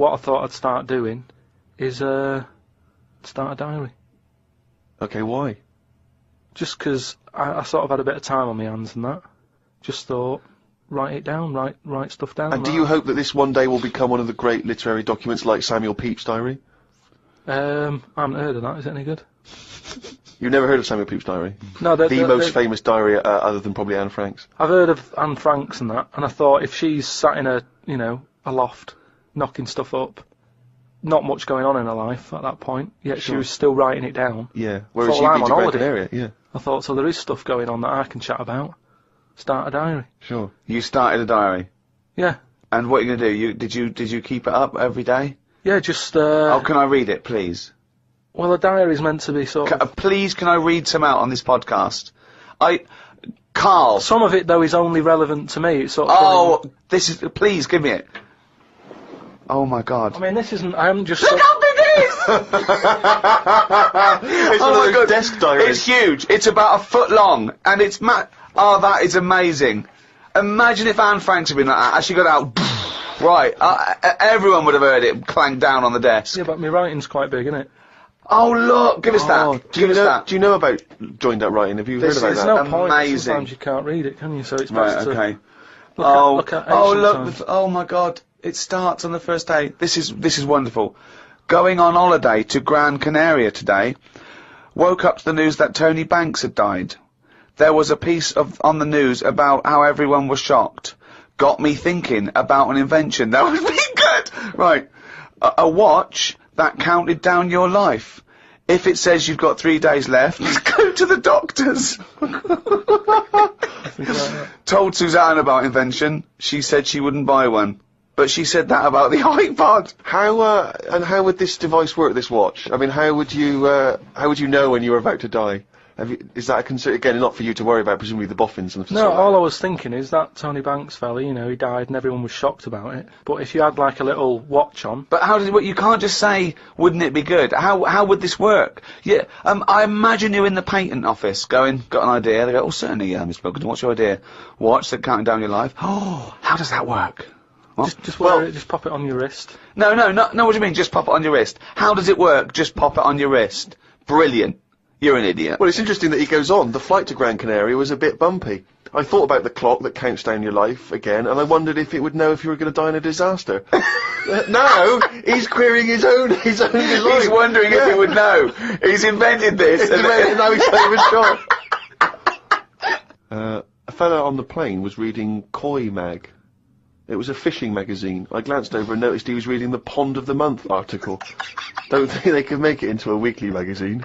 what I thought I'd start doing is start a diary. Okay, why? Just 'cause I sort of had a bit of time on my hands and that. Just thought, write it down, write stuff down. And do you hope that this one day will become one of the great literary documents like Samuel Pepys' diary? I haven't heard of that. Is it any good? You've never heard of Samuel Pepys' diary? No, the most famous diary other than probably Anne Frank's. I've heard of Anne Frank's and that, and I thought if she's sat in a loft, knocking stuff up, not much going on in her life at that point, yet she was still writing it down. Yeah, whereas you've been to Gran Canaria, yeah. I thought, so there is stuff going on that I can chat about. Start a diary. Sure. You started a diary? Yeah. And what are you going to do? Did you keep it up every day? Yeah, just... oh, can I read it, please? Well, a diary is meant to be sort of... Please, can I read some out on this podcast? Karl... Some of it, though, is only relevant to me. It's sort of... Oh, this is... Please, give me it. Oh, my God. I mean, this isn't... I haven't just... Look how big it is! It's one of those desk diaries. It's huge. It's about a foot long, and it's oh, that is amazing. Imagine if Anne Frank's had been like that. As she got out... Right, everyone would have heard it clang down on the desk. Yeah, but my writing's quite big, isn't it? Oh, look! Give us that. Do you know about joined up writing? Have you heard about that? There's no point. Amazing. Sometimes you can't read it, can you? So it's Right, best to okay. look at ancient times. Oh my God! It starts on the first day. This is wonderful. Going on holiday to Gran Canaria today. Woke up to the news that Tony Banks had died. There was a piece on the news about how everyone was shocked. Got me thinking about an invention that would be good. Right, a watch that counted down your life. If it says you've got 3 days left, go to the doctors. Told Suzanne about invention. She said she wouldn't buy one. But she said that about the iPod. How would this device work, this watch? I mean, how would you know when you were about to die? Is that a concern? Again, not for you to worry about, presumably the boffins and the... No, all I was thinking is that Tony Banks fella, he died and everyone was shocked about it. But if you had, like, a little watch on... But how does it work? You can't just say, wouldn't it be good? How would this work? Yeah, I imagine you in the patent office going, got an idea. They go, oh, certainly, Mr. Pilkington, what's your idea? Watch that counting down your life. Oh, how does that work? Just wear it, just pop it on your wrist. No, what do you mean, just pop it on your wrist? How does it work? Just pop it on your wrist. Brilliant. You're an idiot. Well, it's interesting that he goes on. The flight to Gran Canaria was a bit bumpy. I thought about the clock that counts down your life again, and I wondered if it would know if you were going to die in a disaster. Now, he's querying his own life. He's wondering if he would know. He's invented this. And now he's not even sure. A fella on the plane was reading Koi Mag. It was a fishing magazine. I glanced over and noticed he was reading the Pond of the Month article. Don't think they could make it into a weekly magazine.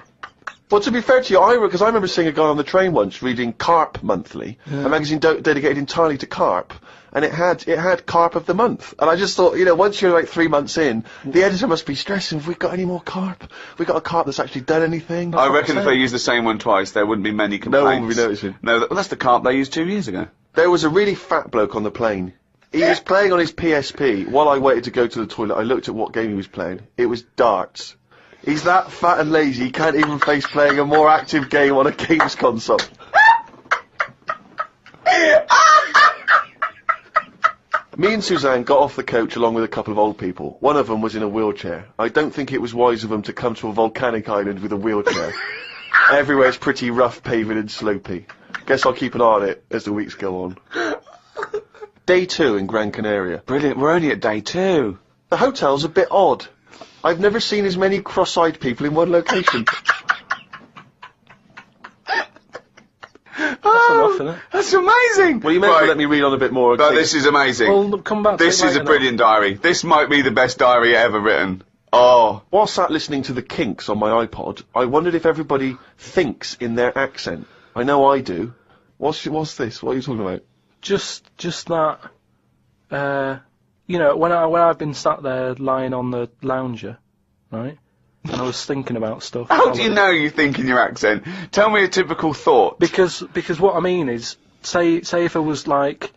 Well, to be fair to you, because I remember seeing a guy on the train once reading Carp Monthly, a magazine dedicated entirely to carp, and it had Carp of the Month. And I just thought, once you're like 3 months in, the editor must be stressing, have we got any more carp? Have we got a carp that's actually done anything? I reckon if they used the same one twice, there wouldn't be many complaints. No one would be noticing. No, that's the carp they used 2 years ago. There was a really fat bloke on the plane. He was playing on his PSP. While I waited to go to the toilet, I looked at what game he was playing. It was darts. He's that fat and lazy, he can't even face playing a more active game on a games console. Me and Suzanne got off the coach along with a couple of old people. One of them was in a wheelchair. I don't think it was wise of them to come to a volcanic island with a wheelchair. Everywhere's pretty rough paving and slopey. Guess I'll keep an eye on it as the weeks go on. Day 2 in Gran Canaria. Brilliant, we're only at day 2. The hotel's a bit odd. I've never seen as many cross-eyed people in one location. That's enough, isn't it? That's amazing! Well, you may as well let me read on a bit more. No, this is amazing. Well, come back to This it is a later brilliant diary. This might be the best diary ever written. Oh. While sat listening to the Kinks on my iPod, I wondered if everybody thinks in their accent. I know I do. What's this? What are you talking about? Just that, when I've been sat there lying on the lounger, right, and I was thinking about stuff. How do you know you think in your accent? Tell me a typical thought. Because what I mean is, say if I was like,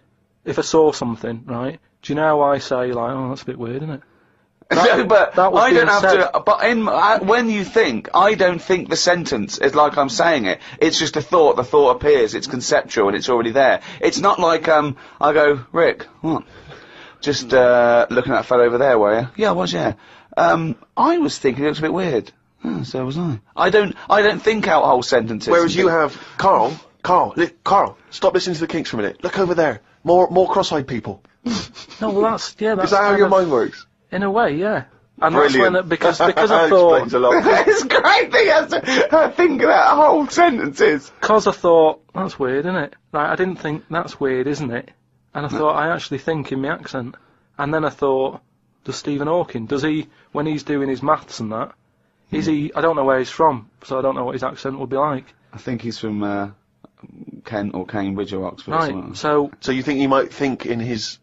if I saw something, right, do you know how I say, like, oh, that's a bit weird, isn't it? No, but that was I don't being have said. to. But when you think, I don't think the sentence is like I'm saying it. It's just a thought. The thought appears. It's conceptual and it's already there. It's not like I go, Rick, what? Just looking at that fellow over there, were you? Yeah, I was, yeah. I was thinking it looks a bit weird. Oh, so was I. I don't think out whole sentences. Whereas you have Carl, stop listening to the Kinks for a minute. Look over there. More cross-eyed people. No, well, that's Is that how your mind works? in a way, yeah. And Brilliant. that's when because I That thought explains a lot. It's great that he has to think about whole sentences. because I thought that's weird, isn't it? Like I didn't think that's weird, isn't it? And I thought I actually think in my accent. And then I thought, does Stephen Hawking, does he when he's doing his maths and that? Is he? I don't know where he's from, so I don't know what his accent would be like. I think he's from Kent or Cambridge or Oxford. Or Right. something. So So you think he might think in his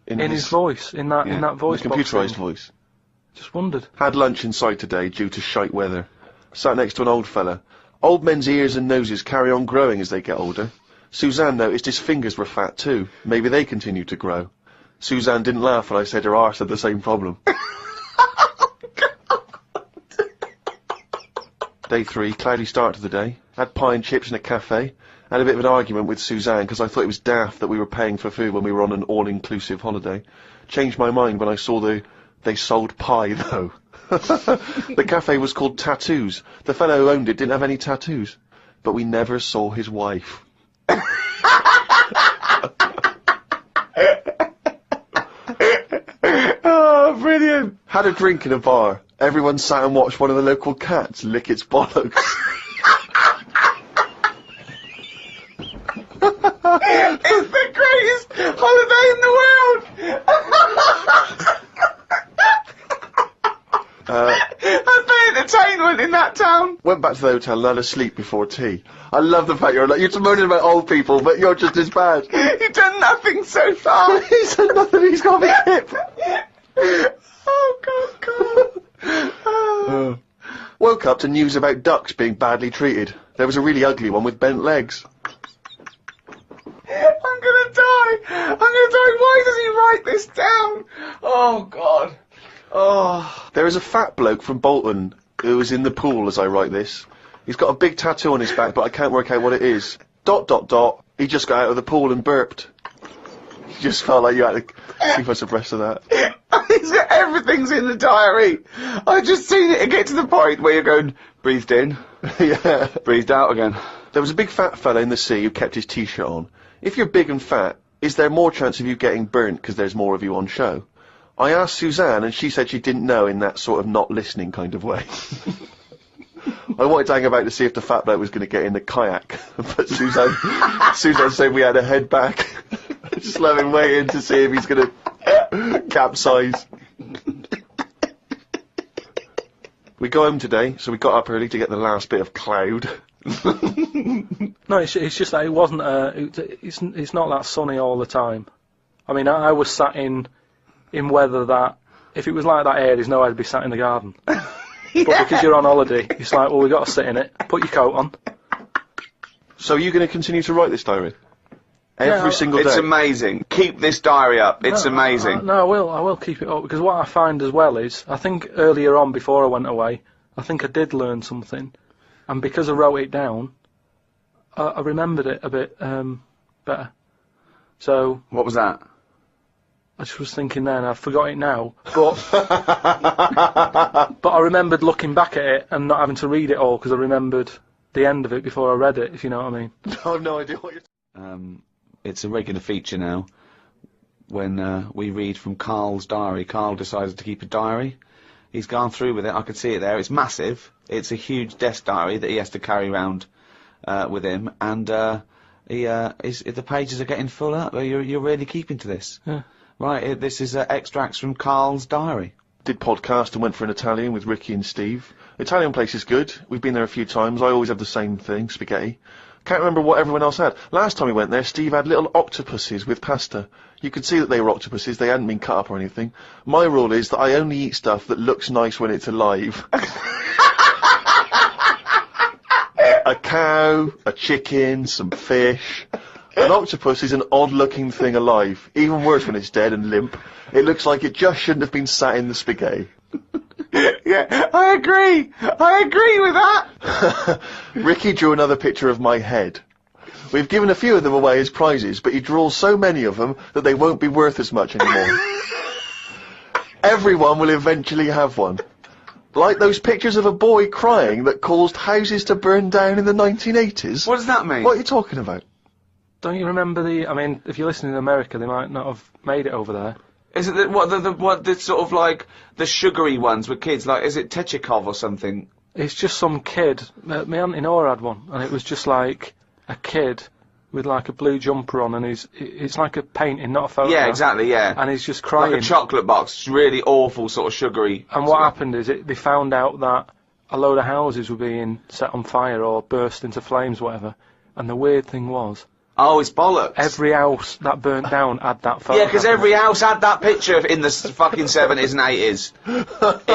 voice, in that voice box computerised thing. voice? Just wondered. Had lunch inside today due to shite weather. Sat next to an old fella. Old men's ears and noses carry on growing as they get older. Suzanne noticed his fingers were fat too. Maybe they continue to grow. Suzanne didn't laugh when I said her arse had the same problem. Day 3, cloudy start to the day. Had pie and chips in a cafe. Had a bit of an argument with Suzanne because I thought it was daft that we were paying for food when we were on an all-inclusive holiday. Changed my mind when I saw they sold pie though. The cafe was called Tattoos. The fellow who owned it didn't have any tattoos. But we never saw his wife. Oh, brilliant. Had a drink in a bar. Everyone sat and watched one of the local cats lick its bollocks. It's the greatest holiday in the world. That's the entertainment in that town. Went back to the hotel and had a sleep before tea. I love the fact you're moaning about old people, but you're just as bad. You've done nothing so far. He's done nothing, he's got a big hip. Oh, God. Woke up to news about ducks being badly treated. There was a really ugly one with bent legs. I'm gonna die. Why does he write this down? Oh, God. Oh. There is a fat bloke from Bolton who is in the pool as I write this. He's got a big tattoo on his back, but I can't work out what it is. ... He just got out of the pool and burped. You just felt like you had to keep us abreast of that. Everything's in the diary. I've just seen it get to the point where you're going, breathed in, Yeah. breathed out again. There was a big fat fella in the sea who kept his t-shirt on. If you're big and fat, is there more chance of you getting burnt because there's more of you on show? I asked Suzanne and she said she didn't know in that sort of not listening kind of way. I wanted to hang about to see if the fat bloke was going to get in the kayak, but Suzanne said we had to head back. Just let him wait in to see if he's going to capsize. We got home today, so we got up early to get the last bit of cloud. No, it's just that it wasn't. It's not that sunny all the time. I mean, I was sat in weather that if it was like that here, there's no way I'd be sat in the garden. But because you're on holiday, it's like, well, we've got to sit in it. Put your coat on. So are you going to continue to write this diary? Every single day? It's amazing. Keep this diary up. It's amazing. No, I will keep it up, because what I find as well is, I think earlier on, before I went away, I think I did learn something, and because I wrote it down, I remembered it a bit better. So... What was that? I just was thinking then, I forgot it now, but but I remembered looking back at it and not having to read it all, because I remembered the end of it before I read it, if you know what I mean. I have no idea what you're... It's a regular feature now when we read from Karl's diary. Karl decided to keep a diary. He's gone through with it. I could see it there. It's massive. It's a huge desk diary that he has to carry around with him, and the pages are getting full up. You're really keeping to this. Yeah. Right, this is extracts from Karl's diary. Did podcast and went for an Italian with Ricky and Steve. Italian place is good. We've been there a few times. I always have the same thing, spaghetti. Can't remember what everyone else had. Last time we went there, Steve had little octopuses with pasta. You could see that they were octopuses. They hadn't been cut up or anything. My rule is that I only eat stuff that looks nice when it's alive. A cow, a chicken, some fish. An octopus is an odd-looking thing alive. Even worse when it's dead and limp. It looks like it just shouldn't have been sat in the spaghetti. Yeah, I agree with that. Ricky drew another picture of my head. We've given a few of them away as prizes, but he draws so many of them that they won't be worth as much anymore. Everyone will eventually have one. Like those pictures of a boy crying that caused houses to burn down in the 1980s. What does that mean? What are you talking about? Don't you remember I mean, if you're listening in America, they might not have made it over there. Is it the sort of like the sugary ones with kids? Like, is it Techikov or something? It's just some kid. My Auntie Nora had one, and it was just like a kid with like a blue jumper on, and it's like a painting, not a photo. Yeah, exactly, yeah. And he's just crying. Like a chocolate box. It's really awful, sort of sugary. And what happened is they found out that a load of houses were being set on fire or burst into flames, whatever. And the weird thing was, oh, it's bollocks. every house that burnt down had that photo. Yeah, because every house had that picture in the fucking 70s and 80s.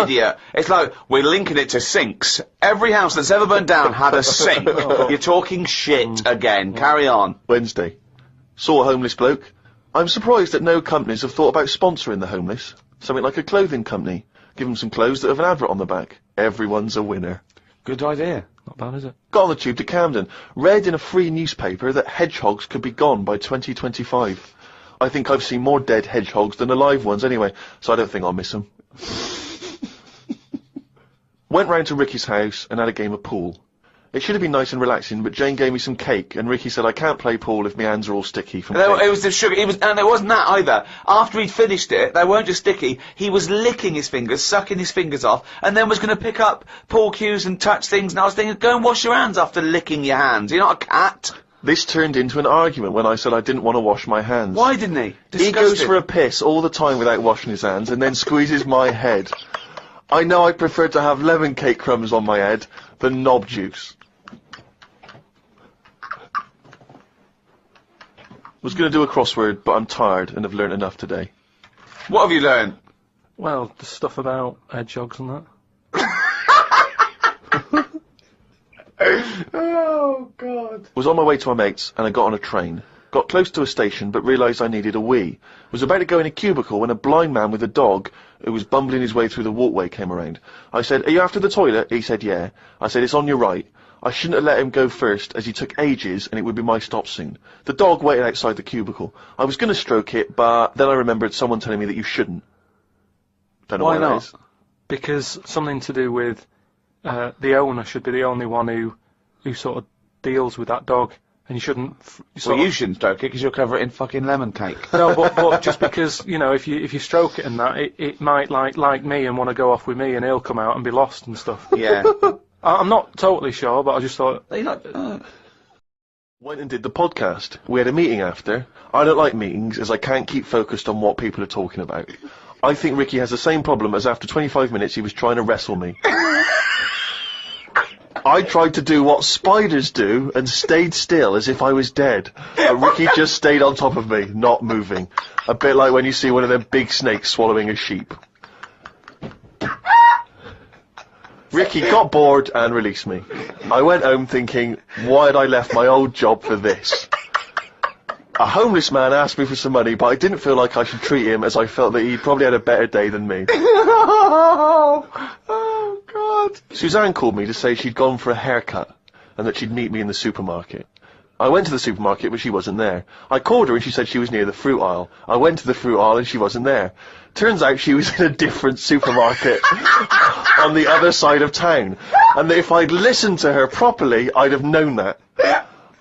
Idiot. It's like, we're linking it to sinks. Every house that's ever burned down had a sink. You're talking shit again. Carry on. Wednesday. Saw a homeless bloke. I'm surprised that no companies have thought about sponsoring the homeless. Something like a clothing company. Give them some clothes that have an advert on the back. Everyone's a winner. Good idea. Not bad, is it? Got on the tube to Camden. Read in a free newspaper that hedgehogs could be gone by 2025. I think I've seen more dead hedgehogs than alive ones anyway, so I don't think I'll miss them. Went round to Ricky's house and had a game of pool. It should have been nice and relaxing, but Jane gave me some cake, and Ricky said I can't play pool if my hands are all sticky from cake. It was the sugar. And it wasn't that either. After he'd finished it, they weren't just sticky. He was licking his fingers, sucking his fingers off, and then was going to pick up pool cues and touch things. And I was thinking, go and wash your hands after licking your hands. You're not a cat. This turned into an argument when I said I didn't want to wash my hands. Why didn't he? He goes for a piss all the time without washing his hands, and then squeezes my head. I know I prefer to have lemon cake crumbs on my head than knob juice. Was going to do a crossword, but I'm tired and have learnt enough today. What have you learned? Well, the stuff about hedgehogs and that. Oh, God. Was on my way to my mates, and I got on a train. Got close to a station, but realised I needed a wee. Was about to go in a cubicle when a blind man with a dog, who was bumbling his way through the walkway, came around. I said, "Are you after the toilet?" He said, "Yeah." I said, "It's on your right." I shouldn't have let him go first, as he took ages, and it would be my stop soon. The dog waited outside the cubicle. I was going to stroke it, but then I remembered someone telling me that you shouldn't. Don't know why not? that is. Because something to do with the owner should be the only one who sort of deals with that dog, and you shouldn't. Well, you shouldn't stroke it because you'll cover it in fucking lemon cake. No, but just because, you know, if you stroke it and that, it might like me and want to go off with me, and he'll come out and be lost and stuff. Yeah. I'm not totally sure, but I just thought. You're not. Went and did the podcast. We had a meeting after. I don't like meetings, as I can't keep focused on what people are talking about. I think Ricky has the same problem as after 25 minutes he was trying to wrestle me. I tried to do what spiders do and stayed still as if I was dead. But Ricky just stayed on top of me, not moving. A bit like when you see one of them big snakes swallowing a sheep. Ricky got bored and released me. I went home thinking, why had I left my old job for this? A homeless man asked me for some money, but I didn't feel like I should treat him, as I felt that he'd probably had a better day than me. Oh, God. Suzanne called me to say she'd gone for a haircut, and that she'd meet me in the supermarket. I went to the supermarket, but she wasn't there. I called her and she said she was near the fruit aisle. I went to the fruit aisle and she wasn't there. Turns out she was in a different supermarket on the other side of town. And that if I'd listened to her properly, I'd have known that.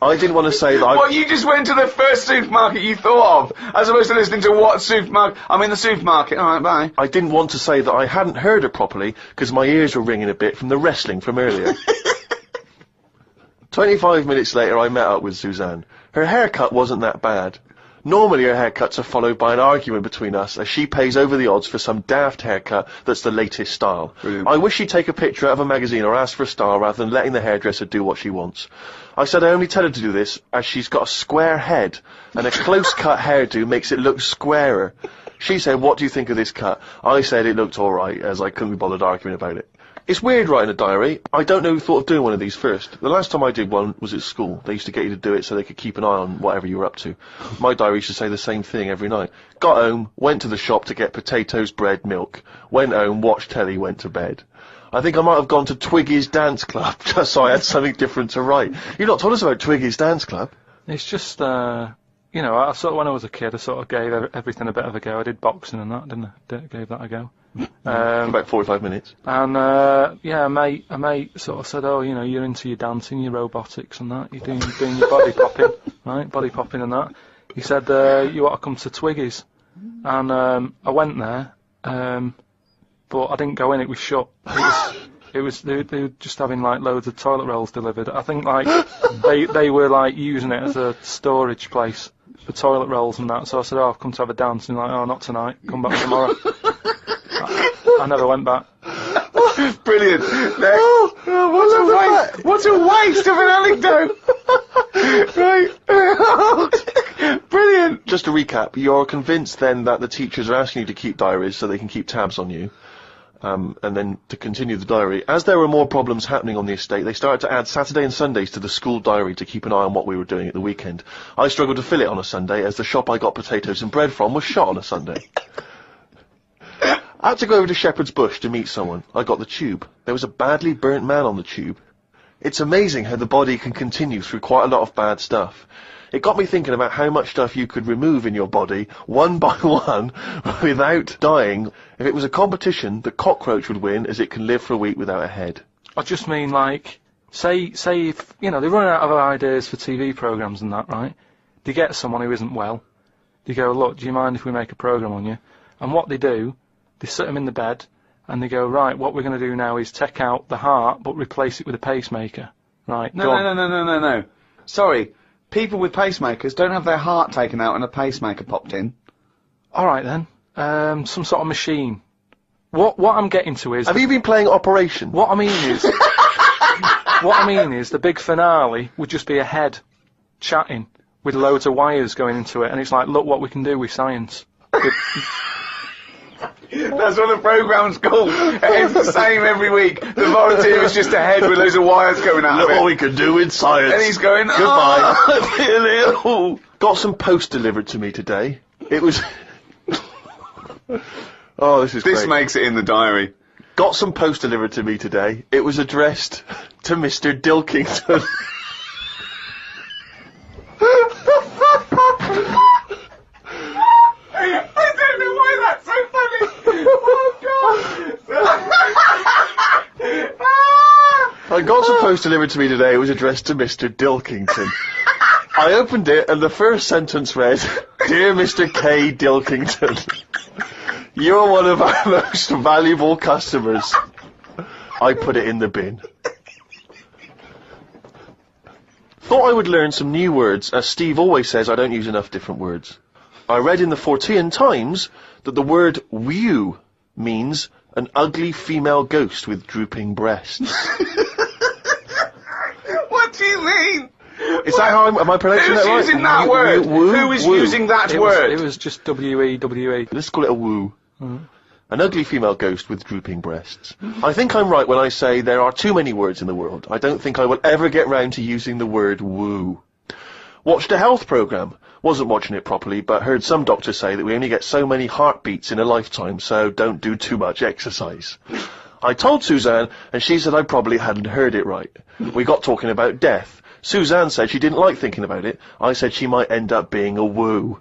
I didn't want to say that What, you just went to the first supermarket you thought of, as opposed to listening to what supermarket? I'm in the supermarket. Alright, bye. I didn't want to say that I hadn't heard her properly, because my ears were ringing a bit from the wrestling from earlier. 25 minutes later, I met up with Suzanne. Her haircut wasn't that bad. Normally her haircuts are followed by an argument between us, as she pays over the odds for some daft haircut that's the latest style. Brilliant. I wish she'd take a picture out of a magazine or ask for a style rather than letting the hairdresser do what she wants. I said I only tell her to do this as she's got a square head, and a close-cut hairdo makes it look squarer. She said, "What do you think of this cut?" I said it looked alright, as I couldn't be bothered arguing about it. It's weird writing a diary. I don't know who thought of doing one of these first. The last time I did one was at school. They used to get you to do it so they could keep an eye on whatever you were up to. My diary used to say the same thing every night. Got home, went to the shop to get potatoes, bread, milk. Went home, watched telly, went to bed. I think I might have gone to Twiggy's Dance Club, just so I had something different to write. You've not told us about Twiggy's Dance Club. It's just, you know, I sort of, when I was a kid, I sort of gave everything a bit of a go. I did boxing and that, didn't I? Gave that a go. About 45 minutes. And yeah, a mate sort of said, "Oh, you know, you're into your dancing, your robotics and that. You're doing your body popping, right? Body popping and that." He said, "You ought to come to Twiggy's." And I went there, but I didn't go in. It was shut. They were just having like loads of toilet rolls delivered. I think like they were like using it as a storage place for toilet rolls and that. So I said, "Oh, I've come to have a dance." And like, "Oh, not tonight. Come back tomorrow." I never went back. Brilliant. What a waste of an anecdote. Right. Brilliant. Just to recap, you're convinced then that the teachers are asking you to keep diaries so they can keep tabs on you. And then to continue the diary, as there were more problems happening on the estate, they started to add Saturday and Sundays to the school diary to keep an eye on what we were doing at the weekend. I struggled to fill it on a Sunday, as the shop I got potatoes and bread from was shut on a Sunday. I had to go over to Shepherd's Bush to meet someone. I got the tube. There was a badly burnt man on the tube. It's amazing how the body can continue through quite a lot of bad stuff. It got me thinking about how much stuff you could remove in your body, one by one, without dying. If it was a competition, the cockroach would win, as it can live for a week without a head. I just mean, like, say if, you know, they run out of ideas for TV programmes and that, right? They get someone who isn't well. They go, "Look, do you mind if we make a programme on you?" And what they do, they sit them in the bed, and they go, "Right, what we're going to do now is take out the heart, but replace it with a pacemaker." Right? No. Sorry. People with pacemakers don't have their heart taken out and a pacemaker popped in. All right then. Some sort of machine. What I'm getting to is... Have you been playing Operation? What I mean is the big finale would just be a head chatting with loads of wires going into it, and it's like, look what we can do with science. That's what the programme's called. It's the same every week. The volunteer is just a head with loads of wires coming out of it. Look what we can do with science. And he's going, "Goodbye." "Oh, I feel ill." Got some post delivered to me today. It was... Oh, this is This great. makes it in the diary. Got some post delivered to me today. It was addressed to Mr. Dilkington. I don't know why that's so funny. Oh, God. I got some post delivered to me today. It was addressed to Mr. Dilkington. I opened it, and the first sentence read, "Dear Mr. K. Dilkington, you're one of our most valuable customers." I put it in the bin. Thought I would learn some new words, as Steve always says I don't use enough different words. I read in the Fortean Times that the word "wew" means an ugly female ghost with drooping breasts. What do you mean? Is that how am I pronouncing that right? Who's using that word? Who is using that word? It was just W-E-W-E. Let's call it a woo. An ugly female ghost with drooping breasts. I think I'm right when I say there are too many words in the world. I don't think I will ever get round to using the word woo. Watched a health programme. Wasn't watching it properly, but heard some doctors say that we only get so many heartbeats in a lifetime, so don't do too much exercise. I told Suzanne, and she said I probably hadn't heard it right. We got talking about death. Suzanne said she didn't like thinking about it. I said she might end up being a woo.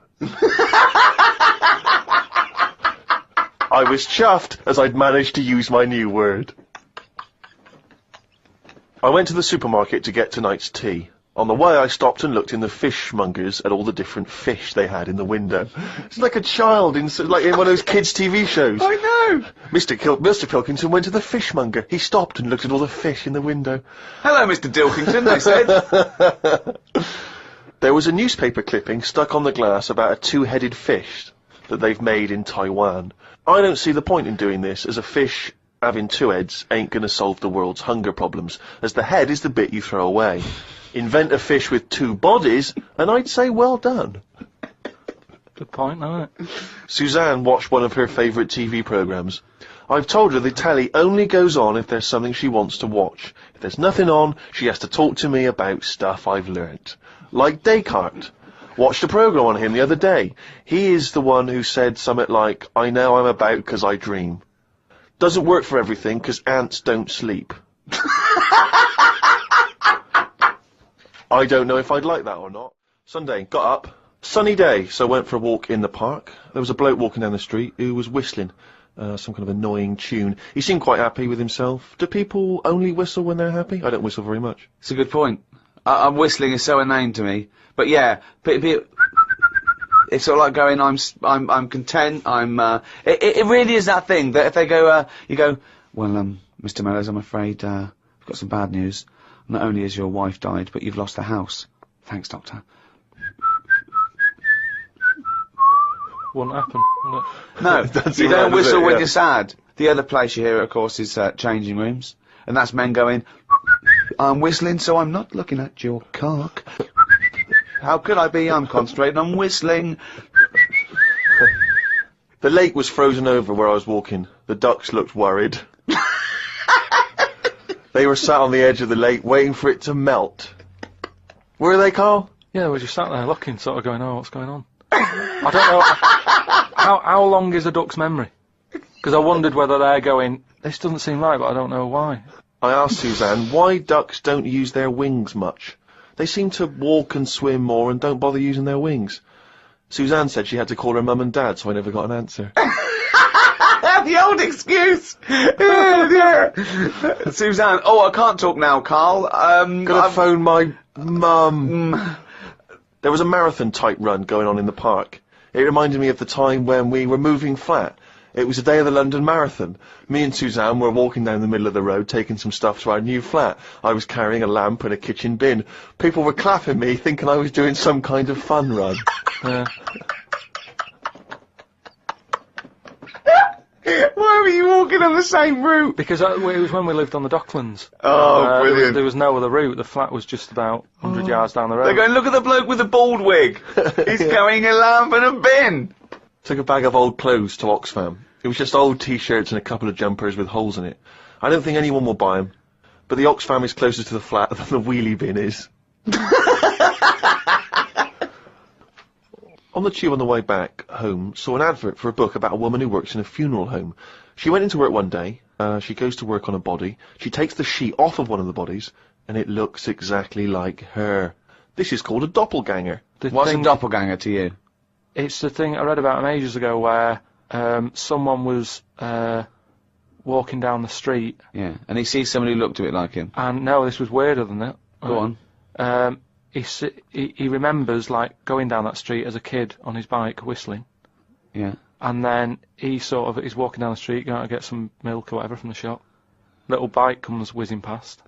I was chuffed as I'd managed to use my new word. I went to the supermarket to get tonight's tea. On the way, I stopped and looked in the fishmongers at all the different fish they had in the window. It's like a child in one of those kids' TV shows. I know. Mr. Pilkington went to the fishmonger. He stopped and looked at all the fish in the window. Hello, Mr. Dilkington, they said. There was a newspaper clipping stuck on the glass about a two-headed fish that they've made in Taiwan. I don't see the point in doing this, as a fish having two heads ain't gonna solve the world's hunger problems, as the head is the bit you throw away. Invent a fish with two bodies, and I'd say well done. Good point, isn't it? Suzanne watched one of her favourite TV programmes. I've told her the telly only goes on if there's something she wants to watch. If there's nothing on, she has to talk to me about stuff I've learnt. Like Descartes. Watched a programme on him the other day. He is the one who said something like, "I know I'm about 'cause I dream." Doesn't work for everything, 'cause ants don't sleep. I don't know if I'd like that or not. Sunday, got up. Sunny day, so went for a walk in the park. There was a bloke walking down the street who was whistling. some kind of annoying tune. He seemed quite happy with himself. Do people only whistle when they're happy? I don't whistle very much. It's a good point. Whistling is so inane to me. But yeah, it's sort of like going, I'm content, it really is that thing that if they go, you go, well, Mr. Mellors, I'm afraid, I've got some bad news. Not only has your wife died, but you've lost the house. Thanks, Doctor. Wouldn't happen, would it? No, you don't whistle when yeah. you're sad. The other place you hear it, of course, is changing rooms. And that's men going, I'm whistling, so I'm not looking at your cock. How could I be? I'm concentrating on whistling. The lake was frozen over where I was walking. The ducks looked worried. They were sat on the edge of the lake waiting for it to melt. Were they, Karl? Yeah, we just sat there looking, sort of going, oh, what's going on? I don't know. How long is a duck's memory? Because I wondered whether they're going, this doesn't seem right, but I don't know why. I asked Suzanne why ducks don't use their wings much. They seem to walk and swim more and don't bother using their wings. Suzanne said she had to call her mum and dad, so I never got an answer. The old excuse! Suzanne, oh, I can't talk now, Karl. Gotta phone my mum. There was a marathon-type run going on in the park. It reminded me of the time when we were moving flat. It was the day of the London Marathon. Me and Suzanne were walking down the middle of the road, taking some stuff to our new flat. I was carrying a lamp and a kitchen bin. People were clapping me, thinking I was doing some kind of fun run. Why were you walking on the same route? Because it was when we lived on the Docklands. Oh, brilliant. There was no other route. The flat was just about 100 yards down the road. They're going, look at the bloke with the bald wig. He's carrying a lamp and a bin. Took a bag of old clothes to Oxfam. It was just old T-shirts and a couple of jumpers with holes in it. I don't think anyone will buy them. But the Oxfam is closer to the flat than the wheelie bin is. On the tube on the way back home, saw an advert for a book about a woman who works in a funeral home. She went into work one day, she goes to work on a body, she takes the sheet off of one of the bodies, and it looks exactly like her. This is called a doppelganger. What's a doppelganger to you? It's the thing I read about ages ago where someone was walking down the street. Yeah, and he sees somebody who looked a bit like him. And no, this was weirder than that. Go on. He remembers, like, going down that street as a kid on his bike, whistling. Yeah. And then he's walking down the street, going to get some milk or whatever from the shop. Little bike comes whizzing past.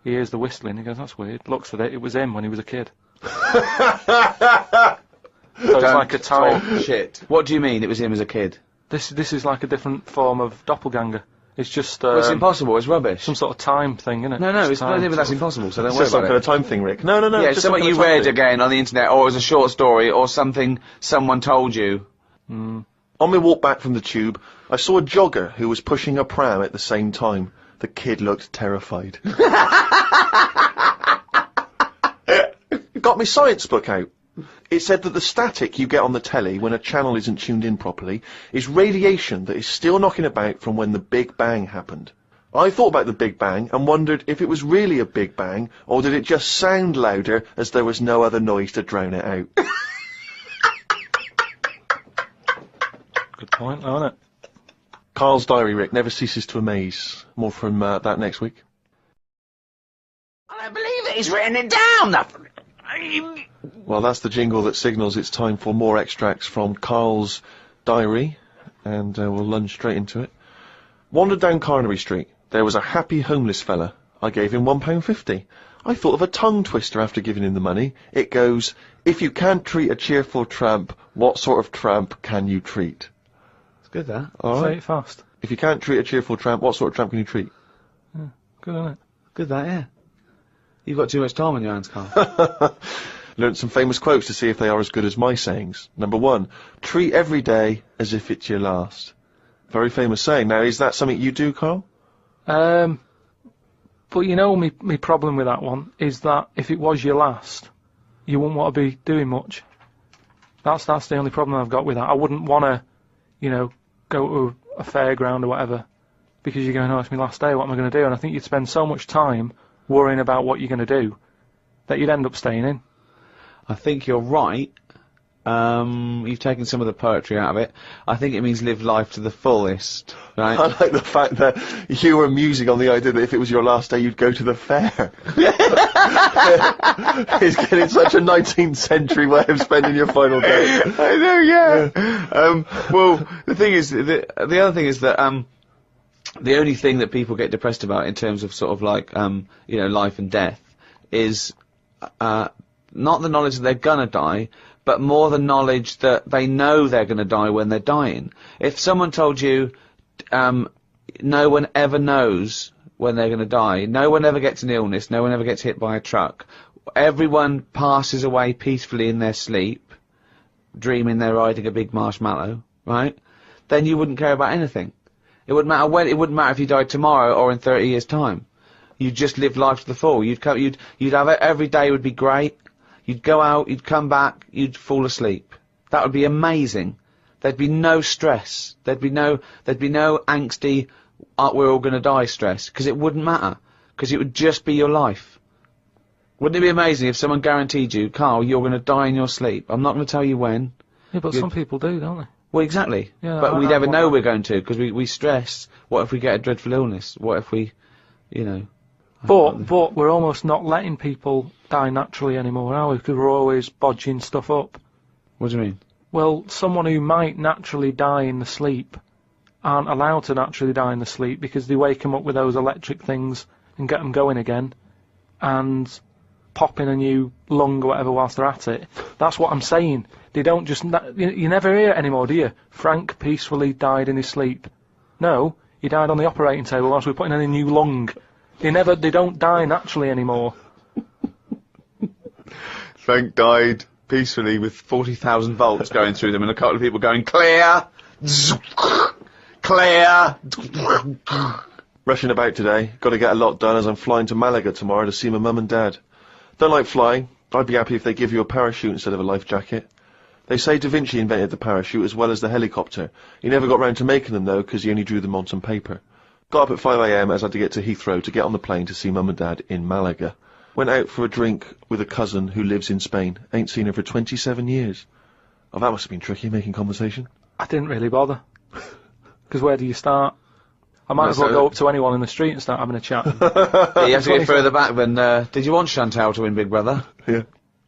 He hears the whistling, he goes, that's weird. Looks at it, it was him when he was a kid. So it's like a time. Shit. What do you mean it was him as a kid? This is like a different form of doppelganger. It's just Well, it's impossible, it's rubbish. some sort of time thing, isn't it? No, Just it's time, but that's sort of- impossible, so don't It's worry just some about kind it. of time thing, Rick. No, Yeah, just something some you kind of time read thing. again on the internet, or it was a short story, or something someone told you. On my walk back from the tube, I saw a jogger who was pushing a pram at the same time. The kid looked terrified. Got my science book out. It said that the static you get on the telly when a channel isn't tuned in properly is radiation that is still knocking about from when the Big Bang happened. I thought about the Big Bang and wondered if it was really a Big Bang, or did it just sound louder as there was no other noise to drown it out. Good point, isn't it? Karl's diary, Rick, never ceases to amaze. More from that next week. I don't believe it, he's written it down! Well, that's the jingle that signals it's time for more extracts from Karl's diary, and we'll lunge straight into it. Wandered down Carnaby Street. There was a happy homeless fella. I gave him £1.50. I thought of a tongue twister after giving him the money. It goes, if you can't treat a cheerful tramp, what sort of tramp can you treat? It's good, that. All Say right. it fast. If you can't treat a cheerful tramp, what sort of tramp can you treat? Good, isn't it? Good, that, yeah. You've got too much time on your hands, Karl. Learned some famous quotes to see if they are as good as my sayings. Number 1, treat every day as if it's your last. Very famous saying. Now, is that something you do, Karl? But you know, me problem with that one is that if it was your last, you wouldn't want to be doing much. That's the only problem I've got with that. I wouldn't want to, go to a fairground or whatever, because you're going, oh, it's my last day, what am I going to do? And I think you'd spend so much time worrying about what you're going to do that you'd end up staying in. I think you're right, You've taken some of the poetry out of it. I think it means live life to the fullest, right? I like the fact that you were musing on the idea that if it was your last day, you'd go to the fair. It's getting such a 19th century way of spending your final day. I know, yeah. Well, the thing is, the other thing is that, the only thing that people get depressed about in terms of sort of like, you know, life and death is, not the knowledge that they're gonna die, but more the knowledge that they know they're gonna die when they're dying. If someone told you, no one ever knows when they're gonna die, no one ever gets an illness, no one ever gets hit by a truck, everyone passes away peacefully in their sleep, dreaming they're riding a big marshmallow, right? Then you wouldn't care about anything. It wouldn't matter when, it wouldn't matter if you died tomorrow or in 30 years' time. You'd just live life to the full. You'd have it, every day would be great. You'd go out, you'd come back, you'd fall asleep. That would be amazing. There'd be no stress. There'd be no angsty, we're all gonna die stress, because it wouldn't matter. Because it would just be your life. Wouldn't it be amazing if someone guaranteed you, Karl, you're gonna die in your sleep? I'm not gonna tell you when. Yeah, but some people do, don't they? Well, exactly. Yeah, but we never know we're going to, because we stress. What if we get a dreadful illness? What if we, you know... But we're almost not letting people die naturally anymore, are we? Because we're always bodging stuff up. What do you mean? Well, someone who might naturally die in the sleep aren't allowed to naturally die in the sleep because they wake them up with those electric things and get them going again and pop in a new lung or whatever whilst they're at it. That's what I'm saying. They don't just... You never hear it anymore, do you? Frank peacefully died in his sleep. No, he died on the operating table whilst we were putting in a new lung. They don't die naturally anymore. Frank died peacefully with 40,000 volts going through them and a couple of people going, clear! Clear! Rushing about today. Got to get a lot done as I'm flying to Malaga tomorrow to see my mum and dad. Don't like flying. I'd be happy if they give you a parachute instead of a life jacket. They say Da Vinci invented the parachute as well as the helicopter. He never got round to making them though, because he only drew them on some paper. Got up at 5 AM as I had to get to Heathrow to get on the plane to see mum and dad in Malaga. Went out for a drink with a cousin who lives in Spain. Ain't seen her for 27 years. Oh, that must have been tricky, making conversation. I didn't really bother. Because where do you start? I might as well go up to anyone in the street and start having a chat. Yeah, you have to go further back than, did you want Chantal to win Big Brother? Yeah.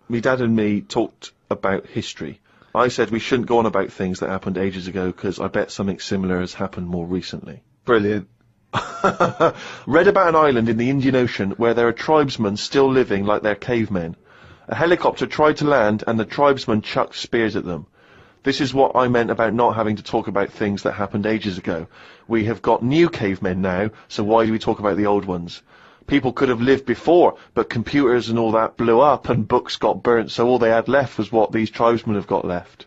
Me dad and me talked about history. I said we shouldn't go on about things that happened ages ago, because I bet something similar has happened more recently. Brilliant. Read about an island in the Indian Ocean where there are tribesmen still living like they're cavemen. A helicopter tried to land and the tribesmen chucked spears at them. This is what I meant about not having to talk about things that happened ages ago. We have got new cavemen now, so why do we talk about the old ones? People could have lived before, but computers and all that blew up and books got burnt, so all they had left was what these tribesmen have got left.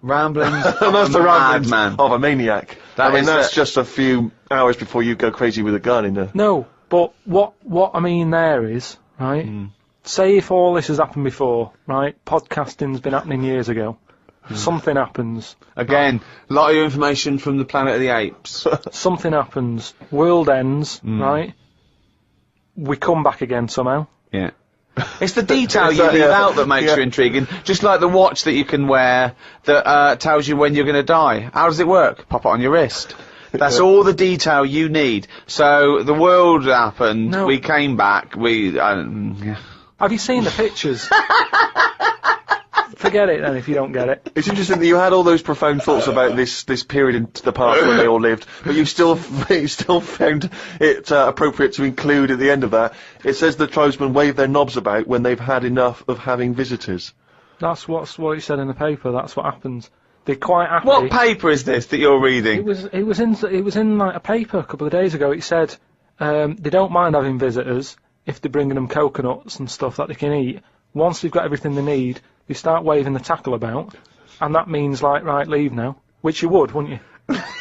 Ramblings. That's the ramblings man of a maniac. That's just a few hours before you go crazy with a gun in the... No, but what I mean there is, right, say if all this has happened before, right, podcasting's been happening years ago, something happens. Again, a lot of information from the Planet of the Apes. Something happens, world ends, right, we come back again somehow. Yeah. It's the detail you leave out that makes you intriguing. Just like the watch that you can wear that tells you when you're going to die. How does it work? Pop it on your wrist. That's all the detail you need. So the world happened. We came back. Have you seen the pictures? Forget it then if you don't get it. It's interesting that you had all those profound thoughts about this period in the past when they all lived, but you still found it appropriate to include at the end of that. It says the tribesmen wave their knobs about when they've had enough of having visitors. That's what it said in the paper. That's what happens. They're quite happy. What paper is this that you're reading? It was in like a paper a couple of days ago. It said they don't mind having visitors if they're bringing them coconuts and stuff that they can eat. Once they've got everything they need, they start waving the tackle about, and that means like, right, leave now. Which you would, wouldn't you?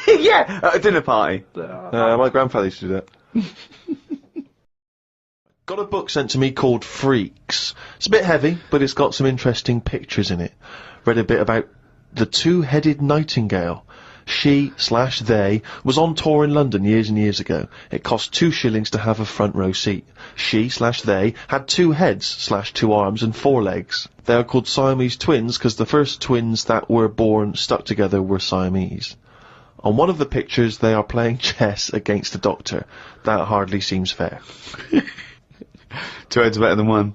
Yeah, at a dinner party. My grandfather used to do that. Got a book sent to me called Freaks. It's a bit heavy, but it's got some interesting pictures in it. Read a bit about the two-headed nightingale. She/they was on tour in London years and years ago. It cost 2 shillings to have a front row seat. She/they had 2 heads/2 arms and 4 legs. They are called Siamese twins because the first twins that were born stuck together were Siamese. On one of the pictures, they are playing chess against a doctor. That hardly seems fair. 2 heads better than 1.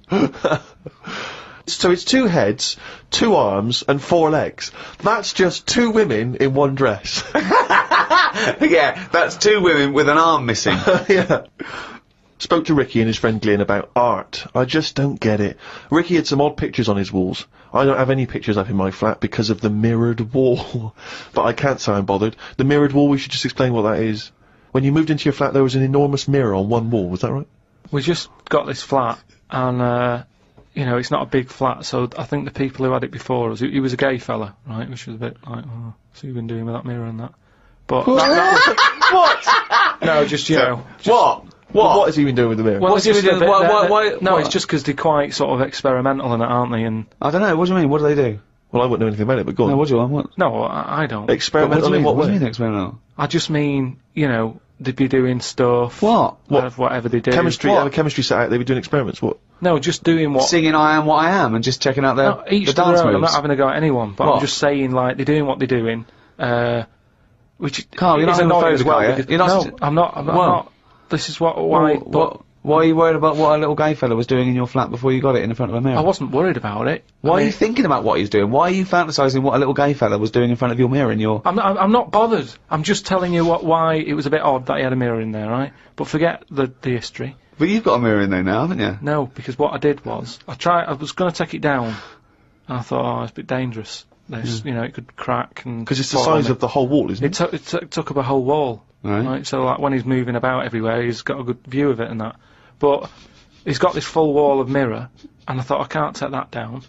So it's 2 heads, 2 arms, and 4 legs. That's just 2 women in one dress. Yeah, that's 2 women with an arm missing. Yeah. Spoke to Ricky and his friend Glyn about art. I just don't get it. Ricky had some odd pictures on his walls. I don't have any pictures up in my flat because of the mirrored wall. But I can't say I'm bothered. The mirrored wall, we should just explain what that is. When you moved into your flat, there was an enormous mirror on one wall, was that right? We just got this flat, and you know, it's not a big flat, so I think the people who had it before us, he was a gay fella, right, which was a bit like, oh, so you've been doing with that mirror and that. But that What? no, just, you know. Just, What? What has he been doing with the mirror? Well, What's he just been a doing? bit- Why- no, what? it's just because they're quite sort of experimental in it, aren't they? And I don't know, what do you mean? What do they do? Well, I wouldn't know anything about it, but go on. No, what do you want? What? no, I don't. Experimental in what What do you way? mean experimental? I just mean, you know, they'd be doing stuff. What? Whatever they do. Chemistry, What? have a chemistry set out, they'd be doing experiments, what? No, just doing what. Singing I Am What I Am and just checking out their No, each the to dance their own. I'm moves. not having a go at anyone, but What? I'm just saying, like, they're doing what they're doing. Which Carl, you're is not annoying as homophobic, well. are you? because- You're not no, st- I'm not. I'm Well- not. This is why. But Why are you worried about what a little gay fella was doing in your flat before you got it in front of a mirror? I wasn't worried about it. Why I are mean, you thinking about what he's doing? Why are you fantasising what a little gay fella was doing in front of your mirror in your... I'm not bothered. I'm just telling you why it was a bit odd that he had a mirror in there, right? But forget the history. But you've got a mirror in there now, haven't you? No, because what I did was I was going to take it down, and I thought, oh, it's a bit dangerous. This, you know, it could crack and. Because it's the fall on size me. of the whole wall, isn't it? It took up a whole wall. Right. So like when he's moving about everywhere, he's got a good view of it and that. But he's got this full wall of mirror, and I thought I can't take that down.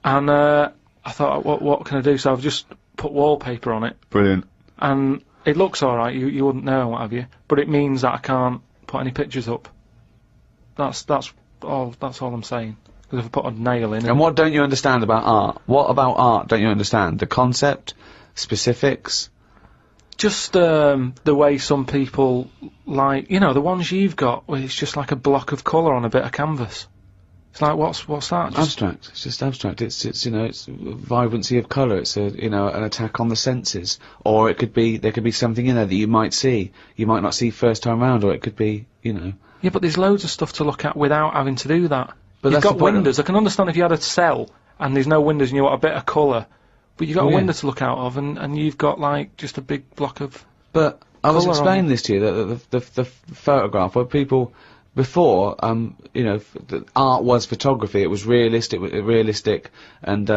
And I thought, what can I do? So I've just put wallpaper on it, Brilliant. and it looks all right. You wouldn't know, what have you? But it means that I can't put any pictures up. That's all I'm saying. Because if I put a nail in, And what don't you understand about art? What about art don't you understand? The concept? Specifics? just the way some people like, you know, the ones you've got where it's just like a block of colour on a bit of canvas. It's like, what's that? Just Abstract. It's just abstract. It's you know, it's vibrancy of colour. It's a, you know, an attack on the senses. Or it could be, there could be something in there that you might see. You might not see first time round, or it could be, you know. yeah, but there's loads of stuff to look at without having to do that. But You've that's got the point of- windows. I can understand if you had a cell and there's no windows and you want a bit of colour, but you've got Oh, a yeah. window to look out of, and you've got like just a big block of. But I was Colour on explaining this to you, that the photograph where people before, you know, the art was photography. It was realistic, and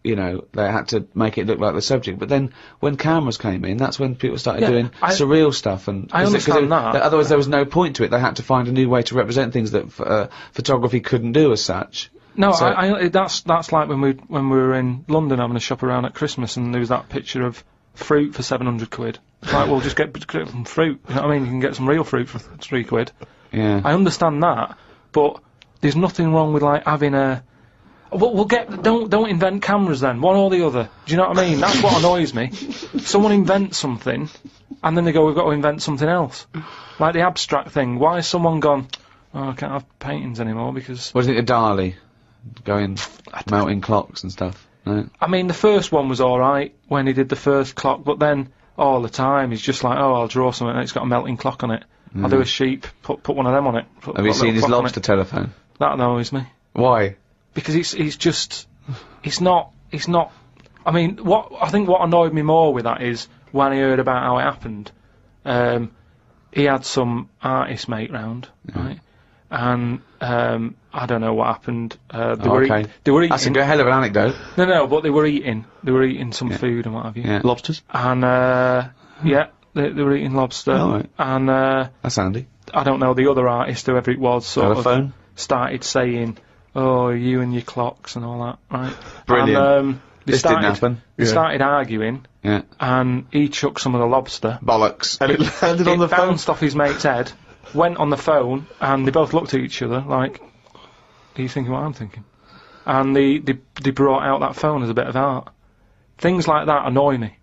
you know, they had to make it look like the subject. But then when cameras came in, that's when people started Yeah, doing surreal stuff. And I understand that. Otherwise, there was no point to it. They had to find a new way to represent things that photography couldn't do as such. No, So- that's like when we were in London having a shop around at Christmas, and there was that picture of fruit for 700 quid. It's like, well, just get some fruit. You know what I mean? You can get some real fruit for 3 quid. Yeah. I understand that, but there's nothing wrong with like having a. We'll get. Don't invent cameras then. One or the other. Do you know what I mean? That's what annoys me. Someone invents something, and then they go, "We've got to invent something else." Like the abstract thing. Why has someone gone? Oh, I can't have paintings anymore because. What do you think of Dali? Going melting clocks and stuff. No? I mean, the first one was alright when he did the first clock, but then all the time he's just like, oh, I'll draw something and it's got a melting clock on it. I'll do a sheep, put one of them on it. Have you seen his lobster telephone? That annoys me. Why? Because it's not, I mean, I think what annoyed me more with that is when I heard about how it happened, he had some artist mate round, right? And, I don't know what happened. They were eating. That's a hell of an anecdote. No, but they were eating some food and what have you. Yeah. Lobsters? And, yeah, they were eating lobster. Oh, right. And, That's handy. I don't know, the other artist, whoever it was, sort of Telephone? started saying, oh, you and your clocks and all that, right? Brilliant. And, This didn't happen. They started arguing, Yeah. and he chucked some of the lobster. Bollocks. And it landed on the It phone. bounced off his mate's head, went on the phone, and they both looked at each other like, are you thinking what I'm thinking? And they brought out that phone as a bit of art. Things like that annoy me.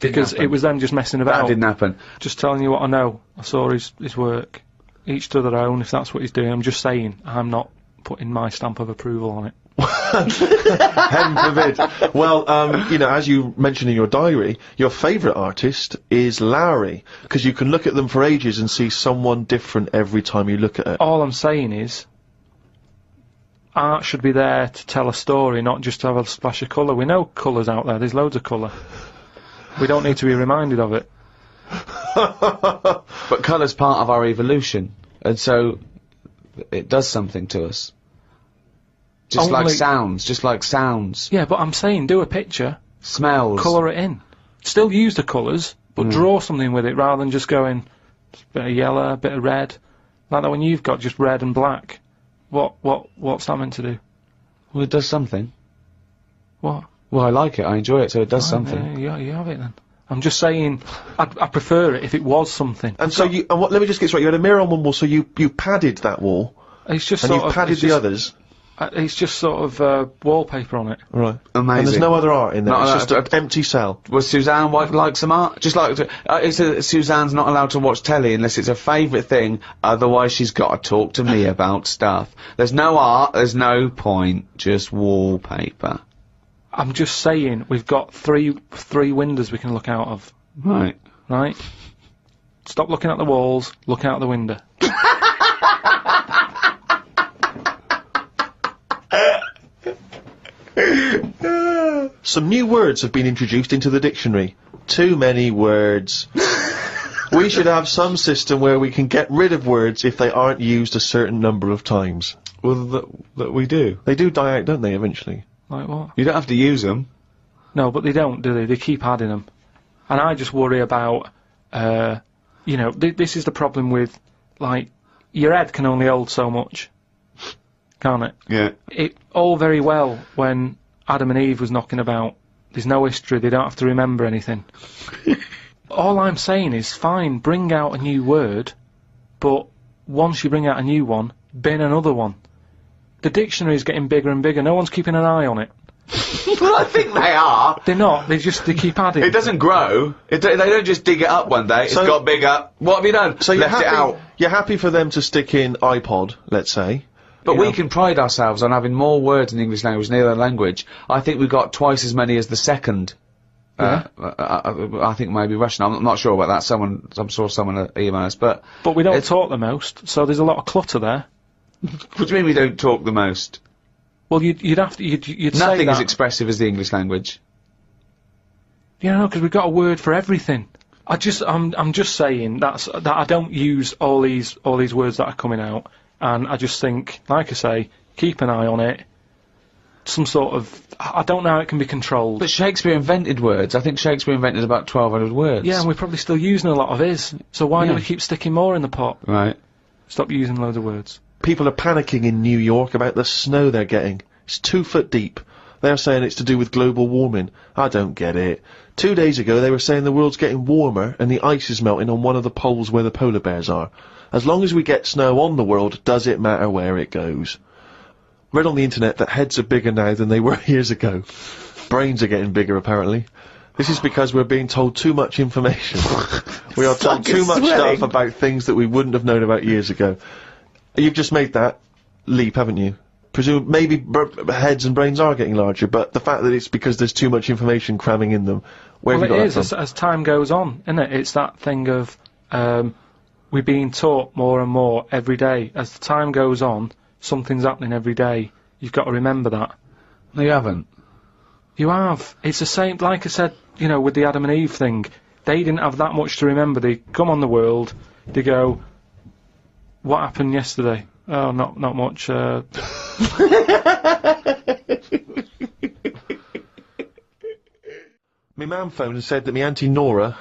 because it was them just messing That about. didn't happen. Just telling you what I know. I saw his work. Each to their own, if that's what he's doing. I'm just saying, I'm not putting my stamp of approval on it. Heaven forbid. Well, you know, as you mentioned in your diary, your favourite artist is Lowry, because you can look at them for ages and see someone different every time you look at it. All I'm saying is, art should be there to tell a story, not just to have a splash of colour. We know colour's out there, there's loads of colour. We don't need to be reminded of it. But colour's part of our evolution, and so it does something to us. Just like sounds. Yeah, but I'm saying, do a picture, Smells. colour it in. Still use the colours, but draw something with it rather than just going, a bit of yellow, a bit of red. Like that when you've got just red and black. What's that meant to do? Well, it does something. What? Well, I like it, I enjoy it, so it does something. Yeah, you have it then. I'm just saying, I prefer it if it was something. And so you, let me just get straight, you had a mirror on one wall, so you padded that wall, It's just and sort you of, padded it's the just, others. It's just sort of wallpaper on it. Right. Amazing. And there's no other art in there, No, it's no, just an empty cell. Was Suzanne like some art? Just like Suzanne's not allowed to watch telly unless it's her favourite thing. Otherwise, she's got to talk to me about stuff. There's no art. There's no point. Just wallpaper. I'm just saying, we've got three windows we can look out of. Right. Right? Stop looking at the walls. Look out the window. Some new words have been introduced into the dictionary. Too many words. We should have some system where we can get rid of words if they aren't used a certain number of times. Well, that we do. They do die out, don't they, eventually? Like what? You don't have to use them. No, but they don't, do they? They keep adding them. And I just worry about, you know, this is the problem with, like, your head can only hold so much. Can't it? Yeah. It all very well when Adam and Eve was knocking about. There's no history, they don't have to remember anything. All I'm saying is, fine, bring out a new word, but once you bring out a new one, bin another one. The dictionary's getting bigger and bigger, no one's keeping an eye on it. Well, I think they are. They're not, they keep adding. It doesn't grow. They don't just dig it up one day. It's got bigger. What have you done? So you're Left it out. You're happy for them to stick in iPod, let's say. But we can pride ourselves on having more words in the English language than any other language. I think we've got twice as many as the second. I think maybe Russian. I'm not sure about that. I'm sure someone email us, but we don't talk the most, so there's a lot of clutter there. What do you mean we don't talk the most? Well, you'd have to, you'd say Nothing that. as expressive as the English language. Yeah, no, because we've got a word for everything. I'm just saying that I don't use all these words that are coming out, and I just think, like I say, keep an eye on it. Some sort of, I don't know how it can be controlled. But Shakespeare invented words. I think Shakespeare invented about 1,200 words. Yeah, and we're probably still using a lot of his. So why don't we keep sticking more in the pot? Right. Stop using loads of words. People are panicking in New York about the snow they're getting. It's 2 foot deep. They're saying it's to do with global warming. I don't get it. 2 days ago they were saying the world's getting warmer and the ice is melting on one of the poles where the polar bears are. As long as we get snow on the world, does it matter where it goes? Read on the internet that heads are bigger now than they were years ago. Brains are getting bigger, apparently. This is because we're being told too much information. We are told too much stuff about things that we wouldn't have known about years ago. You've just made that leap, haven't you? Presume maybe heads and brains are getting larger, but the fact that it's because there's too much information cramming in them. Where have you got that from? As time goes on, isn't it? It's that thing of we're being taught more and more every day. As the time goes on, something's happening every day. You've got to remember that. No, you haven't. You have. It's the same, like I said, you know, with the Adam and Eve thing. They didn't have that much to remember. They come on the world, they go, what happened yesterday? Oh, not much, My mum phoned and said that my Auntie Nora,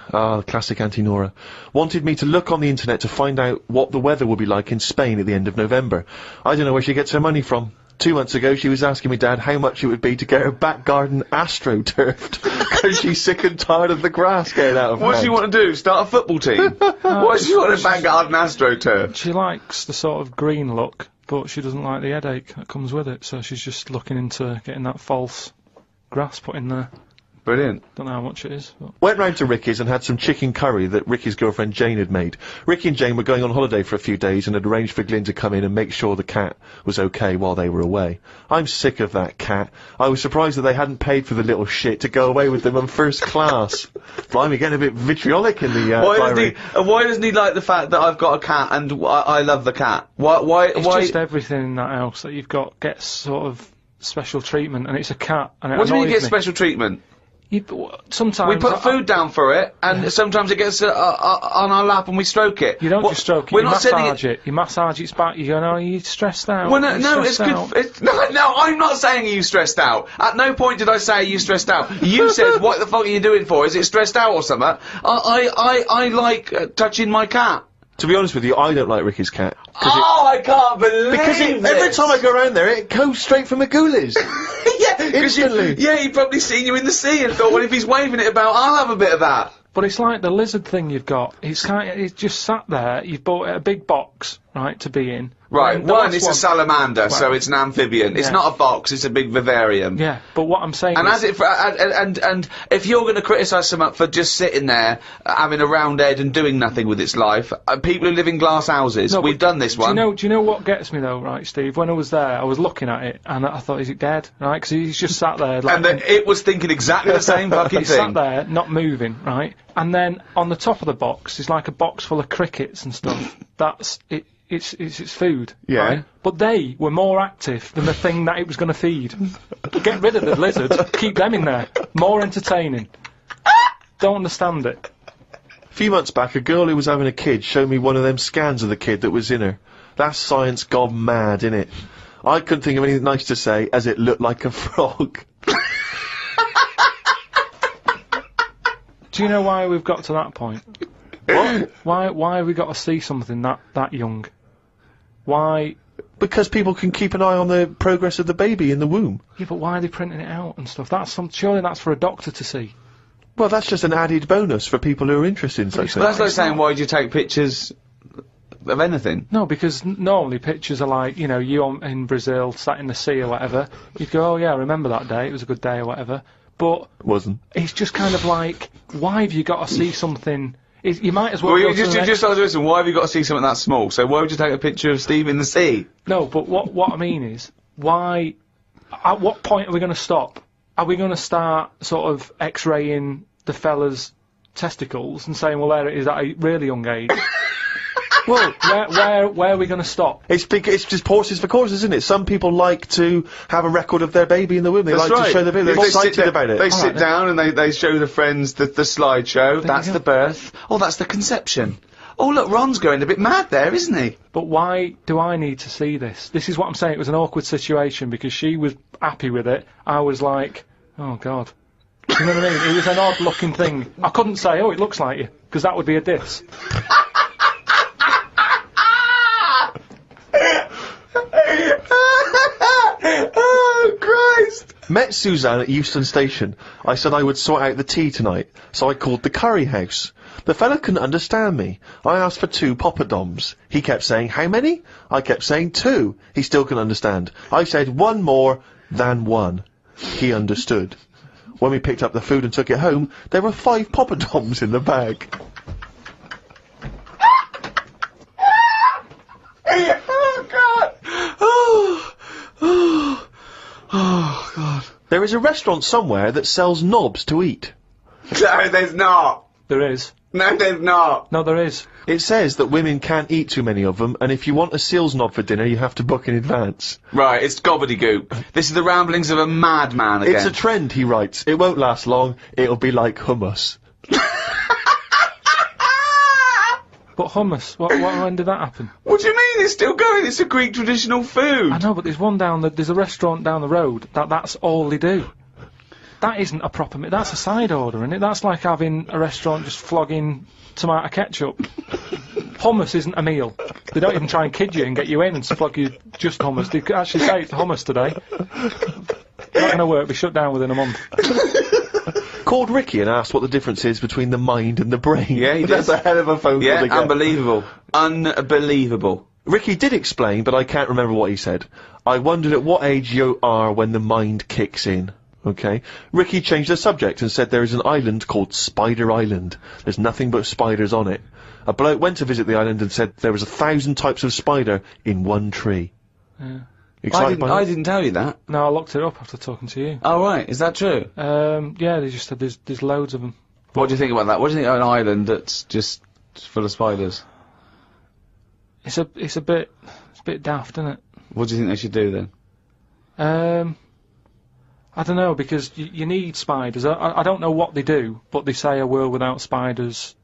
classic Auntie Nora, wanted me to look on the internet to find out what the weather will be like in Spain at the end of November. I don't know where she gets her money from. 2 months ago she was asking me dad how much it would be to get her back garden astroturfed, because she's sick and tired of the grass getting out of hand. What does she want to do? Start a football team? What does she want a back garden astroturf? She likes the sort of green look, but she doesn't like the headache that comes with it, so she's just looking into getting that false grass put in there. Brilliant. Don't know how much it is. But. Went round to Ricky's and had some chicken curry that Ricky's girlfriend Jane had made. Ricky and Jane were going on holiday for a few days and had arranged for Glyn to come in and make sure the cat was okay while they were away. I'm sick of that cat. I was surprised that they hadn't paid for the little shit to go away with them on first class. Blimey, getting a bit vitriolic in the diary. Why doesn't he like the fact that I've got a cat and I love the cat? It's just everything in that house that you've got gets sort of special treatment, and it's a cat. And what do you mean you get special treatment? Sometimes we put food down for it, and sometimes it gets on our lap and we stroke it. You don't just stroke it. You massage it. You massage its back. You go, no, you're stressed out. Well, no, it's good. No, I'm not saying you stressed out. At no point did I say you stressed out. You said, "What the fuck are you doing for? Is it stressed out or something?" I like touching my cat. To be honest with you, I don't like Ricky's cat. Oh, I can't believe because every time I go around there, it goes straight for my ghoulies. Yeah, instantly. He'd probably seen you in the sea and thought, well, if he's waving it about, I'll have a bit of that. But it's like the lizard thing you've got. It's just sat there. You've bought a big box, right, to be in. Right, it's a salamander, so it's an amphibian. It's not a box, it's a big vivarium. Yeah, but what I'm saying and is... And if you're going to criticise someone for just sitting there, having a round head and doing nothing with its life, people who live in glass houses, we've done this one. Do you know what gets me though, right, Steve? When I was there, I was looking at it, and I thought, is it dead? Right, because he's just sat there... Like, and it was thinking exactly the same fucking thing. He sat there, not moving, right? And then, on the top of the box, is like a box full of crickets and stuff. That's... It's its food, right? But they were more active than the thing that it was going to feed. Get rid of the lizard, keep them in there. More entertaining. Don't understand it. A few months back, a girl who was having a kid showed me one of them scans of the kid that was in her. That's science gone mad, innit? I couldn't think of anything nice to say, as it looked like a frog. Do you know why we've got to that point? What? Why have we got to see something that young? Why? Because people can keep an eye on the progress of the baby in the womb. Yeah, but why are they printing it out and stuff? Surely that's for a doctor to see. Well, that's just an added bonus for people who are interested in such things. That's like saying, why do you take pictures of anything? No, because normally pictures are like, you know, in Brazil, sat in the sea or whatever. You'd go, oh yeah, I remember that day, it was a good day or whatever. But... Wasn't. It's just kind of like, why have you got to see something... You might as well. Well, you just listen. Why have you got to see something that small? So why would you take a picture of Steve in the sea? No, but what I mean is, why? At what point are we going to stop? Are we going to start sort of X-raying the fella's testicles and saying, well, there it is at a really young age? Well, where are we going to stop? It's just horses for courses, isn't it? Some people like to have a record of their baby in the womb. They That's like to show their baby. They're excited about it. They sit down and they show the friends the slideshow. That's the birth. Oh, that's the conception. Oh, look, Ron's going a bit mad there, isn't he? But why do I need to see this? This is what I'm saying. It was an awkward situation because she was happy with it. I was like, oh, God. You know what I mean? It was an odd-looking thing. I couldn't say, oh, it looks like you, because that would be a diss. Oh, Christ! Met Suzanne at Euston Station. I said I would sort out the tea tonight, so I called the curry house. The fella couldn't understand me. I asked for 2 poppadoms. He kept saying, how many? I kept saying 2. He still couldn't understand. I said 1 more than 1. He understood. When we picked up the food and took it home, there were 5 poppadoms in the bag. Oh, God! Oh, God. There is a restaurant somewhere that sells knobs to eat. No, there's not. There is. No, there's not. No, there is. It says that women can't eat too many of them, and if you want a seal's knob for dinner, you have to book in advance. Right, it's gobbledygook. This is the ramblings of a madman again. It's a trend, he writes. It won't last long. It'll be like hummus. But hummus, when did that happen? What do you mean it's still going? It's a Greek traditional food. I know, but there's a restaurant down the road that's all they do. That isn't a proper meal. That's a side order, isn't it? That's like having a restaurant just flogging tomato ketchup. Hummus isn't a meal. They don't even try and kid you and get you in and flog you just hummus. They actually say it's hummus today. Not going to work. Be shut down within a month. Called Ricky and asked what the difference is between the mind and the brain. Yeah, he did. That's a hell of a phone call to get. Unbelievable. Unbelievable. Ricky did explain, but I can't remember what he said. I wondered at what age you are when the mind kicks in. Okay. Ricky changed the subject and said there is an island called Spider Island. There's nothing but spiders on it. A bloke went to visit the island and said there was 1,000 types of spider in one tree. Yeah. Excited by that? I didn't tell you that. No, I looked it up after talking to you. Oh, right. Is that true? Yeah, they just said there's loads of them. What do you think about that? What do you think of an island that's just full of spiders? It's a bit daft, isn't it? What do you think they should do then? I don't know, because you need spiders. I don't know what they do, but they say a world without spiders,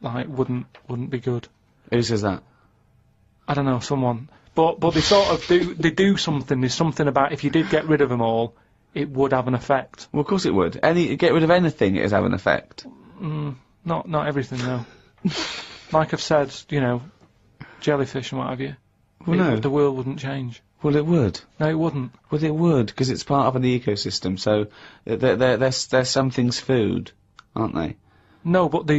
like, wouldn't be good. Who says that? I don't know, someone. But they sort of do something. There's something about if you did get rid of them all, it would have an effect. Well, of course it would. Get rid of anything, it'd have an effect. Not everything, though. Like I've said, jellyfish and what have you. Well, no. The world wouldn't change. Well, it would. No, it wouldn't. Well, it would, because it's part of an ecosystem, so they're something's food, aren't they? No, but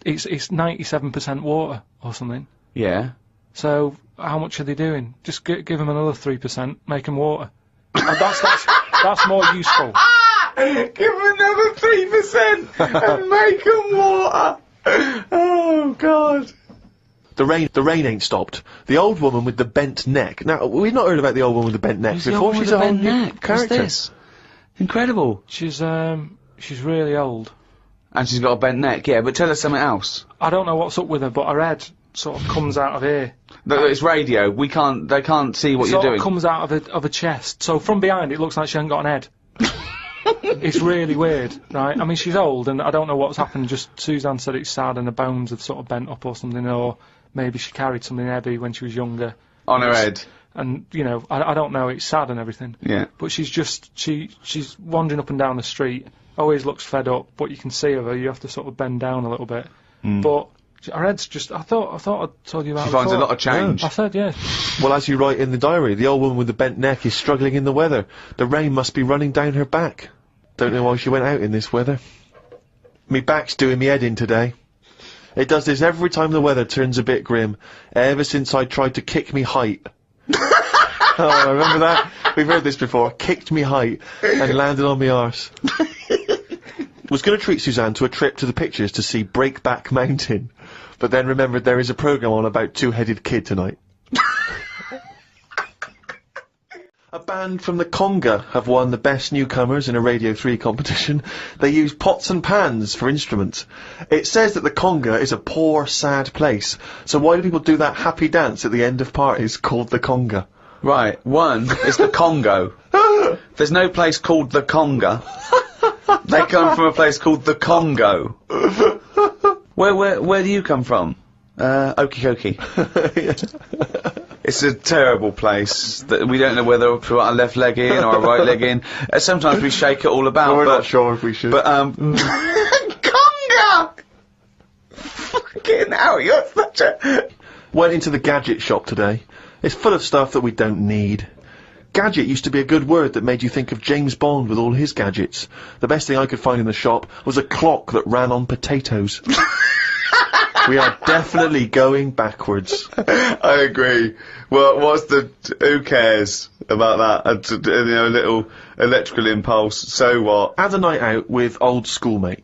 it's 97% water or something. Yeah. So how much are they doing? Just give them another 3%, make them water. And that's more useful. Give them another 3% and make them water. Oh God. The rain ain't stopped. The old woman with the bent neck. Now, we've not heard about the old woman with the bent neck Who's before. The She's old a woman whole with the new bent neck? character. What's this? Incredible. She's really old. And she's got a bent neck, yeah, but tell us something else. I don't know what's up with her, but her head sort of comes out of here. No, it's radio. They can't see what you're Sort doing. of comes out of a chest. So from behind it looks like she hasn't got an head. It's really weird, right? I mean, she's old, and I don't know what's happened. Just Suzanne said it's sad, and her bones have sort of bent up or something, or maybe she carried something heavy when she was younger. On her head. And, I don't know, it's sad and everything. Yeah. But she's wandering up and down the street, always looks fed up, but you can see her, you have to sort of bend down a little bit. But her head's just, I thought I'd told you about it. She finds a lot of change. I said, yeah. Well, as you write in the diary, the old woman with the bent neck is struggling in the weather. The rain must be running down her back. Don't know why she went out in this weather. Me back's doing me head in today. It does this every time the weather turns a bit grim, ever since I tried to kick me height. Oh, remember that? We've heard this before. Kicked me height and landed on me arse. Was going to treat Suzanne to a trip to the pictures to see Breakback Mountain, but then remembered there is a programme on about two-headed kid tonight. A band from the Conga have won the Best Newcomers in a Radio 3 competition. They use pots and pans for instruments. It says that the Conga is a poor, sad place, so why do people do that happy dance at the end of parties called the Conga? Right, one is the Congo. There's no place called the Conga. They come from a place called the Congo. Where do you come from? Okie dokie. It's a terrible place that we don't know whether to put our left leg in or our right leg in. Sometimes we shake it all about. No, we're not sure if we should. But Conga! Fucking hell, you're such a... Went into the gadget shop today. It's full of stuff that we don't need. Gadget used to be a good word that made you think of James Bond with all his gadgets. The best thing I could find in the shop was a clock that ran on potatoes. We are definitely going backwards. I agree. Well, who cares about that? A little electrical impulse, so what? Had a night out with old schoolmate.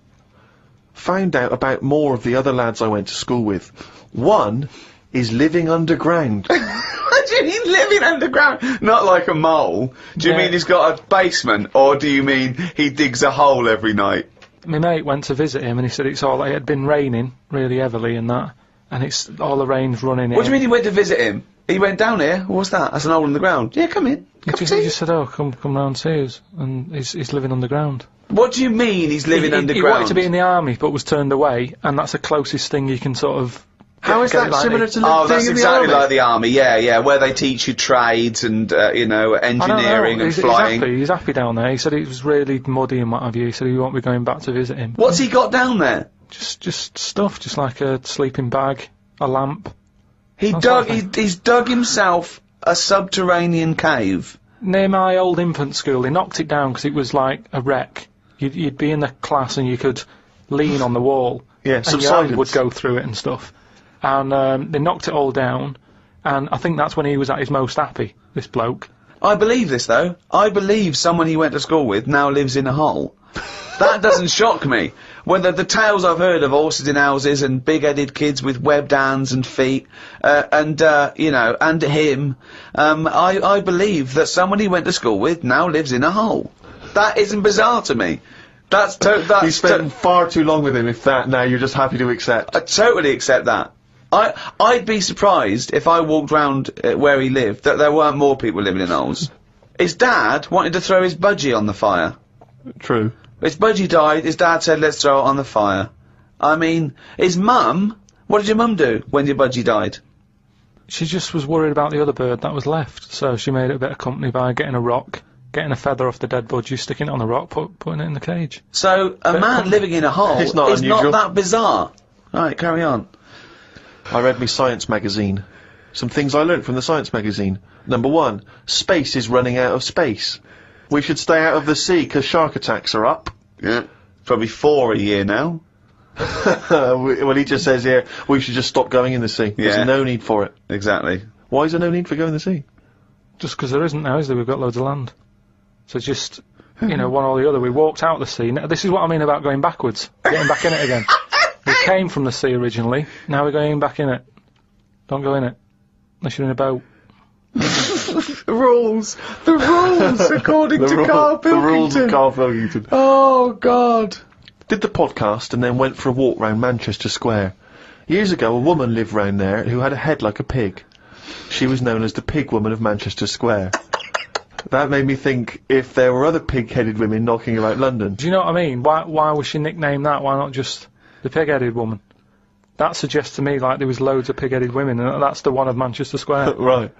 Found out about more of the other lads I went to school with. One is living underground. What do you mean living underground? Not like a mole. Do you mean he's got a basement, or do you mean he digs a hole every night? My mate went to visit him and he said it had been raining really heavily and that, and it's all the rain's running in. What do you mean he went to visit him? He went down here? What's that? That's an hole in the ground. Yeah, come in. He just said, oh, come round see us, and he's living underground. What do you mean he's living underground? He wanted to be in the army but was turned away, and that's the closest thing you can sort of... How is that similar to living in the army? Oh, that's exactly like the army, yeah, where they teach you trades and, engineering and flying. He's happy down there. He said it was really muddy and what have you. He said he won't be going back to visit him. What's he got down there? Just stuff, just like a sleeping bag, a lamp. He's dug himself a subterranean cave. Near my old infant school, they knocked it down because it was like a wreck. You'd be in the class and you could lean on the wall. Yeah, and your hand would go through it and stuff. And they knocked it all down, and I think that's when he was at his most happy, this bloke. I believe this, though. I believe someone he went to school with now lives in a hole. That doesn't shock me. Whether the tales I've heard of horses in houses and big-headed kids with webbed hands and feet, you know, and him, I believe that someone he went to school with now lives in a hole. That isn't bizarre to me. That's You spent far too long with him if that now you're just happy to accept. I totally accept that. I'd be surprised if I walked round where he lived that there weren't more people living in holes. His dad wanted to throw his budgie on the fire. True. His budgie died, his dad said, let's throw it on the fire. I mean, his mum, what did your mum do when your budgie died? She just was worried about the other bird that was left, so she made it a bit of company by getting a rock, getting a feather off the dead budgie, sticking it on the rock, putting it in the cage. So, a man living in a hole is not that bizarre. Right, carry on. I read me science magazine. Some things I learnt from the science magazine. Number 1, space is running out of space. We should stay out of the sea because shark attacks are up. Yeah. Probably 4 a year now. Well, he just says here, we should just stop going in the sea. Yeah. There's no need for it. Exactly. Why is there no need for going in the sea? Just because there isn't now, is there? We've got loads of land. So just, you know, one or the other. We walked out of the sea. Now, this is what I mean about going backwards. Getting back in it again. We came from the sea originally. Now we're going back in it. Don't go in it. Unless you're in a boat. The rules, according to Karl Pilkington. The rules of Karl Pilkington. Oh, God. Did the podcast and then went for a walk round Manchester Square. Years ago, a woman lived round there who had a head like a pig. She was known as the Pig Woman of Manchester Square. That made me think if there were other pig-headed women knocking about London. Do you know what I mean? Why was she nicknamed that? Why not just the pig-headed woman? That suggests to me like there was loads of pig-headed women, and that's the one of Manchester Square. Right.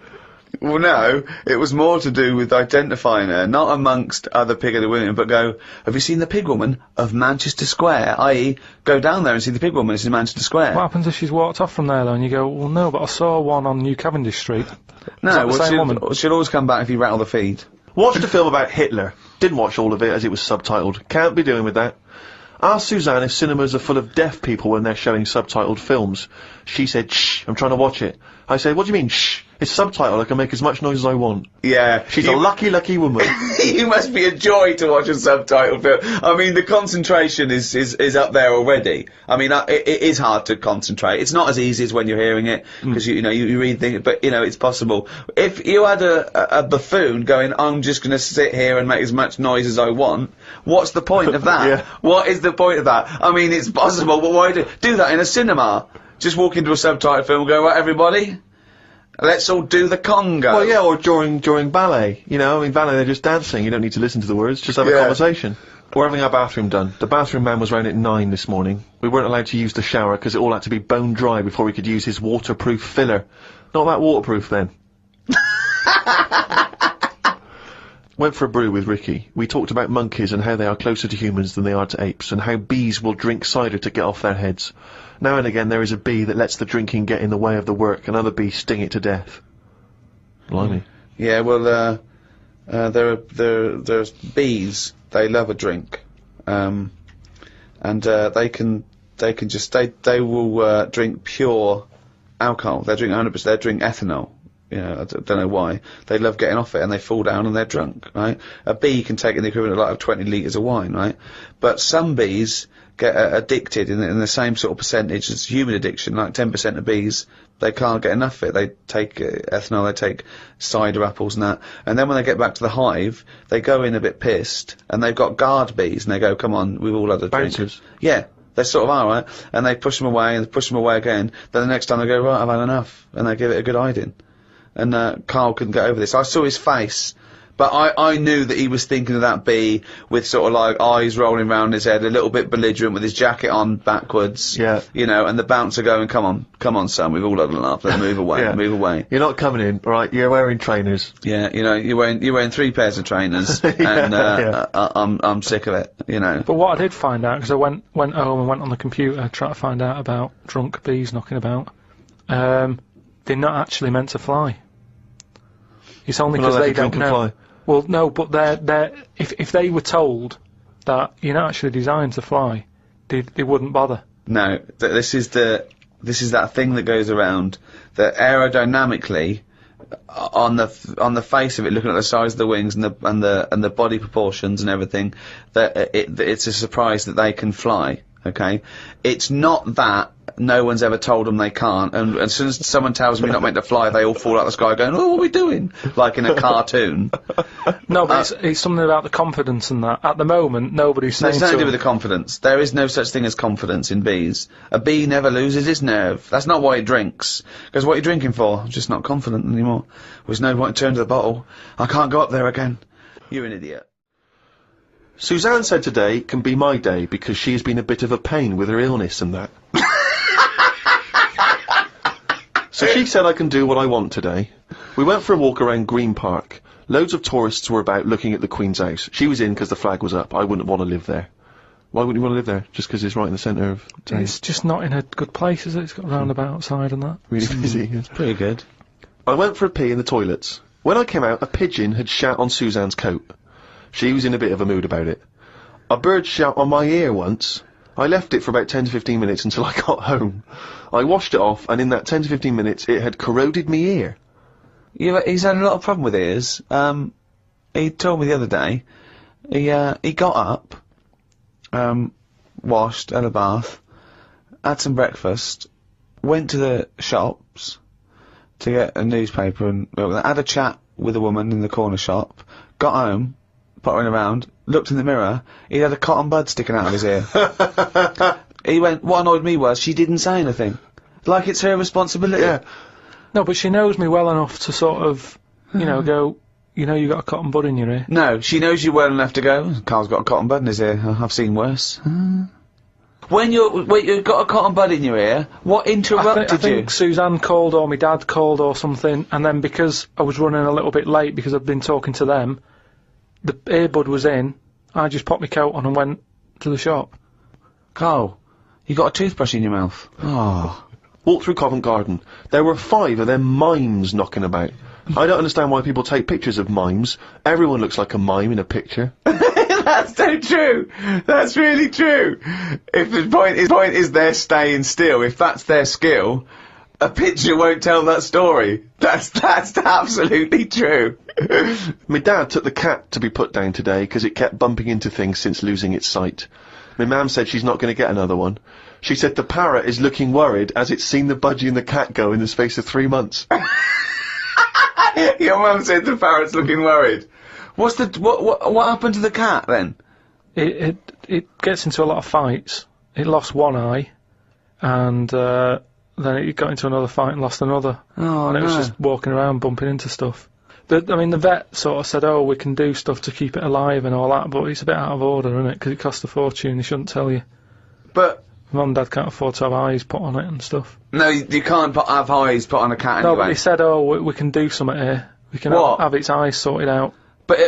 Well, no, it was more to do with identifying her, not amongst other pig-headed women, but go, have you seen the pig woman of Manchester Square? I.e., go down there and see the pig woman in Manchester Square. What happens if she's walked off from there, though, and you go, well, no, but I saw one on New Cavendish Street. No, well, she'll always come back if you rattle the feed. Watched a film about Hitler. Didn't watch all of it as it was subtitled. Can't be doing with that. Asked Suzanne if cinemas are full of deaf people when they're showing subtitled films. She said, shh, I'm trying to watch it. I said, what do you mean, shh? It's subtitled, I can make as much noise as I want. Yeah. She's a lucky, lucky woman. You must be a joy to watch a subtitled film. I mean, the concentration is up there already. I mean, it is hard to concentrate. It's not as easy as when you're hearing it, because you know, you read things, but, you know, it's possible. If you had a buffoon going, I'm just gonna sit here and make as much noise as I want, what's the point of that? Yeah. What is the point of that? I mean, it's possible, but why do that in a cinema? Just walk into a subtitled film and go, right, everybody? Let's all do the conga. Well, yeah, or during ballet. You know, I mean, ballet, they're just dancing. You don't need to listen to the words. Just have a conversation. We're having our bathroom done. The bathroom man was round at 9 this morning. We weren't allowed to use the shower because it all had to be bone dry before we could use his waterproof filler. Not that waterproof, then. Went for a brew with Ricky. We talked about monkeys and how they are closer to humans than they are to apes, and how bees will drink cider to get off their heads. Now and again there is a bee that lets the drinking get in the way of the work, and other bees sting it to death. Blimey. Yeah, well, there's bees. They love a drink, and they will drink pure alcohol. They drink 100%. They drink ethanol. You know, I don't know why. They love getting off it, and they fall down and they're drunk, right? A bee can take in the equivalent of like 20 litres of wine, right? But some bees get addicted in the same sort of percentage as human addiction, like 10% of bees, they can't get enough of it. They take ethanol, they take cider apples and that, and then when they get back to the hive, they go in a bit pissed, and they've got guard bees, and they go, come on, we've all had a drink. Bouncers. Yeah. They sort of are, right? And they push them away, and push them away again, then the next time they go, right, I've had enough, and they give it a good hiding. And Karl couldn't get over this. I saw his face, but I knew that he was thinking of that bee with sort of like eyes rolling round his head, a little bit belligerent with his jacket on backwards. Yeah. You know, and the bouncer going, come on, son, we've all had enough, let's move away, Yeah. move away. You're not coming in, right? You're wearing trainers. Yeah, you know, you're wearing 3 pairs of trainers, and I'm sick of it, you know. But what I did find out, because I went home and went on the computer trying to find out about drunk bees knocking about, they're not actually meant to fly. It's only because they don't know. Fly. Well, no, but if they were told that you're not actually designed to fly, they wouldn't bother. No, this is that thing that goes around that aerodynamically, on the face of it, looking at the size of the wings and the body proportions and everything, that it's a surprise that they can fly. Okay, it's not that no one's ever told them they can't, and as soon as someone tells them you're not meant to fly, they all fall out of the sky going, "Oh, what are we doing?" Like in a cartoon. No, but it's something about the confidence and that. At the moment, nobody's saying. It's nothing to do with the confidence. There is no such thing as confidence in bees. A bee never loses its nerve. That's not why it drinks. Because what are you drinking for? I'm just not confident anymore. There's no point to turn to the bottle. I can't go up there again. You're an idiot. Suzanne said today can be my day because she has been a bit of a pain with her illness and that. So she said I can do what I want today. We went for a walk around Green Park. Loads of tourists were about looking at the Queen's house. She was in because the flag was up. I wouldn't want to live there. Why wouldn't you want to live there? Just because it's right in the centre of town? It's just not in a good place, is it? It's got a roundabout side and that. Really busy. It's pretty good. I went for a pee in the toilets. When I came out, a pigeon had shat on Suzanne's coat. She was in a bit of a mood about it. A bird shat on my ear once. I left it for about 10 to 15 minutes until I got home. I washed it off, and in that 10 to 15 minutes, it had corroded me ear. He's had a lot of problem with ears. He told me the other day, he got up, washed, had a bath, had some breakfast, went to the shops to get a newspaper and had a chat with a woman in the corner shop, got home, pottering around, looked in the mirror, he had a cotton bud sticking out of his ear. He went, what annoyed me was she didn't say anything. Like it's her responsibility. Yeah. No, but she knows me well enough to sort of, you know, go, you know, you got a cotton bud in your ear. No, she knows you well enough to go, Karl's got a cotton bud in his ear, I've seen worse. When you've got a cotton bud in your ear, what interrupted I think Suzanne called or my dad called or something, and then because I was running a little bit late because I'd been talking to them, the earbud was in, I just popped my coat on and went to the shop. Karl, you got a toothbrush in your mouth. Oh. Walked through Covent Garden. There were 5 of them mimes knocking about. I don't understand why people take pictures of mimes. Everyone looks like a mime in a picture. That's so true. That's really true. If the point is they're staying still, if that's their skill, a picture won't tell that story. That's absolutely true. My dad took the cat to be put down today because it kept bumping into things since losing its sight. My mum said she's not going to get another one. She said the parrot is looking worried as it's seen the budgie and the cat go in the space of 3 months. Your mum said the parrot's looking worried. What happened to the cat then? It gets into a lot of fights. It lost one eye, and then it got into another fight and lost another. Oh, and it was just walking around bumping into stuff. I mean, the vet sort of said, oh, we can do stuff to keep it alive and all that, but it's a bit out of order, isn't it? Because it costs a fortune, they shouldn't tell you. But Mum and Dad can't afford to have eyes put on it and stuff. no, you can't have eyes put on a cat No, anyway. but they said, oh, we can do something here. We can have its eyes sorted out. But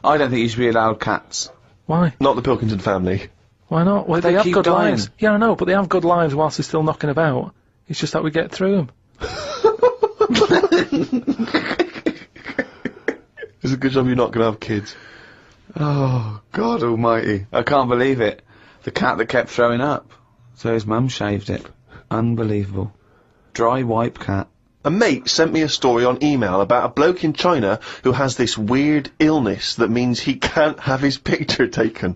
I don't think you should be allowed cats. Why? Not the Pilkington family. Why not? Well, they have keep good dying. lives. Yeah, I know, but they have good lives whilst they're still knocking about. It's just that we get through them. It's a good job you're not going to have kids. Oh, God almighty. I can't believe it. The cat that kept throwing up. So his mum shaved it. Unbelievable. Dry wipe cat. A mate sent me a story on email about a bloke in China who has this weird illness that means he can't have his picture taken.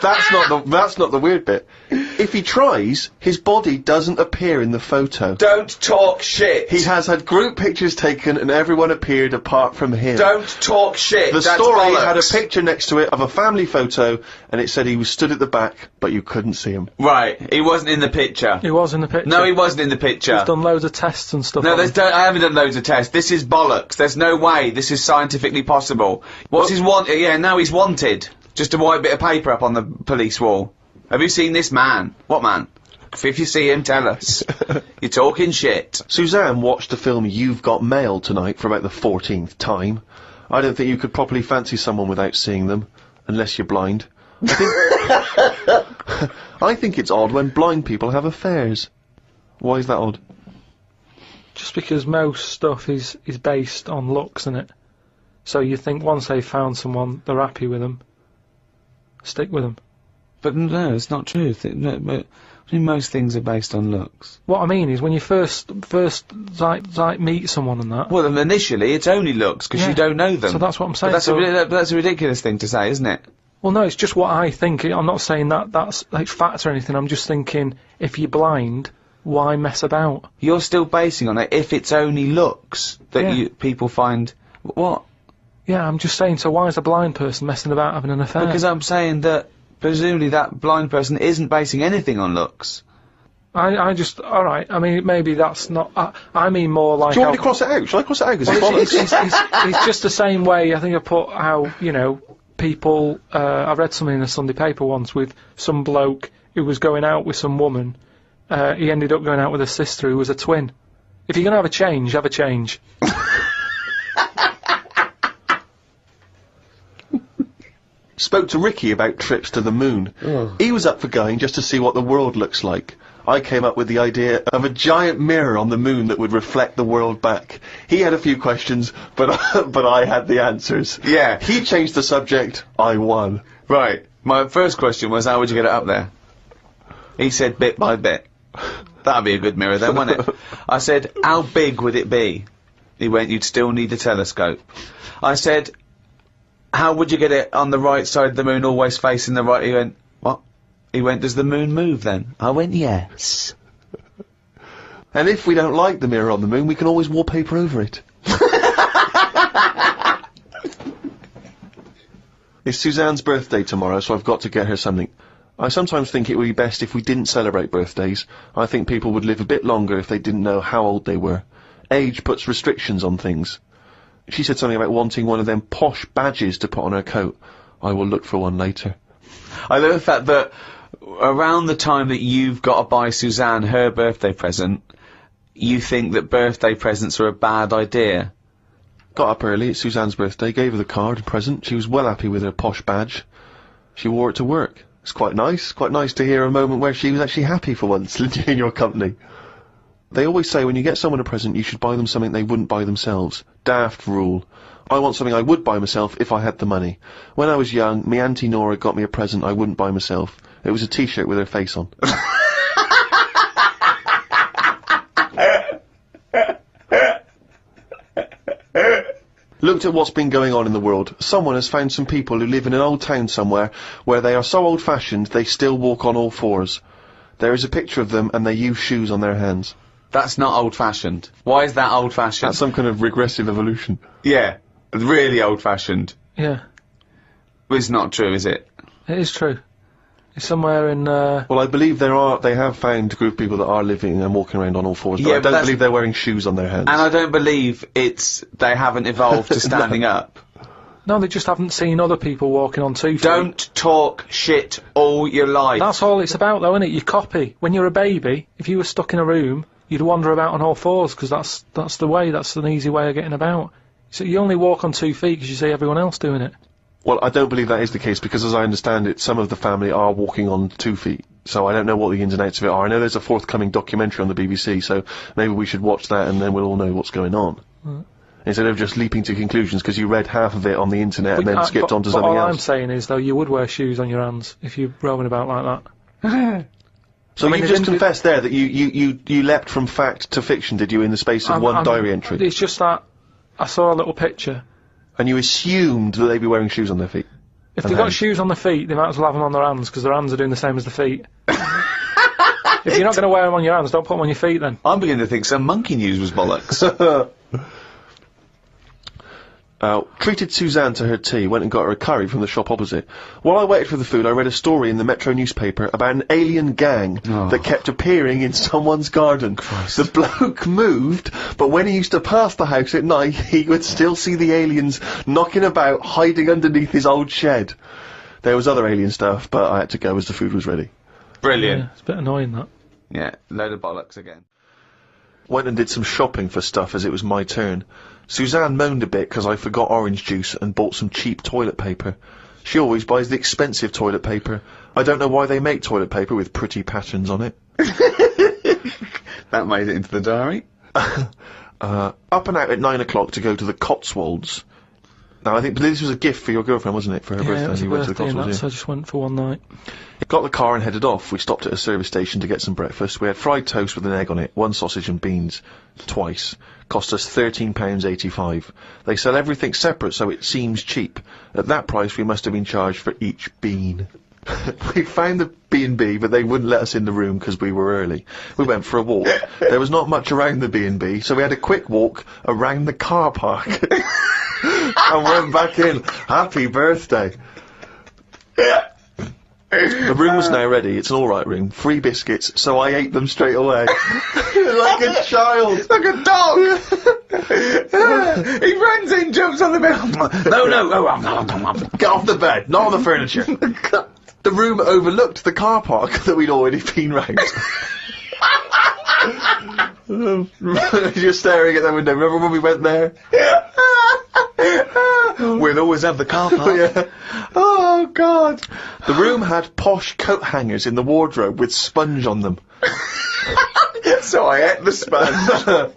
That's not the weird bit. If he tries, his body doesn't appear in the photo. Don't talk shit! He has had group pictures taken and everyone appeared apart from him. Don't talk shit! The That's story bollocks. had a picture next to it of a family photo and it said he was stood at the back, but you couldn't see him. Right, he wasn't in the picture. He was in the picture. No, he wasn't in the picture. He's done loads of tests and stuff. No, on him. I haven't done loads of tests. This is bollocks. There's no way this is scientifically possible. What's his want? Yeah, now he's wanted. Just a white bit of paper up on the police wall. Have you seen this man? What man? If you see him, tell us. You're talking shit. Suzanne watched the film You've Got Mail tonight for about the 14th time. I don't think you could properly fancy someone without seeing them, unless you're blind. I think it's odd when blind people have affairs. Why is that odd? Just because most stuff is based on looks, isn't it? So you think once they've found someone, they're happy with them. Stick with them. But no, it's not true. I mean, most things are based on looks. What I mean is when you first like meet someone and that. Well, initially it's only looks because Yeah. you don't know them. So that's what I'm saying. But that's, So- that's a ridiculous thing to say, isn't it? Well, no, it's just what I think. I'm not saying that's like fact or anything. I'm just thinking if you're blind, why mess about? You're still basing on it if it's only looks that Yeah. people find. What? Yeah, I'm just saying. So why is a blind person messing about having an affair? Because I'm saying that presumably that blind person isn't basing anything on looks. I just alright. I mean, maybe that's not. I mean more like. Do you want me how- to cross it out? Shall I cross it out? 'Cause it's Well, bollocks. it's just the same way. I think I put how people. I read something in a Sunday paper once with some bloke who was going out with some woman. He ended up going out with a sister who was a twin. If you're gonna have a change, have a change. Spoke to Ricky about trips to the moon. He was up for going just to see what the world looks like. I came up with the idea of a giant mirror on the moon that would reflect the world back. He had a few questions, but I had the answers. Yeah. He changed the subject. I won. Right. My first question was, how would you get it up there? He said bit by bit. That'd be a good mirror then, wouldn't it? I said, how big would it be? He went, you'd still need a telescope. I said, how would you get it on the right side of the moon, always facing the right? He went, what? He went, does the moon move then? I went, yes. And if we don't like the mirror on the moon, we can always wallpaper over it. It's Suzanne's birthday tomorrow, so I've got to get her something. I sometimes think it would be best if we didn't celebrate birthdays. I think people would live a bit longer if they didn't know how old they were. Age puts restrictions on things. She said something about wanting one of them posh badges to put on her coat. I will look for one later. I love the fact that around the time that you've got to buy Suzanne her birthday present, you think that birthday presents are a bad idea. Got up early, it's Suzanne's birthday, gave her the card and present. She was well happy with her posh badge. She wore it to work. It's quite nice to hear a moment where she was actually happy for once in your company. They always say when you get someone a present, you should buy them something they wouldn't buy themselves. Daft rule. I want something I would buy myself if I had the money. When I was young, me Auntie Nora got me a present I wouldn't buy myself. It was a t-shirt with her face on. Looked at what's been going on in the world. Someone has found some people who live in an old town somewhere where they are so old-fashioned they still walk on all fours. There is a picture of them and they use shoes on their hands. That's not old-fashioned. Why is that old-fashioned? That's some kind of regressive evolution. Yeah, really old-fashioned. Yeah, It's not true, is it? it is true. It's somewhere in. Well, I believe they have found a group of people that are living and walking around on all fours, but Yeah, I but don't that's- believe they're wearing shoes on their hands. And I don't believe they haven't evolved to standing up. No, they just haven't seen other people walking on 2 feet. Don't talk shit all your life. That's all it's about, though, isn't it? You copy. When you're a baby, if you were stuck in a room, you'd wander about on all fours because that's the way. That's an easy way of getting about. So you only walk on 2 feet because you see everyone else doing it. Well, I don't believe that is the case because, as I understand it, some of the family are walking on 2 feet. So I don't know what the ins and outs of it are. I know there's a forthcoming documentary on the BBC, so maybe we should watch that and then we'll all know what's going on. Instead of just leaping to conclusions because you read half of it on the internet and then skipped on to something all else. I'm saying is, though, you would wear shoes on your hands if you're roaming about like that. So I mean, you it just didn't- confessed there that you leapt from fact to fiction, did you, in the space of one diary entry? It's just that I saw a little picture. And you assumed that they'd be wearing shoes on their feet. If they've got shoes on the feet, they might as well have them on their hands because their hands are doing the same as the feet. If you're not going to wear them on your hands, don't put them on your feet then. I'm beginning to think some monkey news was bollocks. Treated Suzanne to her tea, went and got her a curry from the shop opposite. While I waited for the food, I read a story in the Metro newspaper about an alien gang that kept appearing in someone's garden. The bloke moved, but when he used to pass the house at night, he would still see the aliens knocking about, hiding underneath his old shed. There was other alien stuff, but I had to go as the food was ready. Brilliant. Yeah, it's a bit annoying, that. Yeah, load of bollocks again. Went and did some shopping for stuff as it was my turn. Suzanne moaned a bit because I forgot orange juice and bought some cheap toilet paper. She always buys the expensive toilet paper. I don't know why they make toilet paper with pretty patterns on it. That made it into the diary. Up and out at 9 o'clock to go to the Cotswolds. Now, I think this was a gift for your girlfriend, wasn't it, for her birthday? Yeah, it was a You went to the birthday and Cotswolds, that, so I just went for one night. Got the car and headed off. We stopped at a service station to get some breakfast. We had fried toast with an egg on it, 1 sausage and beans, twice. Cost us £13.85. They sell everything separate, so it seems cheap. At that price, we must have been charged for each bean. We found the B&B, but they wouldn't let us in the room because we were early. We went for a walk. There was not much around the B&B, so we had a quick walk around the car park. And went back in. Happy birthday. The room was now ready. It's an alright room. 3 biscuits, so I ate them straight away. Like a child. Like a dog! He runs in, jumps on the bed. No. Get off the bed, not on the furniture. The room overlooked the car park that we'd already been round. Just staring at the window. Remember when we went there? We'd always have the car park. Yeah. Oh, God. The room had posh coat hangers in the wardrobe with sponge on them. So I ate the sponge.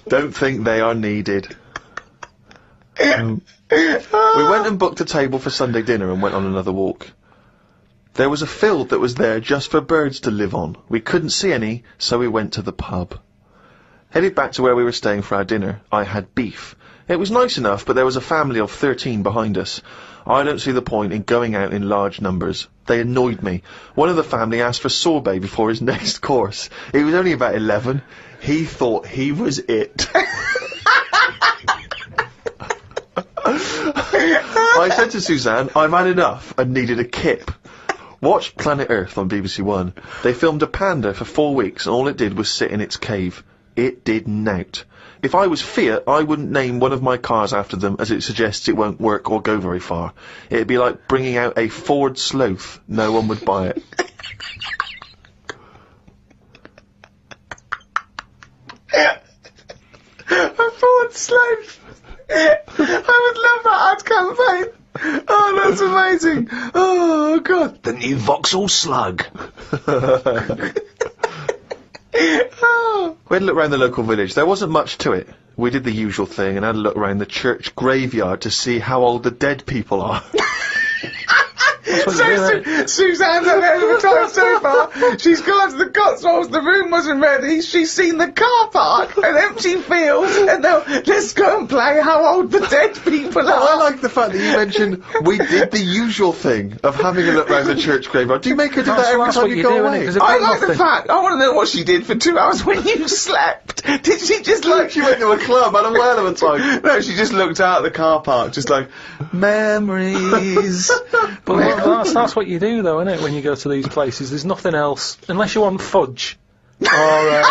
Don't think they are needed. We went and booked a table for Sunday dinner and went on another walk. There was a field that was there just for birds to live on. We couldn't see any, so we went to the pub. Headed back to where we were staying for our dinner. I had beef. It was nice enough, but there was a family of 13 behind us. I don't see the point in going out in large numbers. They annoyed me. One of the family asked for sorbet before his next course. He was only about 11. He thought he was it. I said to Suzanne, I've had enough and needed a kip. Watched Planet Earth on BBC One. They filmed a panda for 4 weeks and all it did was sit in its cave. It did nout. If I was Fiat, I wouldn't name one of my cars after them as it suggests it won't work or go very far. It'd be like bringing out a Ford Sloth. No one would buy it. A Ford Sloth. I would love that ad campaign. Oh, that's amazing. Oh, God. The new Vauxhall Slug. We had a look around the local village. There wasn't much to it. We did the usual thing and had a look around the church graveyard to see how old the dead people are. Suzanne's had a hell of a time so far. She's gone to the Cotswolds, the room wasn't ready, she's seen the car park, an empty field, and now let's go and play how old the dead people are. I like the fact that you mentioned we did the usual thing of having a look round the church graveyard. Do you make her do that every time you go away? I like the fact, I want to know what she did for 2 hours when you slept. Did she just like... She went to a club, had a whale of a time. No, she just looked out at the car park, just like, memories. But that's what you do, though, isn't it, when you go to these places? There's nothing else, unless you want fudge. Or,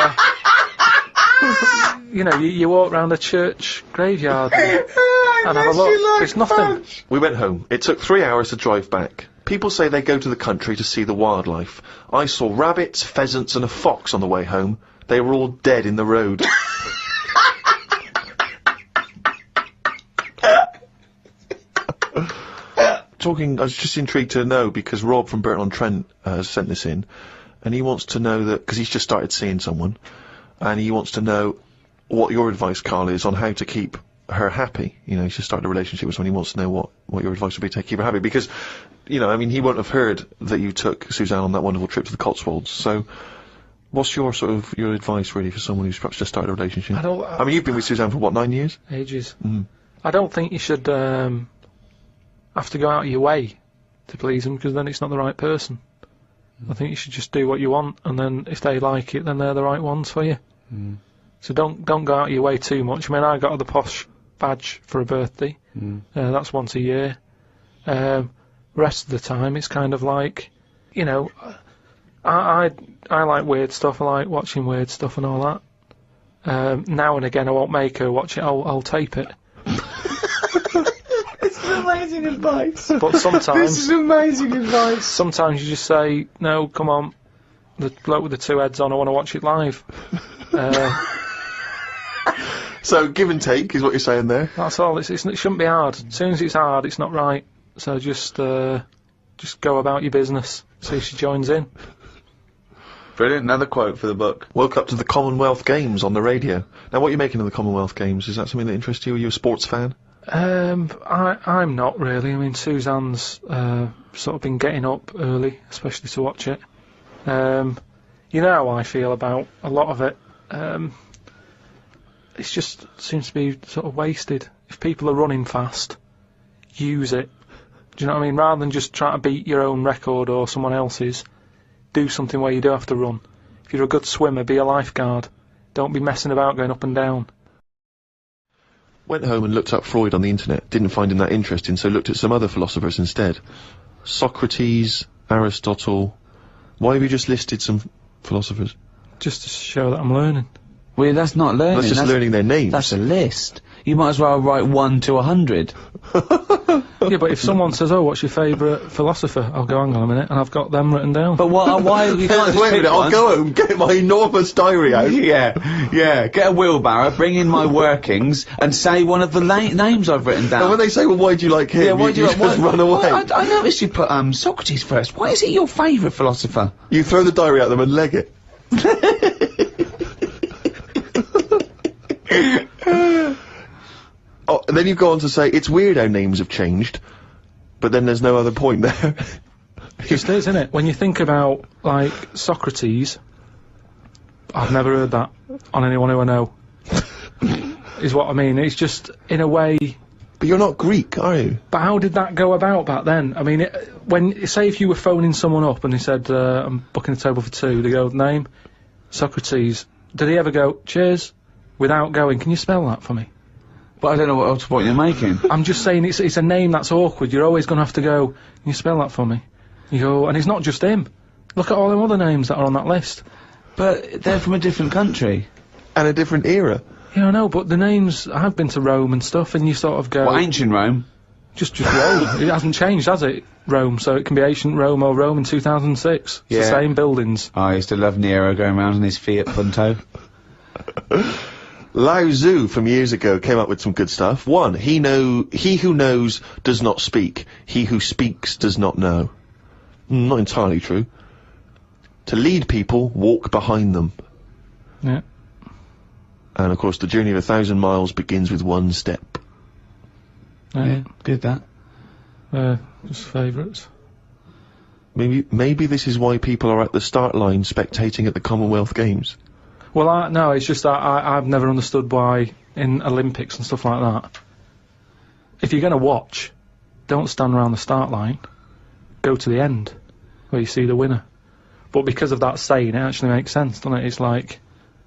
you know, you walk round a church graveyard and have a look. There's nothing. We went home. It took 3 hours to drive back. People say they go to the country to see the wildlife. I saw rabbits, pheasants and a fox on the way home. They were all dead in the road. I was just intrigued to know, because Rob from Burton-on-Trent sent this in, and he wants to know that, because he's just started seeing someone, and he wants to know what your advice, Karl, is on how to keep her happy. You know, he's just started a relationship with someone, he wants to know what your advice would be to keep her happy, because, you know, I mean, he won't have heard that you took Suzanne on that wonderful trip to the Cotswolds, so what's your your advice, really, for someone who's perhaps just started a relationship? I mean, you've been with Suzanne for, what, 9 years? Ages. I don't think you should, have to go out of your way to please them, because then it's not the right person. I think you should just do what you want, and then if they like it, then they're the right ones for you. So don't go out of your way too much. I mean, I got the posh badge for a birthday. That's once a year. Rest of the time, it's kind of like, you know, I like weird stuff. I like watching weird stuff and all that. Now and again, I won't make her watch it. I'll tape it. Amazing advice. But sometimes this is amazing advice. Sometimes you just say, no, come on, the bloke with the 2 heads on, I want to watch it live. So give and take is what you're saying there. That's all. It shouldn't be hard. As soon as it's hard, it's not right. So just go about your business. See if she joins in. Brilliant. Another quote for the book. Woke up to the Commonwealth Games on the radio. Now, what are you making of the Commonwealth Games? Is that something that interests you? Are you a sports fan? I'm not really. I mean, Suzanne's sort of been getting up early, especially to watch it. You know how I feel about a lot of it. It just seems to be sort of wasted. If people are running fast, use it. Do you know what I mean? Rather than just trying to beat your own record or someone else's, do something where you do have to run. If you're a good swimmer, be a lifeguard. Don't be messing about going up and down. Went home and looked up Freud on the internet. Didn't find him that interesting, so looked at some other philosophers instead. Socrates, Aristotle. Why have you just listed some philosophers? Just to show that I'm learning. Well, that's not learning. That's just learning their names. That's a list. You might as well write 1 to 100. Yeah, but if someone says, "Oh, what's your favourite philosopher?" I'll go, "Hang on a minute," and I've got them written down. But why you can't just Wait a minute, I'll go home, get my enormous diary out. Yeah. Get a wheelbarrow, bring in my workings, and say one of the names I've written down. And when they say, well, why do you like him? Yeah, why do you just run away. I noticed you put Socrates first. Why is he your favourite philosopher? You throw the diary at them and leg it. Oh, and then you go on to say, it's weird how names have changed, but then there's no other point there. It just is, isn't it? When you think about, like, Socrates, I've never heard that on anyone who I know, is what I mean. It's just, in a way... But you're not Greek, are you? But how did that go about back then? I mean, say if you were phoning someone up and they said, I'm booking a table for 2, they go, name? Socrates. Did he ever go, cheers? Without going, can you spell that for me? But I don't know what point you're making. I'm just saying it's a name that's awkward. You're always going to have to go, can you spell that for me? You go, and it's not just him. Look at all them other names that are on that list. But they're from a different country. And a different era. Yeah, I know, but the names, I've been to Rome and stuff, and you sort of go... Well, ancient Rome? Just Rome. It hasn't changed, has it? Rome, so it can be ancient Rome or Rome in 2006. It's the same buildings. I used to love Nero going around in his Fiat Punto. Lao Tzu from years ago came up with some good stuff. 1, he who knows does not speak. He who speaks does not know. Not entirely true. To lead people, walk behind them. Yeah. And of course, the journey of 1,000 miles begins with 1 step. Yeah, good that. Just favourites. Maybe this is why people are at the start line spectating at the Commonwealth Games. Well, no, it's just that I've never understood why in Olympics and stuff like that, if you're going to watch, don't stand around the start line, go to the end, where you see the winner. But because of that saying, it actually makes sense, doesn't it? It's like,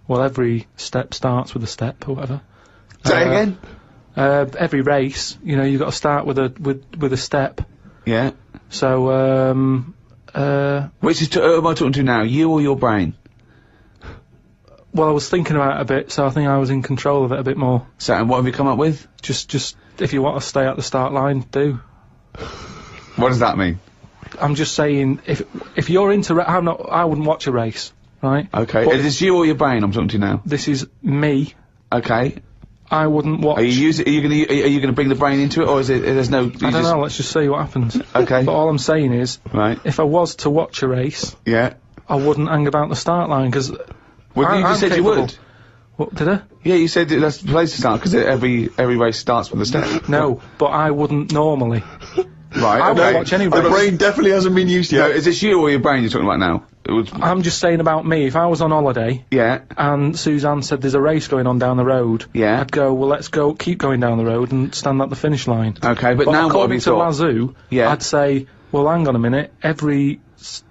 well, every step starts with a step, or whatever. Say again? Every race, you know, you've got to start with a step. Yeah. So, Which is, who am I talking to now, you or your brain? Well, I was thinking about it a bit, so I think I was in control of it a bit more. So, and what have you come up with? Just if you want to stay at the start line, do. What does that mean? I'm just saying, if you're into, I wouldn't watch a race, right? Okay. But Is this you or your brain I'm talking to now? this is me. Okay. I wouldn't watch. Are you gonna bring the brain into it, or is it? There's no. I don't know. Let's just see what happens. Okay. But all I'm saying is, Right. if I was to watch a race, Yeah. I wouldn't hang about the start line because. Well, you just said you would. What did I? Yeah, you said that's the place to start because every race starts with a step. No, but I wouldn't normally. Right. I Okay. won't watch any The race. brain definitely hasn't been used No, yet. is this you or your brain you're talking about now? I'm just saying about me. If I was on holiday Yeah. and Suzanne said there's a race going on down the road, Yeah. I'd go, well, let's go, keep going down the road and stand at the finish line. Okay, but now what have according you to thought? Lazoo, Yeah. I'd say, well, hang on a minute, every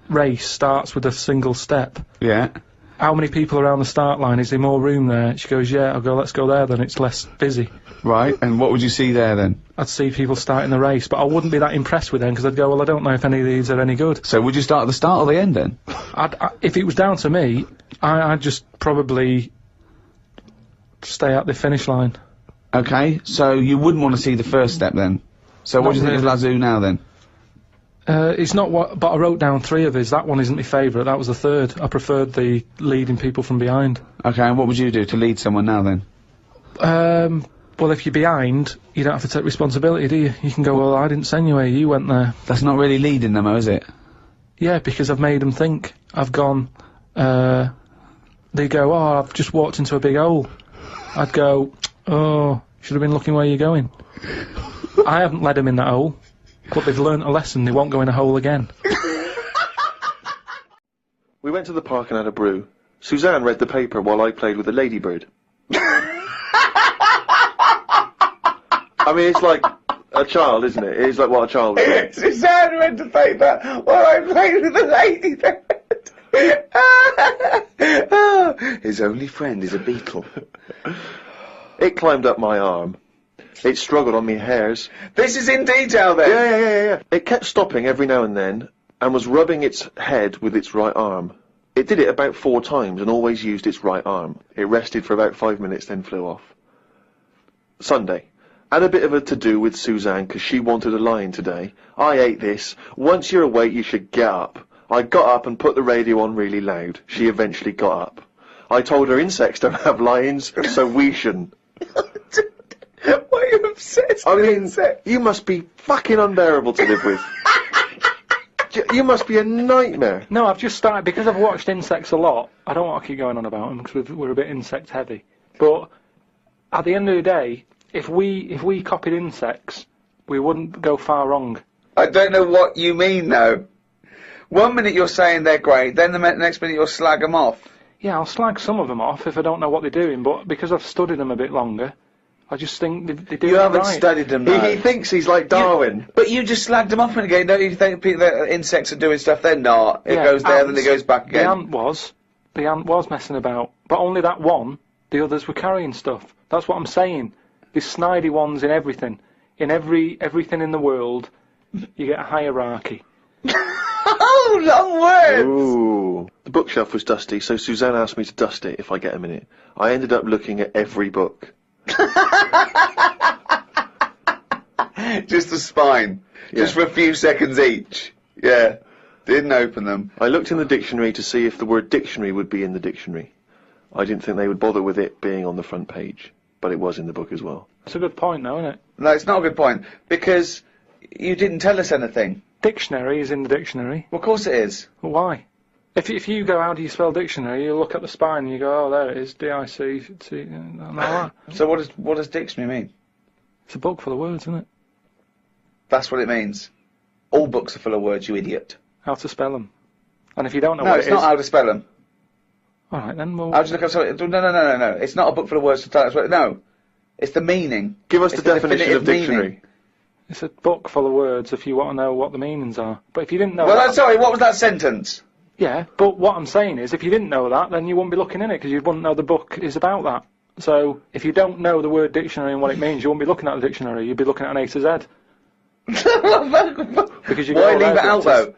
race starts with a single step. Yeah. How many people around the start line? Is there more room there? She goes, yeah. I'll go, let's go there then, it's less busy. Right. And what would you see there then? I'd see people starting the race, but I wouldn't be that impressed with them because I'd go, well, I don't know if any of these are any good. So would you start at the start or the end then? If it was down to me, I'd just probably stay at the finish line. Okay. So you wouldn't want to see the first step then. So what Not do you think of Lazoo now then? It's not what, but I wrote down 3 of his. That one isn't my favourite. That was the 3rd. I preferred the leading people from behind. Okay. And what would you do to lead someone now then? Well, if you're behind, you don't have to take responsibility, do you? You can go, well, I didn't send you here. You went there. That's not really leading them, though, is it? Yeah, because I've made them think. I've gone. They go, oh, I've just walked into a big hole. I'd go, oh, Should have been looking where you're going. I haven't led them in that hole, but they've learnt a lesson. They won't go in a hole again. We went to the park and had a brew. Suzanne read the paper while I played with a ladybird. I mean, it's like a child, isn't it? It's like what a child would do. Suzanne read the paper while I played with the ladybird. His only friend is a beetle. It climbed up my arm. It struggled on me hairs. This is in detail then? Yeah. It kept stopping every now and then and was rubbing its head with its right arm. It did it about 4 times and always used its right arm. It rested for about 5 minutes, then flew off. Sunday. Had a bit of a to-do with Suzanne because she wanted a lion today. I ate this. Once you're awake, you should get up. I got up and put the radio on really loud. She eventually got up. I told her insects don't have lions, so we shouldn't. Why are you obsessed with insects? You must be fucking unbearable to live with. You must be a nightmare. No, I've just started, because I've watched insects a lot, I don't want to keep going on about them because we're a bit insect heavy. But at the end of the day, if we copied insects, we wouldn't go far wrong. I don't know what you mean though. 1 minute you're saying they're great, then the next minute you'll slag them off. Yeah, I'll slag some of them off if I don't know what they're doing, but because I've studied them a bit longer, I just think they do it You haven't right. studied them though. He thinks he's like Darwin. But you just slagged them off again, don't you think that insects are doing stuff? They're not. It goes there, then it goes back again. The ant was messing about, but only that one. The others were carrying stuff. That's what I'm saying. There's snidey ones in everything. In everything in the world, you get a hierarchy. Oh, long words! Ooh. The bookshelf was dusty, so Suzanne asked me to dust it if I get a minute. I ended up looking at every book. Just the spine. Yeah. Just for a few seconds each. Yeah. Didn't open them. I looked in the dictionary to see if the word dictionary would be in the dictionary. I didn't think they would bother with it being on the front page, but it was in the book as well. It's a good point, though, isn't it? No, it's not a good point, because you didn't tell us anything. Dictionary is in the dictionary. Well, of course it is. Well, why? If you go, how do you spell dictionary, you look at the spine and you go, oh, there it is, D-I-C-C, and all that. So what does dictionary mean? It's a book full of words, isn't it? That's what it means. All books are full of words, you idiot. How to spell them. And if you don't know No, what it's it is... not how to spell them. Alright then, well... How do you look up something? No. It's not a book full of words to tell us what... No. It's the meaning. Give us It's the definition of definitive meaning. dictionary. It's a book full of words if you want to know what the meanings are. But if you didn't know Well, that... sorry, what was that sentence? Yeah, but what I'm saying is, if you didn't know that, then you wouldn't be looking in it, because you wouldn't know the book is about that. So, if you don't know the word dictionary and what it means, you wouldn't be looking at the dictionary, you'd be looking at an A to Z. Because you go, Why oh, leave it there's out, letters. though?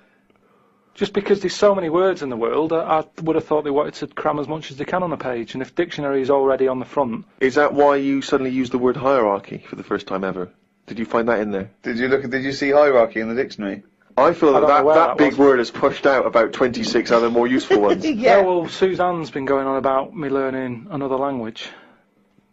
Just because there's so many words in the world, I would have thought they wanted to cram as much as they can on a page, and if dictionary is already on the front... Is that why you suddenly used the word hierarchy for the first time ever? Did you find that in there? Did you see hierarchy in the dictionary? I feel I don't know where that that big was. word has pushed out about 26 other more useful ones. Yeah, well, Suzanne's been going on about me learning another language.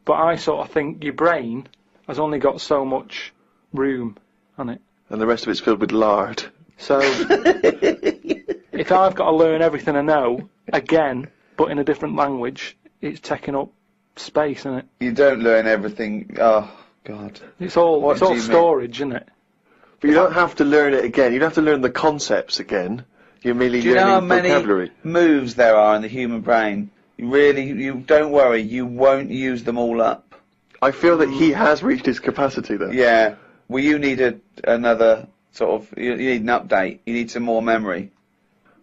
But I sort of think your brain has only got so much room on it. And the rest of it's filled with lard. So, if I've got to learn everything I know, again, but in a different language, it's taking up space, isn't it? You don't learn everything. Oh, God. It's all What do you mean? storage, isn't it? But you don't have to learn it again. You don't have to learn the concepts again. You're merely Do you know how learning many vocabulary. moves there are in the human brain? You don't worry, you won't use them all up. I feel that he has reached his capacity, though. Yeah. Well, you need another sort of... You need an update. You need some more memory.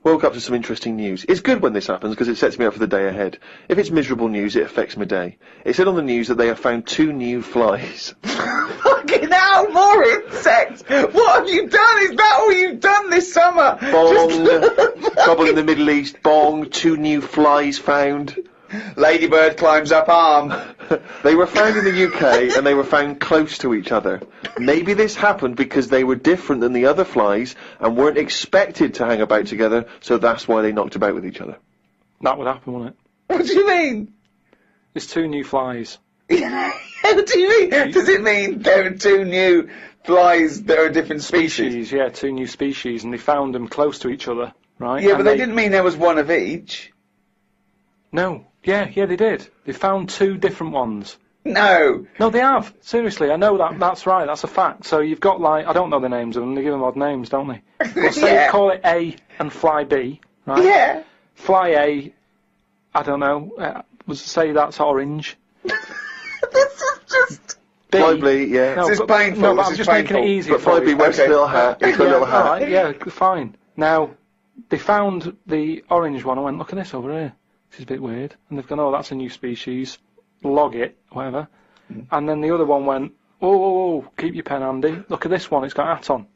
Woke up to some interesting news. It's good when this happens because it sets me up for the day ahead. If it's miserable news, it affects my day. It said on the news that they have found 2 new flies. Fucking hell, more insects! What have you done? Is that all you've done this summer? Bong! Trouble in the Middle East. Bong! 2 new flies found. Ladybird climbs up arm. They were found in the UK and they were found close to each other. Maybe this happened because they were different than the other flies and weren't expected to hang about together, so that's why they knocked about with each other. That would happen, wouldn't it? What do you mean? There's 2 new flies. What do you mean? Does it mean there are 2 new flies that are a different species? Yeah, 2 new species, and they found them close to each other, right? Yeah, And but they didn't mean there was one of each. No. Yeah, they did. They found 2 different ones. No. No, they have. Seriously, I know that's right. That's a fact. So you've got, like, I don't know the names of them. They give them odd names, don't they? Well, say Yeah. call it A and Fly B, right? Yeah. Fly A, I don't know. Say that's orange. This is just... B. Flyby, yeah. No, This is but, painful. No, but This I'm is just making it painful. easier But for you. Flyby wears a little hat. He's got a little All hat. right, yeah, fine. Now, they found the orange one. I went, look at this over here. This is a bit weird. And they've gone, oh, that's a new species. Log it, whatever. And then the other one went, oh, keep your pen handy. Look at this one. It's got a hat on.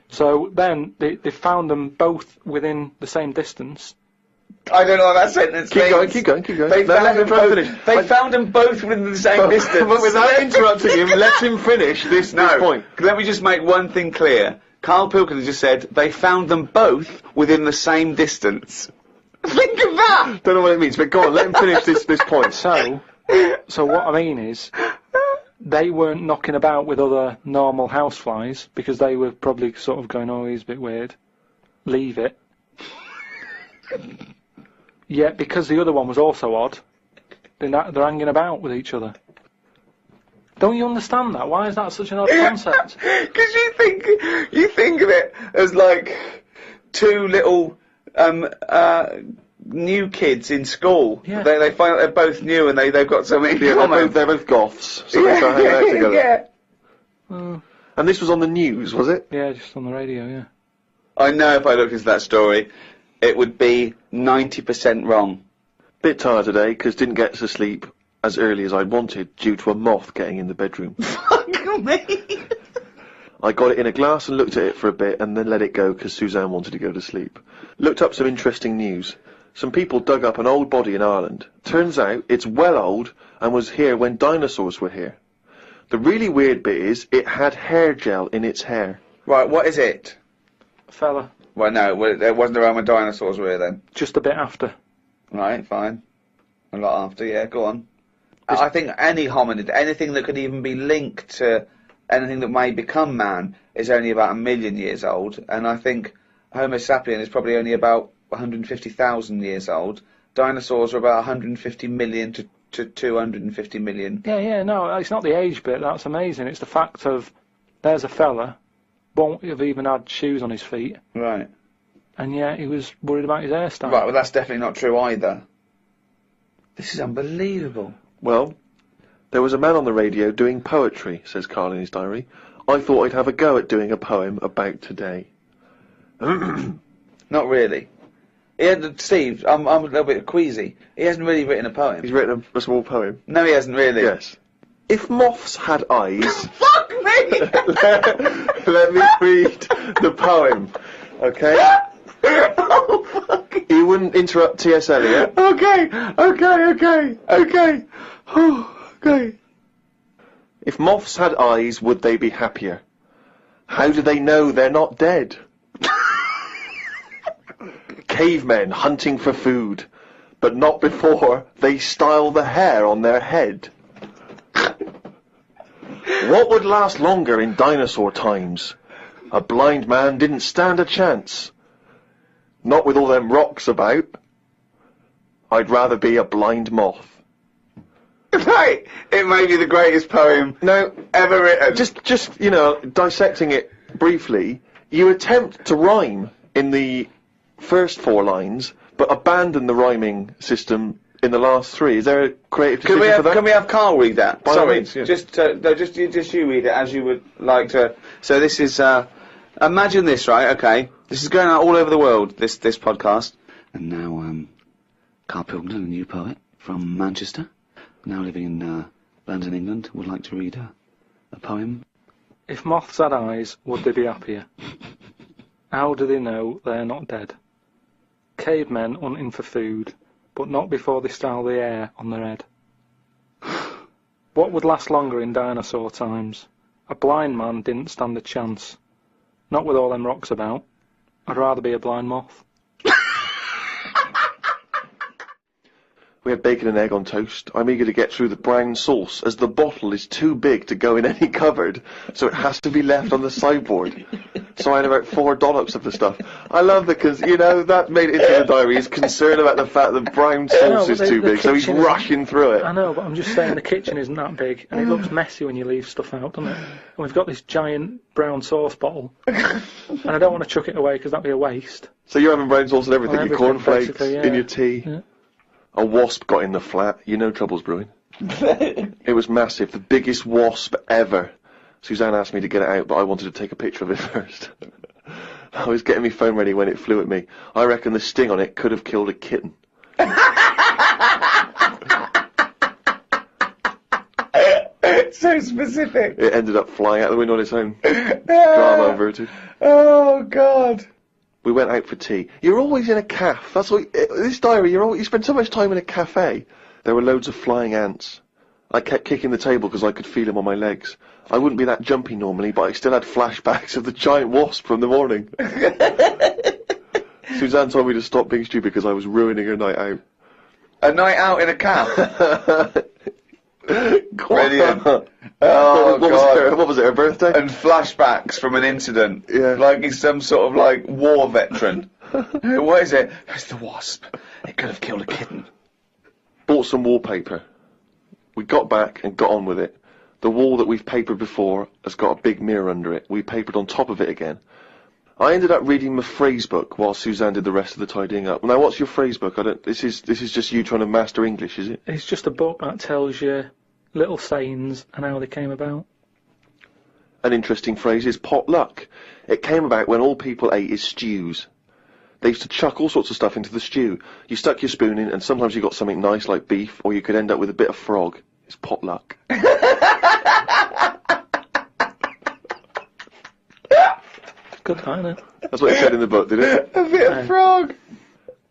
So then they found them both within the same distance. I don't know what that sentence means. Keep going. They No, let him try and finish. They found them both within the same distance. But without interrupting him, let him finish this point. Let me just make one thing clear. Carl Pilkington just said they found them both within the same distance. Think of that! Don't know what it means, but go on, let him finish this point. So what I mean is, they weren't knocking about with other normal houseflies because they were probably sort of going, oh, he's a bit weird. Leave it. Yet because the other one was also odd, they're hanging about with each other. Don't you understand that? Why is that such an odd concept? Because you think of it as like two little new kids in school. Yeah. They find out they're both new and they've got something in common. They're both goths, so they start hanging out together. Yeah. And this was on the news, was it? Yeah, just on the radio, yeah. I know if I looked into that story, it would be 90% wrong. Bit tired today because didn't get to sleep as early as I wanted due to a moth getting in the bedroom. Fuck me. I got it in a glass and looked at it for a bit and then let it go because Suzanne wanted to go to sleep. Looked up some interesting news. Some people dug up an old body in Ireland. Turns out it's well old and was here when dinosaurs were here. The really weird bit is it had hair gel in its hair. Right, what is it? Fella. Well, no, it wasn't around when dinosaurs were here then. Just a bit after. Right, fine. A lot after, yeah, go on. I think any hominid, anything that could even be linked to anything that may become man, is only about 1 million years old, and I think Homo sapien is probably only about 150,000 years old. Dinosaurs are about 150 million to 250 million. Yeah, no, it's not the age bit, that's amazing. It's the fact of, there's a fella, won't have even had shoes on his feet, Right. and yet he was worried about his hairstyle. Right, well that's definitely not true either. This is unbelievable. Well, there was a man on the radio doing poetry, says Karl in his diary. I thought I'd have a go at doing a poem about today. Not really. Steve, I'm a little bit queasy. He hasn't really written a poem. He's written a small poem. No, he hasn't really. Yes. If moths had eyes... Fuck me! Let me read the poem, okay? Oh, fuck. You wouldn't interrupt T.S. Eliot. Okay. Okay. If moths had eyes, would they be happier? How do they know they're not dead? Cavemen hunting for food, but not before they style the hair on their head. What would last longer in dinosaur times? A blind man didn't stand a chance. Not with all them rocks about. I'd rather be a blind moth. Right. It may be the greatest poem ever written. Just dissecting it briefly, you attempt to rhyme in the first 4 lines, but abandon the rhyming system in the last 3. Is there a creative decision for that? Can we have Karl read that? By all Sorry, means, yeah. just you read it as you would like to. So this is, imagine this, right? Okay, this is going out all over the world. This podcast. And now, Karl Pilkington, a new poet from Manchester, now living in London, England, would like to read a poem. If moths had eyes, would they be happier? How do they know they're not dead? Cavemen hunting for food, but not before they style the hair on their head. What would last longer in dinosaur times? A blind man didn't stand a chance. Not with all them rocks about. I'd rather be a blind moth. We had bacon and egg on toast. I'm eager to get through the brown sauce, as the bottle is too big to go in any cupboard, so it has to be left on the sideboard. So I had about 4 dollops of the stuff. I love that, because, you know, that made it into the diary. He's concerned about the fact that brown sauce is too big, so he's rushing through it. I know, but I'm just saying the kitchen isn't that big, and it looks messy when you leave stuff out, doesn't it? And we've got this giant brown sauce bottle, and I don't want to chuck it away because that'd be a waste. So you're having brown sauce and everything, your cornflakes, yeah. in your tea. Yeah. A wasp got in the flat. You know trouble's brewing. It was massive, the biggest wasp ever. Suzanne asked me to get it out, but I wanted to take a picture of it first. I was getting my phone ready when it flew at me. I reckon the sting on it could have killed a kitten. So specific. It ended up flying out the window on its own. Drama averted. Oh, God. We went out for tea. You're always in a cafe. That's what this diary. You spend so much time in a cafe. There were loads of flying ants. I kept kicking the table because I could feel them on my legs. I wouldn't be that jumpy normally, but I still had flashbacks of the giant wasp from the morning. Suzanne told me to stop being stupid because I was ruining her night out. A night out in a cafe. Brilliant. What was it, her birthday? And flashbacks from an incident. Yeah. Like he's some sort of, like, war veteran. What is it? It's the wasp. It could have killed a kitten. Bought some wallpaper. We got back and got on with it. The wall that we've papered before has got a big mirror under it. We papered on top of it again. I ended up reading my phrase book while Suzanne did the rest of the tidying up. Now, what's your phrase book? This is just you trying to master English, is it? It's just a book that tells you little sayings and how they came about. An interesting phrase is potluck. It came about when all people ate is stews. They used to chuck all sorts of stuff into the stew. You stuck your spoon in, and sometimes you got something nice like beef, or you could end up with a bit of frog. It's potluck. Good, isn't it? That's what it said in the book, did it? A bit of frog.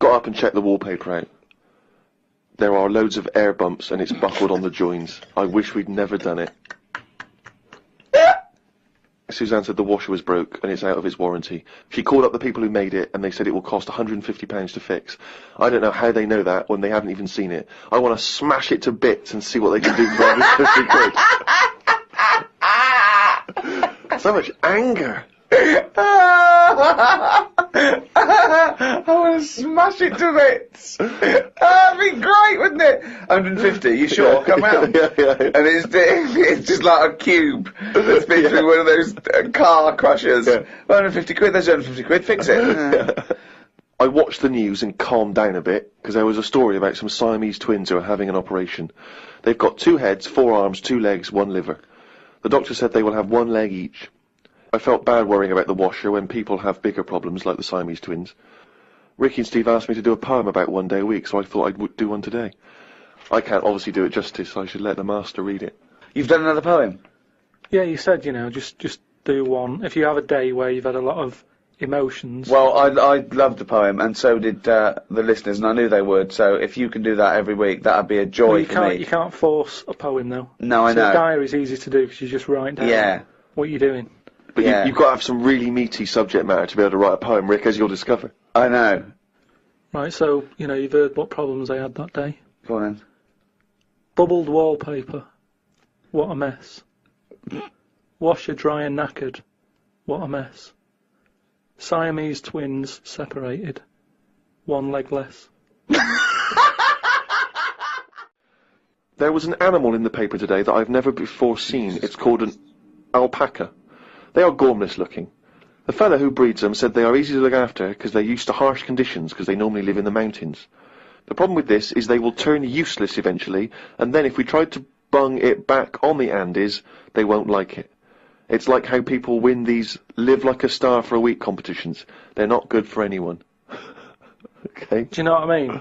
Got up and checked the wallpaper out. There are loads of air bumps, and it's buckled on the joins. I wish we'd never done it. Suzanne said the washer was broke and it's out of its warranty. She called up the people who made it and they said it will cost £150 to fix. I don't know how they know that when they haven't even seen it. I want to smash it to bits and see what they can do for £150. So much anger. I want to smash it to bits. That'd be great, wouldn't it? 150, you sure? Come round. Yeah. And it's just like a cube that's been through one of those car crushers. Yeah. 150 quid, there's 150 quid, fix it. I watched the news and calmed down a bit, because there was a story about some Siamese twins who are having an operation. They've got 2 heads, 4 arms, 2 legs, 1 liver. The doctor said they will have 1 leg each. I felt bad worrying about the washer when people have bigger problems like the Siamese twins. Ricky and Steve asked me to do a poem about 1 day a week, so I thought I'd do one today. I can't obviously do it justice, so I should let the master read it. You've done another poem? Yeah, you said, just do one. If you have a day where you've had a lot of emotions. Well, I loved the poem, and so did the listeners, and I knew they would, so if you can do that every week, that'd be a joy for me. You can't force a poem, though. No, I know. A diary's easy to do, because you just write down what you're doing. But you've got to have some really meaty subject matter to be able to write a poem, Rick, as you'll discover. I know. Right, so, you've heard what problems I had that day. Go on then. Bubbled wallpaper. What a mess. Washer dry and knackered. What a mess. Siamese twins separated. 1 leg less. There was an animal in the paper today that I've never before seen. It's called an alpaca. They are gormless looking. The fellow who breeds them said they are easy to look after because they're used to harsh conditions because they normally live in the mountains. The problem with this is they will turn useless eventually, and then if we tried to bung it back on the Andes, they won't like it. It's like how people win these live like a star for a week competitions. They're not good for anyone. Okay? Do you know what I mean?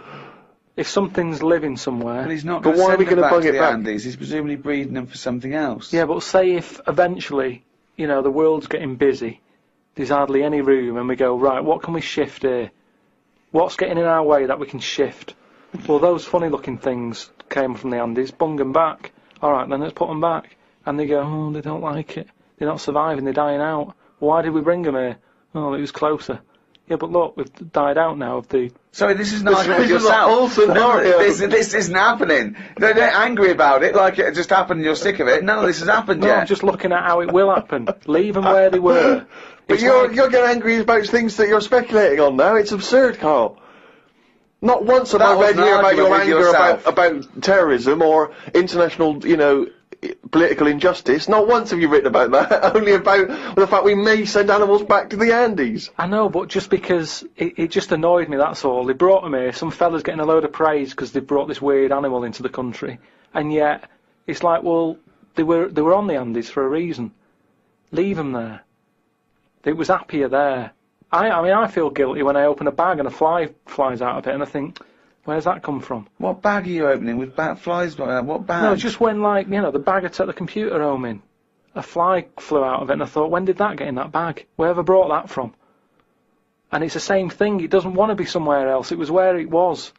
If something's living somewhere... But he's not But why are we going to bung it back? Andes. He's presumably breeding them for something else. Yeah, but say if eventually, the world's getting busy, there's hardly any room, and we go, right, what can we shift here? What's getting in our way that we can shift? Well, those funny-looking things came from the Andes, bung them back. All right, then let's put them back. And they go, oh, they don't like it. They're not surviving, they're dying out. Why did we bring them here? Oh, it was closer. Yeah, but look, we've died out now of the... Sorry, this is not This is a yourself. whole scenario. This isn't happening. Don't get angry about it like it just happened and you're sick of it. None of this has happened No, yet. I'm just looking at how it will happen. Leave them where they were. But It's you're like- getting angry about things that you're speculating on now. It's absurd, Carl. Not once have That I was read an here about your argument with anger yourself. about terrorism or international, political injustice. Not once have you written about that. Only about the fact we may send animals back to the Andes. I know, but just because it just annoyed me, that's all. They brought them here, some fella's getting a load of praise because they brought this weird animal into the country, and yet it's like, well, they were on the Andes for a reason. Leave them there. It was happier there. I mean, I feel guilty when I open a bag and a fly flies out of it, and I think, where's that come from? What bag are you opening with flies? What bag? No, just when, like, the bag I took the computer home in, a fly flew out of it, and I thought, when did that get in that bag? Wherever brought that from? And it's the same thing. It doesn't want to be somewhere else. It was where it was.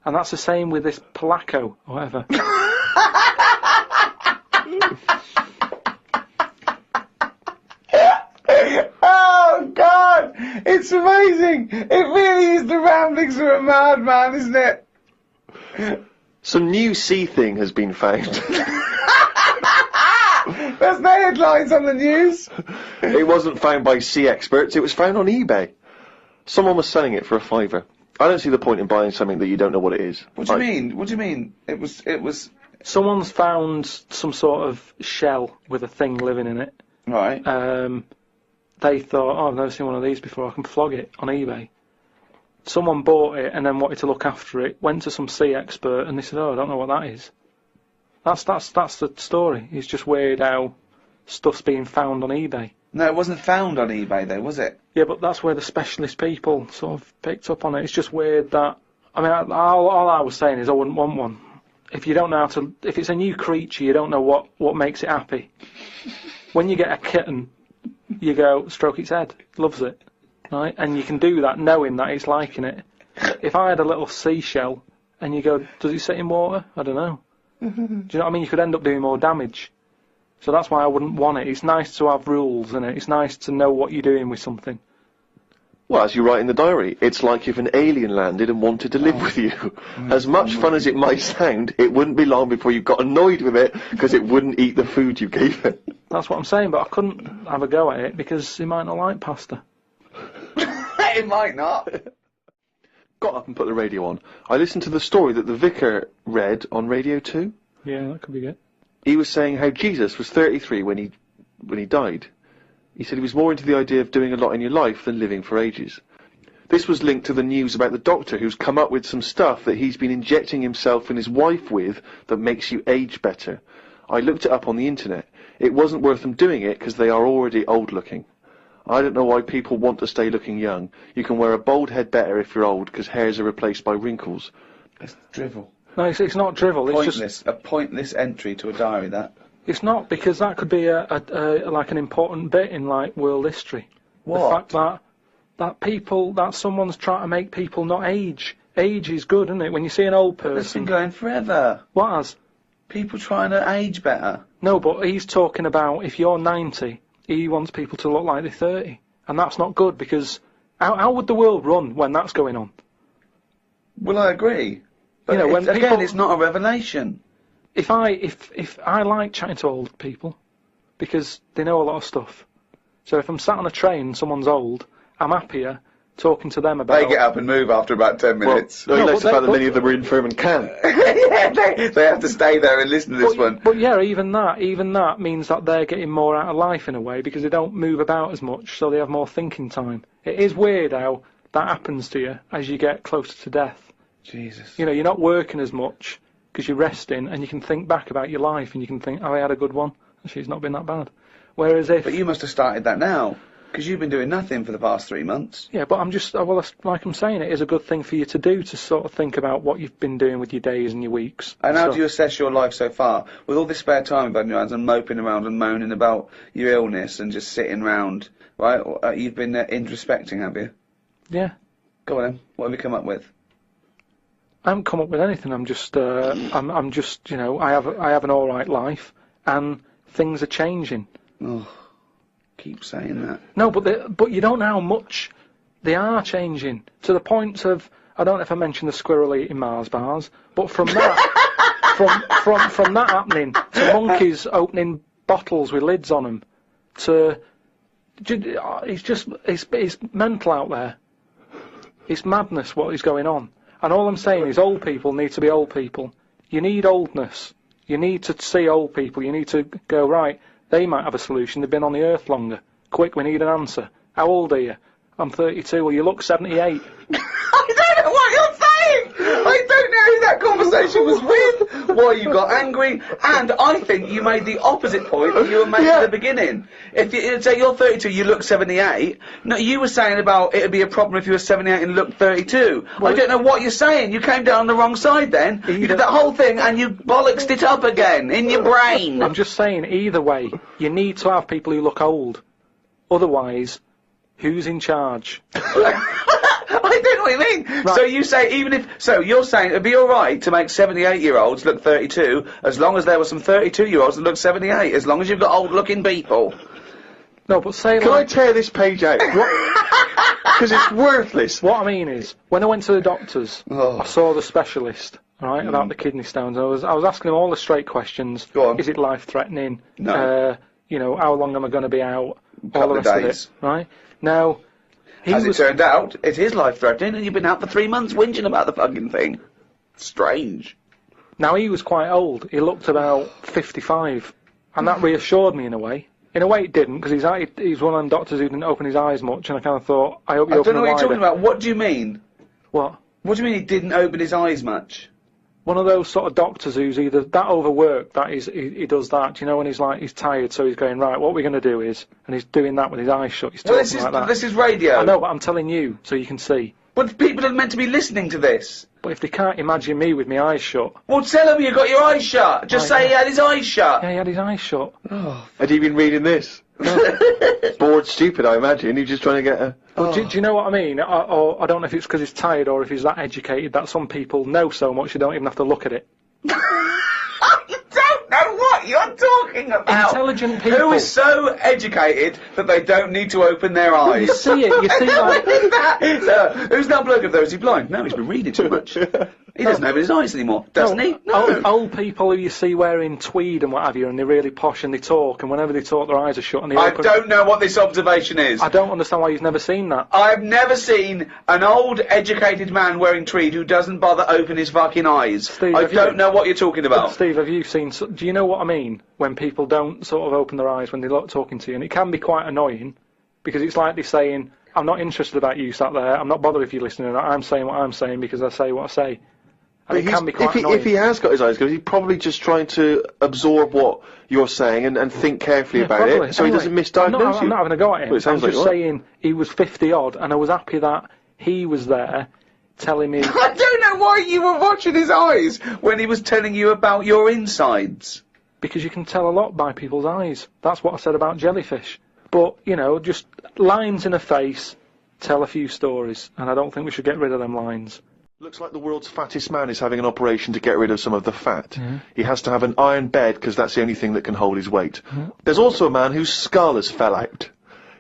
And that's the same with this Polaco, or whatever. Oh, God! It's amazing! It really is the ramblings of a madman, isn't it? Some new sea thing has been found. There's no headlines on the news. It wasn't found by sea experts. It was found on eBay. Someone was selling it for a £5. I don't see the point in buying something that you don't know what it is. What do you mean? What do you mean? It was... Someone's found some sort of shell with a thing living in it. Right. They thought, oh, I've never seen one of these before, I can flog it on eBay. Someone bought it and then wanted to look after it, went to some sea expert, and they said, oh, I don't know what that is. That's the story. It's just weird how stuff's being found on eBay. No, it wasn't found on eBay, though, was it? Yeah, but that's where the specialist people sort of picked up on it. It's just weird that... I mean, all I was saying is I wouldn't want one. If you don't know how to... If it's a new creature, you don't know what makes it happy. When you get a kitten, you go, stroke its head, loves it, right? And you can do that knowing that it's liking it. If I had a little seashell, and you go, does it sit in water? I don't know. Do you know what I mean? You could end up doing more damage. So that's why I wouldn't want it. It's nice to have rules, isn't it? It's nice to know what you're doing with something. Well, as you write in the diary, it's like if an alien landed and wanted to live with you. As much fun as it might sound, it wouldn't be long before you got annoyed with it because it wouldn't eat the food you gave it. That's what I'm saying, but I couldn't have a go at it because he might not like pasta. It might not. Got up and put the radio on. I listened to the story that the vicar read on Radio 2. Yeah, that could be good. He was saying how Jesus was 33 when he died. He said he was more into the idea of doing a lot in your life than living for ages. This was linked to the news about the doctor who's come up with some stuff that he's been injecting himself and his wife with that makes you age better. I looked it up on the internet. It wasn't worth them doing it because they are already old looking. I don't know why people want to stay looking young. You can wear a bald head better if you're old because hairs are replaced by wrinkles. It's drivel. No, it's not drivel. It's Pointless. just A pointless entry to a diary, that. it's not, because that could be like an important bit in like world history. What? The fact that someone's trying to make people not age. Age is good, isn't it? When you see an old It's been person. going forever. What has? People trying to age better. No, but he's talking about if you're 90, he wants people to look like they're 30, and that's not good because how would the world run when that's going on? Well, I agree. But when again, people- it's not a revelation. If I like chatting to old people because they know a lot of stuff. So if I'm sat on a train and someone's old, I'm happier talking to them about... They get up and move after about 10 minutes. No, No, less but about they- that many of them are infirm and can't. Yeah, they have to stay there and listen to this one. But yeah, even that means that they're getting more out of life in a way because they don't move about as much, so they have more thinking time. It is weird how that happens to you as you get closer to death. Jesus. You know, you're not working as much because you're resting, and you can think back about your life, and you can think, oh, I had a good one. Actually, it's not been that bad. Whereas if... But you must have started that now, because you've been doing nothing for the past 3 months. Yeah, but I'm just, well, like I'm saying, it is a good thing for you to do, to sort of think about what you've been doing with your days and your weeks. And how stuff. do you assess your life so far? With all this spare time you've had in your hands and moping around and moaning about your illness and just sitting round, right? You've been introspecting, have you? Yeah. Go on then. What have you come up with? I haven't come up with anything. I'm just, I'm just, I have an all right life, and things are changing. Oh, keep saying that. No, but you don't know how much They are changing to the point of, I don't know if I mentioned the squirrel eating Mars bars, but from that, from that happening to monkeys opening bottles with lids on them, to it's mental out there. It's madness what is going on. And all I'm saying is old people need to be old people. You need oldness. You need to see old people. You need to go, right, they might have a solution. They've been on the earth longer. Quick, we need an answer. How old are you? I'm 32. Well, you look 78. I don't know what you're saying! I don't know who that conversation was with, why you got angry, and I think you made the opposite point that you were making at the beginning. If you say you're 32, you look 78, no, you were saying about it would be a problem if you were 78 and looked 32. Well, I don't know what you're saying. You came down the wrong side then. You did that whole thing and you bollocksed it up again in your brain. I'm just saying, either way, you need to have people who look old. Otherwise, who's in charge? I don't know what you mean. Right. So you say you're saying it'd be alright to make 78-year-olds look 32, as long as there were some 32-year-olds that look 78, as long as you've got old-looking people. No, but say Can I tear this page out? Because it's worthless. What I mean is, when I went to the doctors, I saw the specialist, right, about the kidney stones. I was asking him all the straight questions. Go on. Is it life-threatening? No. You know, how long am I going to be out? Couple All the of rest days. of it, right? Now, As it turned out, it is life-threatening, and you've been out for 3 months whinging about the fucking thing. Strange. Now, he was quite old. He looked about 55, and that reassured me in a way. In a way, it didn't, because he's one of them doctors who didn't open his eyes much, and I kind of thought, I hope you open them I don't know what wider. you're talking about. What do you mean? What? What do you mean he didn't open his eyes much? One of those sort of doctors who's either that overworked, that is, he does that, you know, when he's tired, so he's going, right, what we're going to do is, and he's doing that with his eyes shut, he's talking like that. This is radio. I know, but I'm telling you, so you can see. But people are meant to be listening to this. But if they can't imagine me with my eyes shut... Well, tell him you got your eyes shut. Just say he had his eyes shut. Yeah, he had his eyes shut. Had he been reading this? Bored stupid, I imagine. He's just trying to get a... But do you know what I mean? Or I don't know if it's because he's tired or if he's that educated that some people know so much you don't even have to look at it. You don't know what you're talking about. Intelligent people. Who is so educated that they don't need to open their eyes? You see it, you see like... Who is that? Who's that bloke of those? Is he blind? No, he's been reading too much. He doesn't open his eyes anymore, doesn't he? No. Old people who you see wearing tweed and what have you, and they're really posh and they talk, and whenever they talk their eyes are shut and they I open... don't know what this observation is. I don't understand why you've never seen that. I've never seen an old, educated man wearing tweed who doesn't bother open his fucking eyes. Steve, I don't know what you're talking about. Steve, have you seen... Do you know what I mean? When people don't sort of open their eyes when they're talking to you, and it can be quite annoying, because it's like they're saying, I'm not interested about you sat there, I'm not bothered if you're listening or not, I'm saying what I'm saying because I say what I say. And it can be quite annoying. If he has got his eyes closed, he's probably just trying to absorb what you're saying and think carefully about probably. it, so he doesn't misdiagnose you. I'm not having a go at him. Well, it sounds I'm like just saying he was 50 odd, and I was happy that he was there telling me... I don't know why you were watching his eyes when he was telling you about your insides. Because you can tell a lot by people's eyes. That's what I said about jellyfish. But, you know, just lines in a face tell a few stories, and I don't think we should get rid of them lines. Looks like the world's fattest man is having an operation to get rid of some of the fat. He has to have an iron bed because that's the only thing that can hold his weight. There's also a man whose skull has fell out.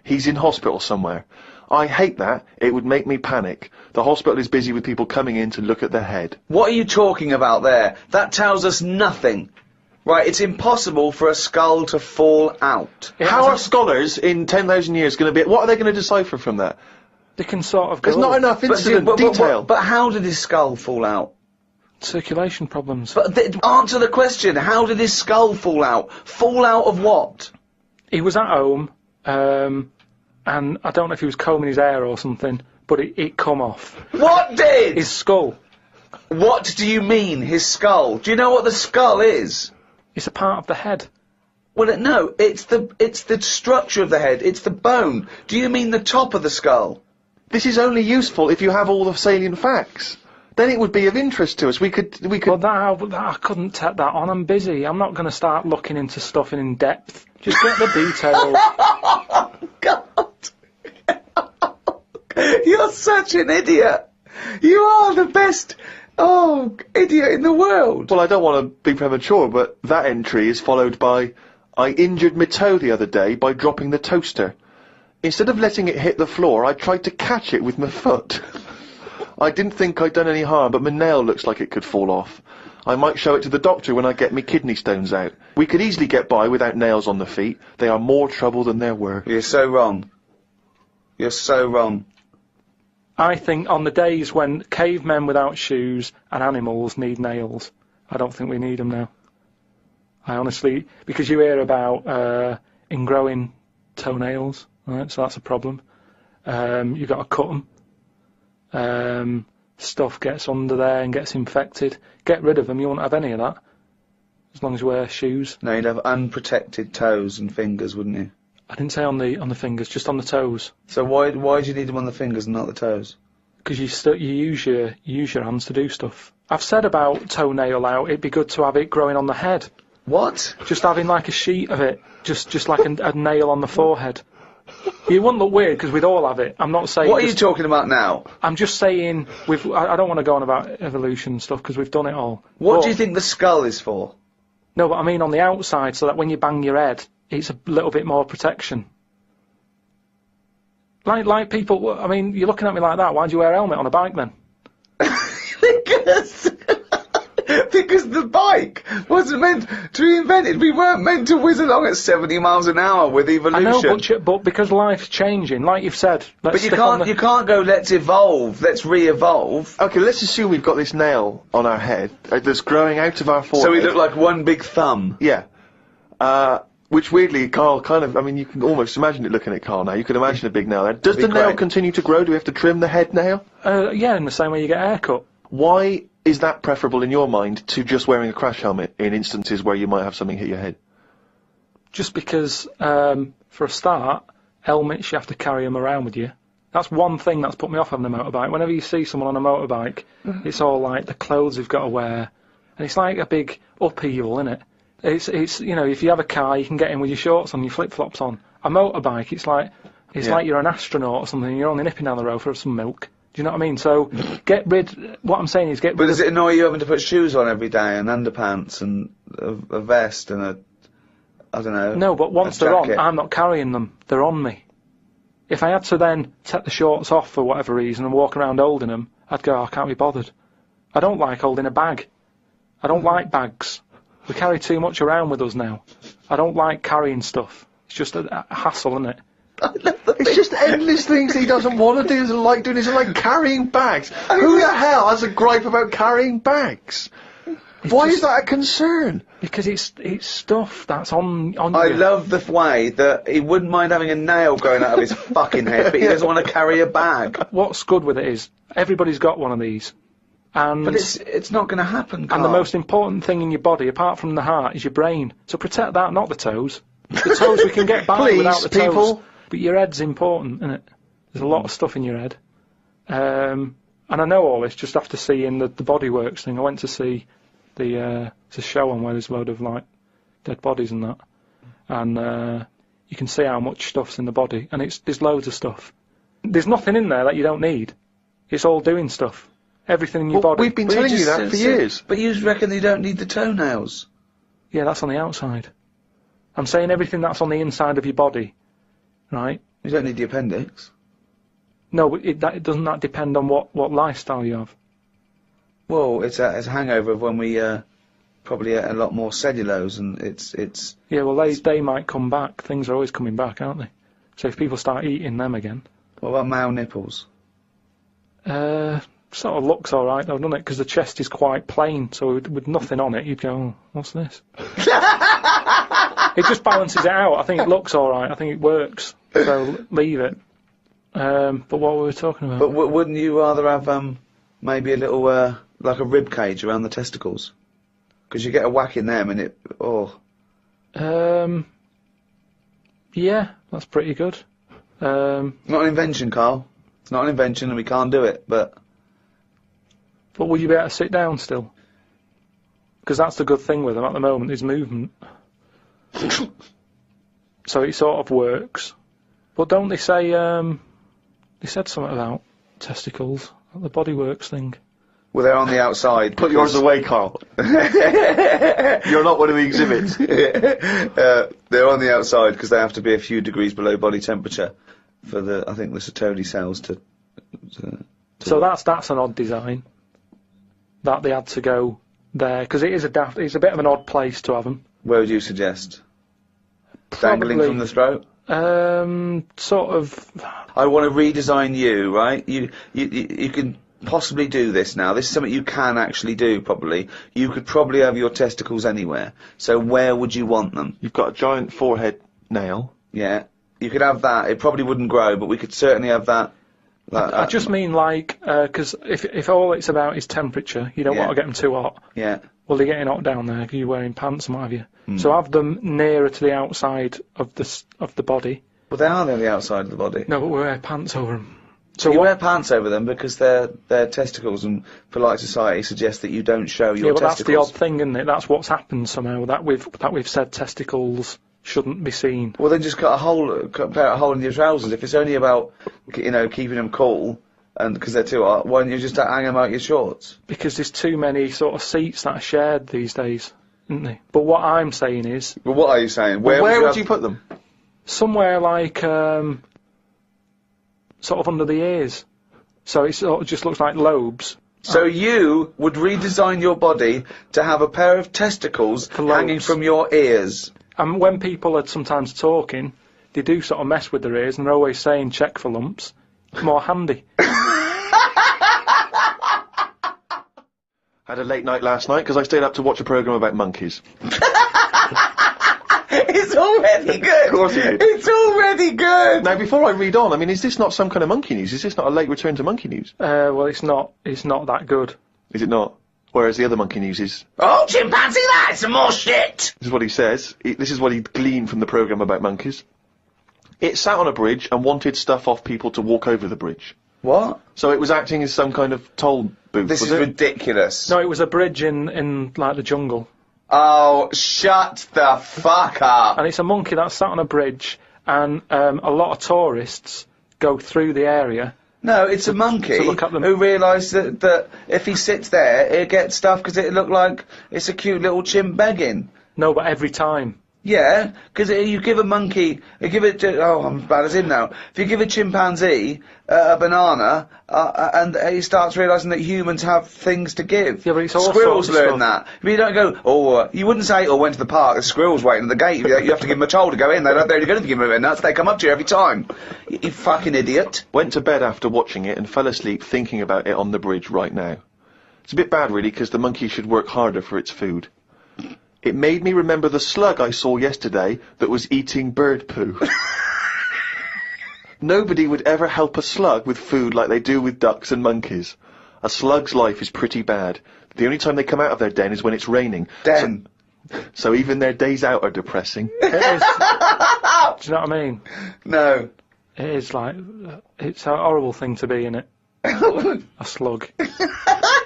He's in hospital somewhere. I hate that. It would make me panic. The hospital is busy with people coming in to look at their head. What are you talking about there? That tells us nothing. Right, it's impossible for a skull to fall out. How are scholars in 10,000 years going to be... What are they going to decipher from that? They can sort of go... There's not enough incident detail. But how did his skull fall out? Circulation problems. But answer the question. How did his skull fall out? Fall out of what? He was at home, and I don't know if he was combing his hair or something, but it come off. What did? His skull. What do you mean, his skull? Do you know what the skull is? It's a part of the head. Well, no, it's the structure of the head. It's the bone. Do you mean the top of the skull? This is only useful if you have all the salient facts. Then it would be of interest to us. We could. Well, I couldn't take that on. I'm busy. I'm not going to start looking into stuff in depth. Just get the details. God. You're such an idiot. You are the best, idiot in the world. Well, I don't want to be premature, but that entry is followed by, I injured my toe the other day by dropping the toaster. Instead of letting it hit the floor, I tried to catch it with my foot. I didn't think I'd done any harm, but my nail looks like it could fall off. I might show it to the doctor when I get me kidney stones out. We could easily get by without nails on the feet. They are more trouble than they're worth. You're so wrong. You're so wrong. I think on the days when cavemen without shoes and animals need nails, I don't think we need them now. I honestly, because you hear about ingrowing toenails, right? So that's a problem. You've got to cut them. Stuff gets under there and gets infected. Get rid of them. You won't have any of that, as long as you wear shoes. No, you'd have unprotected toes and fingers, wouldn't you? I didn't say on the fingers, just on the toes. So why do you need them on the fingers and not the toes? Because you use your hands to do stuff. I've said about toenail out. It'd be good to have it growing on the head. What? Just having like a sheet of it, just like a nail on the forehead. You wouldn't look weird because we'd all have it. I'm not saying. What are you talking about now? I'm just saying I don't want to go on about evolution and stuff because we've done it all. What do you think the skull is for? No, but I mean on the outside, so that when you bang your head, it's a little bit more protection. Like people. I mean, you're looking at me like that. Why do you wear a helmet on a bike then? Because the bike wasn't meant to be invented. We weren't meant to whiz along at 70 miles an hour with evolution. I know, but because life's changing, like you've said. But you can't go, let's evolve, let's re-evolve. Okay, let's assume we've got this nail on our head that's growing out of our forehead. So we look like one big thumb. Yeah. Which weirdly, Karl kind of, I mean, you can almost imagine it looking at Karl now. You can imagine a big nail there. Does the nail continue to grow? Do we have to trim the head nail? Yeah, in the same way you get a haircut. Why is that preferable in your mind to just wearing a crash helmet in instances where you might have something hit your head? Just because, for a start, helmets, you have to carry them around with you. That's one thing that's put me off having a motorbike. Whenever you see someone on a motorbike, it's all like the clothes they've got to wear. And it's like a big upheaval, isn't it? It's you know, if you have a car, you can get in with your shorts on, your flip-flops on. A motorbike, it's like you're an astronaut or something, and you're only nipping down the road for some milk. Do you know what I mean? So, what I'm saying is get rid But does it annoy you having to put shoes on every day, and underpants, and a vest, and I don't know. No, but once they're on, I'm not carrying them. They're on me. If I had to then take the shorts off for whatever reason and walk around holding them, I'd go, I can't be bothered. I don't like holding a bag. I don't like bags. We carry too much around with us now. I don't like carrying stuff. It's just a hassle, isn't it? It's just endless things he doesn't want to do, doesn't like doing, isn't like carrying bags. Who the hell has a gripe about carrying bags? Why is that a concern? Because it's stuff that's on you. I love the way that he wouldn't mind having a nail growing out of his fucking head, but he doesn't want to carry a bag. What's good with it is, everybody's got one of these. But it's not going to happen, Karl. And the most important thing in your body, apart from the heart, is your brain. So protect that, not the toes. The toes we can get by without the toes. People. But your head's important, isn't it? There's a lot of stuff in your head. And I know all this just after seeing the Bodyworks thing. I went to see it's a show on where there's a load of like dead bodies and that. And you can see how much stuff's in the body. And there's loads of stuff. There's nothing in there that you don't need. It's all doing stuff. Everything in your body. We've been telling you that for years. But you reckon you don't need the toenails? Yeah, that's on the outside. I'm saying everything that's on the inside of your body. Right? You don't need the appendix. No, but doesn't that depend on what lifestyle you have? Well, it's a hangover of when we probably ate a lot more cellulose, and it's. Yeah, well, they might come back. Things are always coming back, aren't they? So if people start eating them again. What about male nipples? Sort of looks all right though, doesn't it? Because the chest is quite plain, so with nothing on it, you'd go, oh, what's this? It just balances it out. I think it looks all right. I think it works. So leave it. But what were we talking about? But wouldn't you rather have maybe a little like a rib cage around the testicles? Because you get a whack in them and it Yeah, that's pretty good. Not an invention, Karl. It's not an invention, and we can't do it. But would you be able to sit down still? Because that's the good thing with them at the moment, is movement. So it sort of works. But don't they say, they said something about testicles, like the Bodyworks thing. Well, they're on the outside. Put yours away, Karl. You're not one of the exhibits. They're on the outside because they have to be a few degrees below body temperature. I think the Satoni cells to So that's an odd design. That they had to go there, because it's a bit of an odd place to have them. Where would you suggest? Dangling from the throat? Sort of. I want to redesign you, right? You can possibly do this now. This is something you can actually do, probably. You could probably have your testicles anywhere. So where would you want them? You've got a giant forehead nail. Yeah. You could have that. It probably wouldn't grow, but we could certainly have that. I just mean, like, because if all it's about is temperature, you don't want to get them too hot. Yeah. Well, they're getting hot down there, you're wearing pants and what have you. So have them nearer to the outside of the body. Well, they are on the outside of the body. No, but we wear pants over them. So you wear pants over them because they're testicles, and polite society suggests that you don't show your testicles. Yeah, but that's the odd thing, isn't it? That's what's happened somehow, that we've said testicles shouldn't be seen. Well, then just cut a hole in your trousers. If it's only about, keeping them cool, and because they're too hot, why don't you just hang them out your shorts? Because there's too many sort of seats that are shared these days, isn't there? But what I'm saying is... Well, what are you saying? Where would you put them? Somewhere like, sort of under the ears. So it sort of just looks like lobes. So you would redesign your body to have a pair of testicles hanging from your ears? And when people are sometimes talking, they do sort of mess with their ears, and they're always saying check for lumps. More handy. Had a late night last night because I stayed up to watch a programme about monkeys. It's already good! Of course you did. It's already good! Now, before I read on, I mean, is this not some kind of monkey news? Is this not a late return to monkey news? Well, it's not that good. Is it not? Whereas the other monkey news is... Oh, chimpanzee, that's some more shit! This is what he says. This is what he gleaned from the programme about monkeys. It sat on a bridge and wanted stuff off people to walk over the bridge. What? So it was acting as some kind of toll booth, This is ridiculous. No, it was a bridge in like the jungle. Oh, shut the fuck up! And it's a monkey that sat on a bridge, and a lot of tourists go through the area. No, it's a monkey who realised that if he sits there, he'll get stuff because it look like it's a cute little chimp begging. No, but every time. Yeah, because you give a monkey, I'm as bad as him now. If you give a chimpanzee a banana, and he starts realising that humans have things to give. Yeah, but it's all squirrels sorts of learn that. But you don't go, you wouldn't say, went to the park, the squirrel's waiting at the gate. You have to give them a toll to go in. They're only going to give them nuts. They come up to you every time. You fucking idiot. Went to bed after watching it and fell asleep thinking about it on the bridge right now. It's a bit bad, really, because the monkey should work harder for its food. It made me remember the slug I saw yesterday that was eating bird poo. Nobody would ever help a slug with food like they do with ducks and monkeys. A slug's life is pretty bad. The only time they come out of their den is when it's raining. Den. So even their days out are depressing. It is. Do you know what I mean? No. It is like, it's a horrible thing to be, innit? A slug.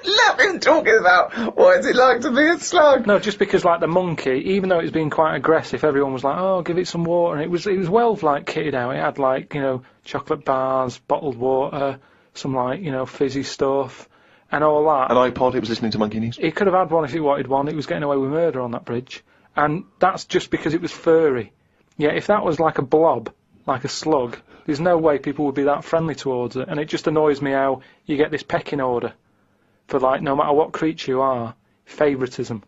Let him talking about what is it like to be a slug. No, just because like the monkey, even though it was being quite aggressive, everyone was like, "Oh, give it some water," and it was well like kitted out. It had like chocolate bars, bottled water, some like fizzy stuff, and all that. An iPod. It was listening to Monkey News. It could have had one if it wanted one. It was getting away with murder on that bridge, and that's just because it was furry. Yeah, if that was like a blob, like a slug, there's no way people would be that friendly towards it, and it just annoys me how you get this pecking order for, like, no matter what creature you are, favouritism.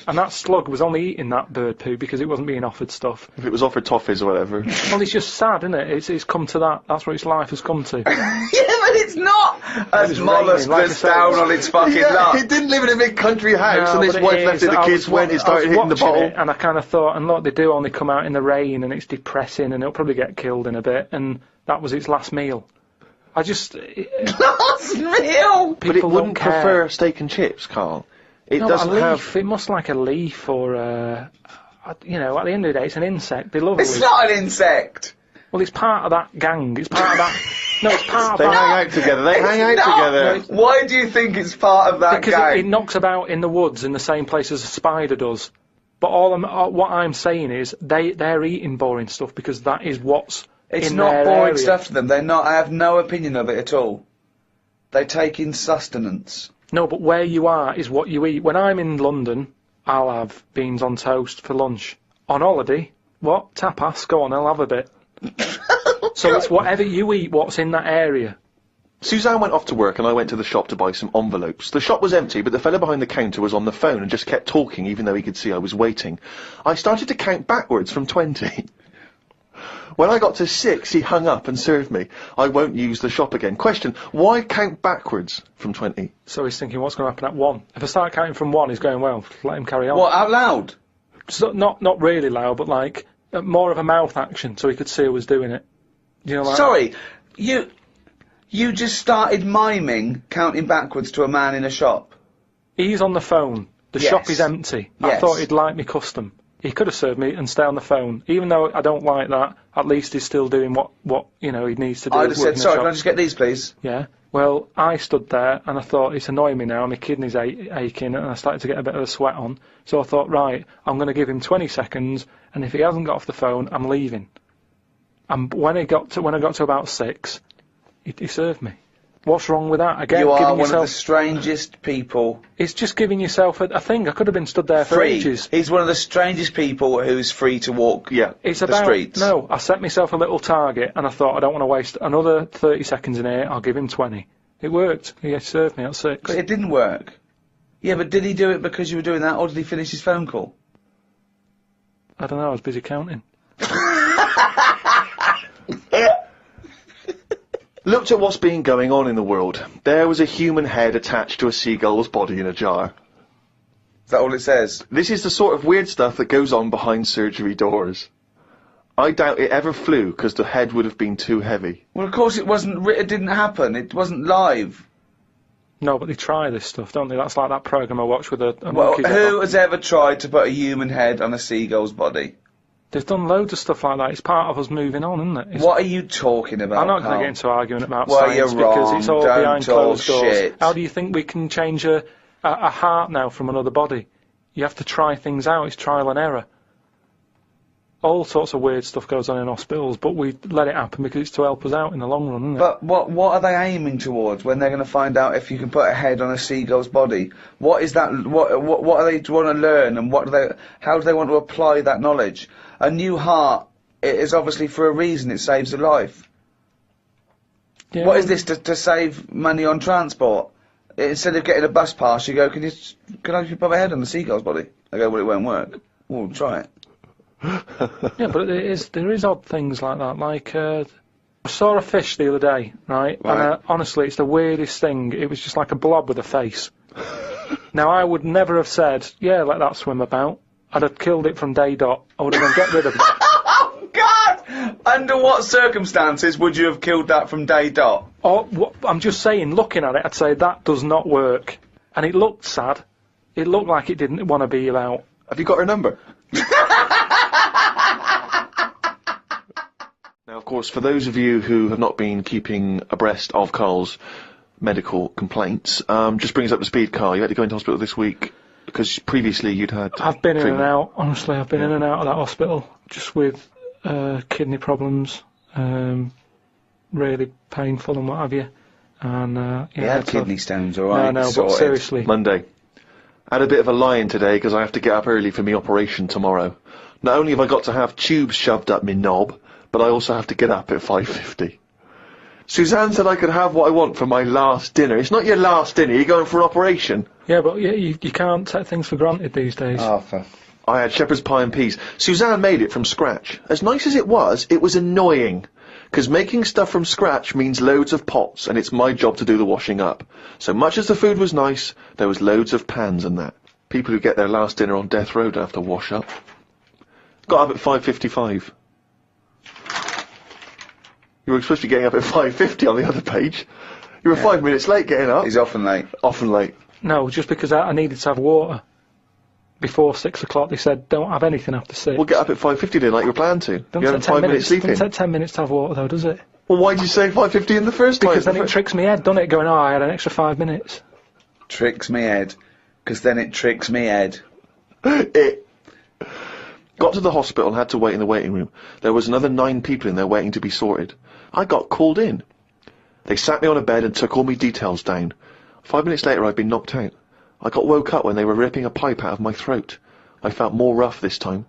And that slug was only eating that bird poo because it wasn't being offered stuff. If it was offered toffees or whatever. Well, it's just sad, isn't it? It's come to that. That's what its life has come to. Yeah, but it's not as mollusk that's down on its fucking luck. It didn't live in a big country house, No, and his but wife it left is. it, the kids went, it started hitting the bottle. And I kind of thought, and look, they do only come out in the rain, and it's depressing, and it'll probably get killed in a bit, and that was its last meal. I just... Last meal? But it wouldn't prefer steak and chips, Carl. It doesn't have... It must like a leaf or at the end of the day, it's an insect. They love It's not an insect. Well, it's part of that gang. It's part of that... No, it's part of that... They hang out together. They hang out together. Why do you think it's part of that gang? Because it knocks about in the woods in the same place as a spider does. But what I'm saying is they're eating boring stuff because that is what's It's in not their boring area. stuff to them. They're not. I have no opinion of it at all. They take in sustenance. No, but where you are is what you eat. When I'm in London, I'll have beans on toast for lunch. On holiday, what? Tapas? Go on, I'll have a bit. So it's whatever you eat, what's in that area. Suzanne went off to work and I went to the shop to buy some envelopes. The shop was empty, but the fellow behind the counter was on the phone and just kept talking even though he could see I was waiting. I started to count backwards from 20. When I got to 6, he hung up and served me. I won't use the shop again. Question, why count backwards from 20? So he's thinking, what's going to happen at 1? If I start counting from 1, he's going, well, let him carry on. What, out loud? So not really loud, but like, more of a mouth action, so he could see who was doing it. You know, like Sorry, you just started miming counting backwards to a man in a shop. He's on the phone. The Yes. shop is empty. I Yes. thought he'd like me custom. He could have served me and stay on the phone. Even though I don't like that, at least he's still doing what he needs to do. I'd have said, working the sorry, shop. can I just get these, please? Yeah. Well, I stood there and I thought, it's annoying me now, my kidneys aching, and I started to get a bit of a sweat on. So I thought, right, I'm going to give him 20 seconds, and if he hasn't got off the phone, I'm leaving. And when I got to about 6, he served me. What's wrong with that? Again, You are giving one yourself, of the strangest people. it's just giving yourself a thing. I could have been stood there for Free. ages. He's one of the strangest people who's free to walk It's the about, streets. no, I set myself a little target and I thought I don't want to waste another 30 seconds in here, I'll give him 20. It worked. He served me at 6. But it didn't work. Yeah, but did he do it because you were doing that, or did he finish his phone call? I don't know, I was busy counting. Looked at what's been going on in the world. There was a human head attached to a seagull's body in a jar. Is that all it says? This is the sort of weird stuff that goes on behind surgery doors. I doubt it ever flew because the head would have been too heavy. Well, of course it wasn't. It didn't happen. It wasn't live. No, but they try this stuff, don't they? That's like that programme I watched with a Well, monkey. who has ever tried to put a human head on a seagull's body? They've done loads of stuff like that. It's part of us moving on, isn't it? What are you talking about? I'm not going to Carl? get into arguing about Well, science you're because wrong. it's all Don't behind talk closed doors. shit. How do you think we can change a heart now from another body? You have to try things out. It's trial and error. All sorts of weird stuff goes on in hospitals, but we let it happen because it's to help us out in the long run, isn't it? But what are they aiming towards when they're going to find out if you can put a head on a seagull's body? What is that? What are they want to learn, and how do they want to apply that knowledge? A new heart is obviously for a reason. It saves a life. Yeah, What is this to save money on transport? Instead of getting a bus pass, you go, can I just put my head on the seagull's body? I go, well, it won't work. Well, try it. Yeah, but there is odd things like that. Like, I saw a fish the other day, right? Right. And honestly, it's the weirdest thing. It was just like a blob with a face. Now, I would never have said, yeah, let that swim about. I'd have killed it from day dot. I would have gone, get rid of it. Oh, God! Under what circumstances would you have killed that from day dot? I'm just saying, looking at it, I'd say that does not work. And it looked sad. It looked like it didn't want to be about. Have you got her number? Now, of course, for those of you who have not been keeping abreast of Karl's medical complaints, just brings up to speed, Karl. You had to go into hospital this week because previously you'd had. I've been in treatment. and out. Honestly, I've been in and out of that hospital just with kidney problems, really painful and what have you. And He had kidney stones, alright. No, but sorted. seriously. Monday. I had a bit of a lie-in today because I have to get up early for my operation tomorrow. Not only have I got to have tubes shoved up my knob, but I also have to get up at 5:50. Suzanne said I could have what I want for my last dinner. It's not your last dinner, you're going for an operation. Yeah, but you can't take things for granted these days. Oh, for... I had shepherd's pie and peas. Suzanne made it from scratch. As nice as it was annoying. Because making stuff from scratch means loads of pots, and it's my job to do the washing up. So much as the food was nice, there was loads of pans and that. People who get their last dinner on death row don't have to wash up. Got up at 5:55. You were supposed to be getting up at 5:50 on the other page. You were 5 minutes late getting up. He's often late. Often late. No, just because I needed to have water. Before 6 o'clock, they said, don't have anything after 6. We'll get up at 5:50 then, like you were planned to. Don't You're take having 10 5 minutes minutes. sleeping. Doesn't take 10 minutes to have water, though, does it? Well, why did you say 5:50 in the first place? Because then it tricks me head, doesn't it? Going, oh, I had an extra 5 minutes. Tricks me head. Because then it tricks me head. It. Got to the hospital and had to wait in the waiting room. There was another 9 people in there waiting to be sorted. I got called in. They sat me on a bed and took all my details down. 5 minutes later I'd been knocked out. I got woke up when they were ripping a pipe out of my throat. I felt more rough this time.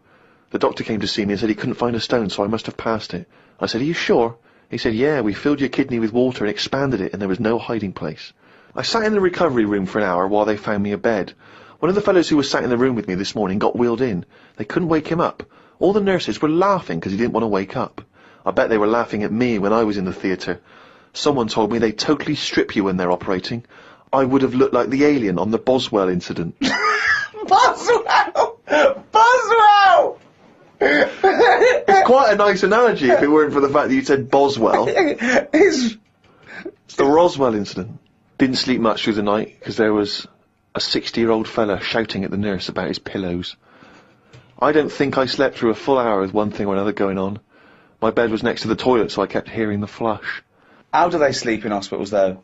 The doctor came to see me and said he couldn't find a stone, so I must have passed it. I said, are you sure? He said, yeah, we filled your kidney with water and expanded it, and there was no hiding place. I sat in the recovery room for an hour while they found me a bed. One of the fellows who was sat in the room with me this morning got wheeled in. They couldn't wake him up. All the nurses were laughing because he didn't want to wake up. I bet they were laughing at me when I was in the theatre. Someone told me they totally strip you when they're operating. I would have looked like the alien on the Boswell incident. Boswell! Boswell! It's quite a nice analogy if it weren't for the fact that you said Boswell. It's the Roswell incident. Didn't sleep much through the night because there was a 60-year-old fella shouting at the nurse about his pillows. I don't think I slept through a full hour with one thing or another going on. My bed was next to the toilet, so I kept hearing the flush. How do they sleep in hospitals, though?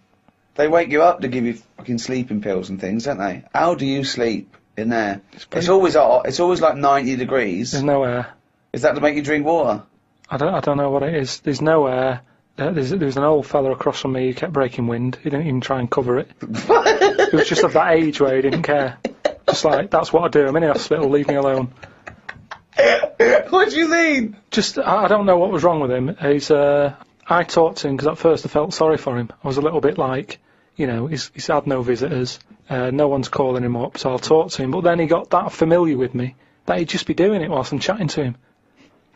They wake you up to give you fucking sleeping pills and things, don't they? How do you sleep in there? It's always hot. It's always like 90 degrees. There's no air. Is that to make you drink water? I don't know what it is. There's no air. There was an old fella across from me who kept breaking wind. He didn't even try and cover it. He was just of that age where he didn't care. Just like, that's what I do. I'm in the hospital, leave me alone. What do you mean? Just, I don't know what was wrong with him. I talked to him because at first I felt sorry for him. I was a little bit like, you know, he's had no visitors. No one's calling him up, so I'll talk to him. But then he got that familiar with me that he'd just be doing it whilst I'm chatting to him.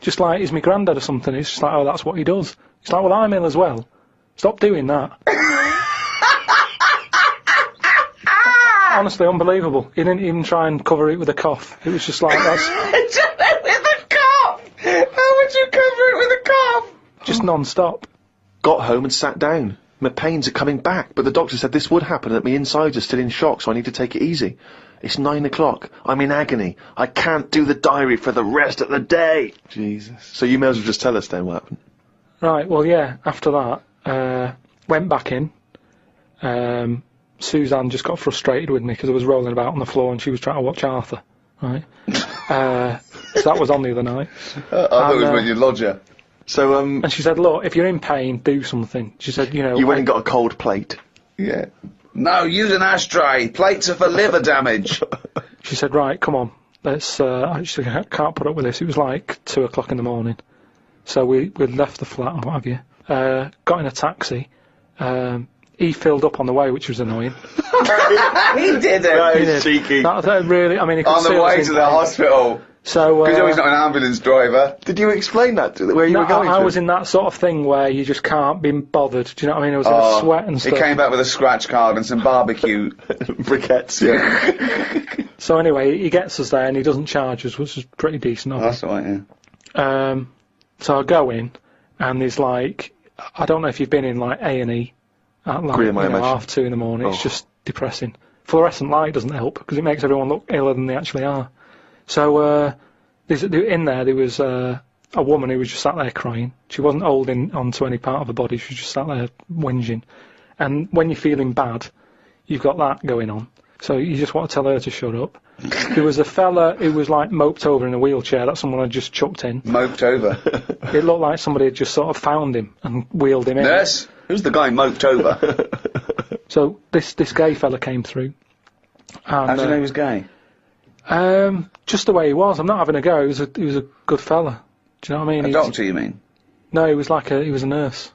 Just like he's my granddad or something. It's just like, oh, that's what he does. It's like, well, I'm ill as well. Stop doing that. Honestly, unbelievable. He didn't even try and cover it with a cough. It was just like, that's... With a cough! How would you cover it with a cough? Just non-stop. Got home and sat down. My pains are coming back, but the doctor said this would happen and that my insides are still in shock, so I need to take it easy. It's 9 o'clock. I'm in agony. I can't do the diary for the rest of the day. Jesus. So you may as well just tell us then what happened. Right, well, yeah, after that, went back in. Suzanne just got frustrated with me because I was rolling about on the floor and she was trying to watch Arthur. Right? So that was on the other night. I thought it was when you lodger. So, and she said, look, if you're in pain, do something. She said, you know... You went and got a cold plate. Yeah. No, use an ashtray. Plates are for liver damage. She said, right, come on. Let's, I can't put up with this. It was like 2 o'clock in the morning. So we left the flat and what have you. Got in a taxi. He filled up on the way, which was annoying. He did it. That is cheeky. That really, I mean, he could On the way to the hospital. So, because he's not an ambulance driver. Did you explain that to where you were going I to? was in that sort of thing where you just can't be bothered. Do you know what I mean? I was in a sweat and stuff. He came back with a scratch card and some barbecue briquettes, yeah. So anyway, he gets us there and he doesn't charge us, which is pretty decent. That's right, yeah. So I go in and there's like, I don't know if you've been in like A&E at like Grim, I imagine. 2:30 in the morning. It's just depressing. Fluorescent light doesn't help because it makes everyone look iller than they actually are. So in there was a woman who was just sat there crying. She wasn't holding onto any part of her body. She was just sat there whinging. And when you're feeling bad, you've got that going on. So you just want to tell her to shut up. There was a fella who was like moped over in a wheelchair that someone had just chucked in. Moped over? It looked like somebody had just sort of found him and wheeled him in. Nurse? Who's the guy moped over? So this gay fella came through. And, how do you know he was gay? Just the way he was. I'm not having a go. He was a good fella. Do you know what I mean? A doctor, you mean? No, he was a nurse.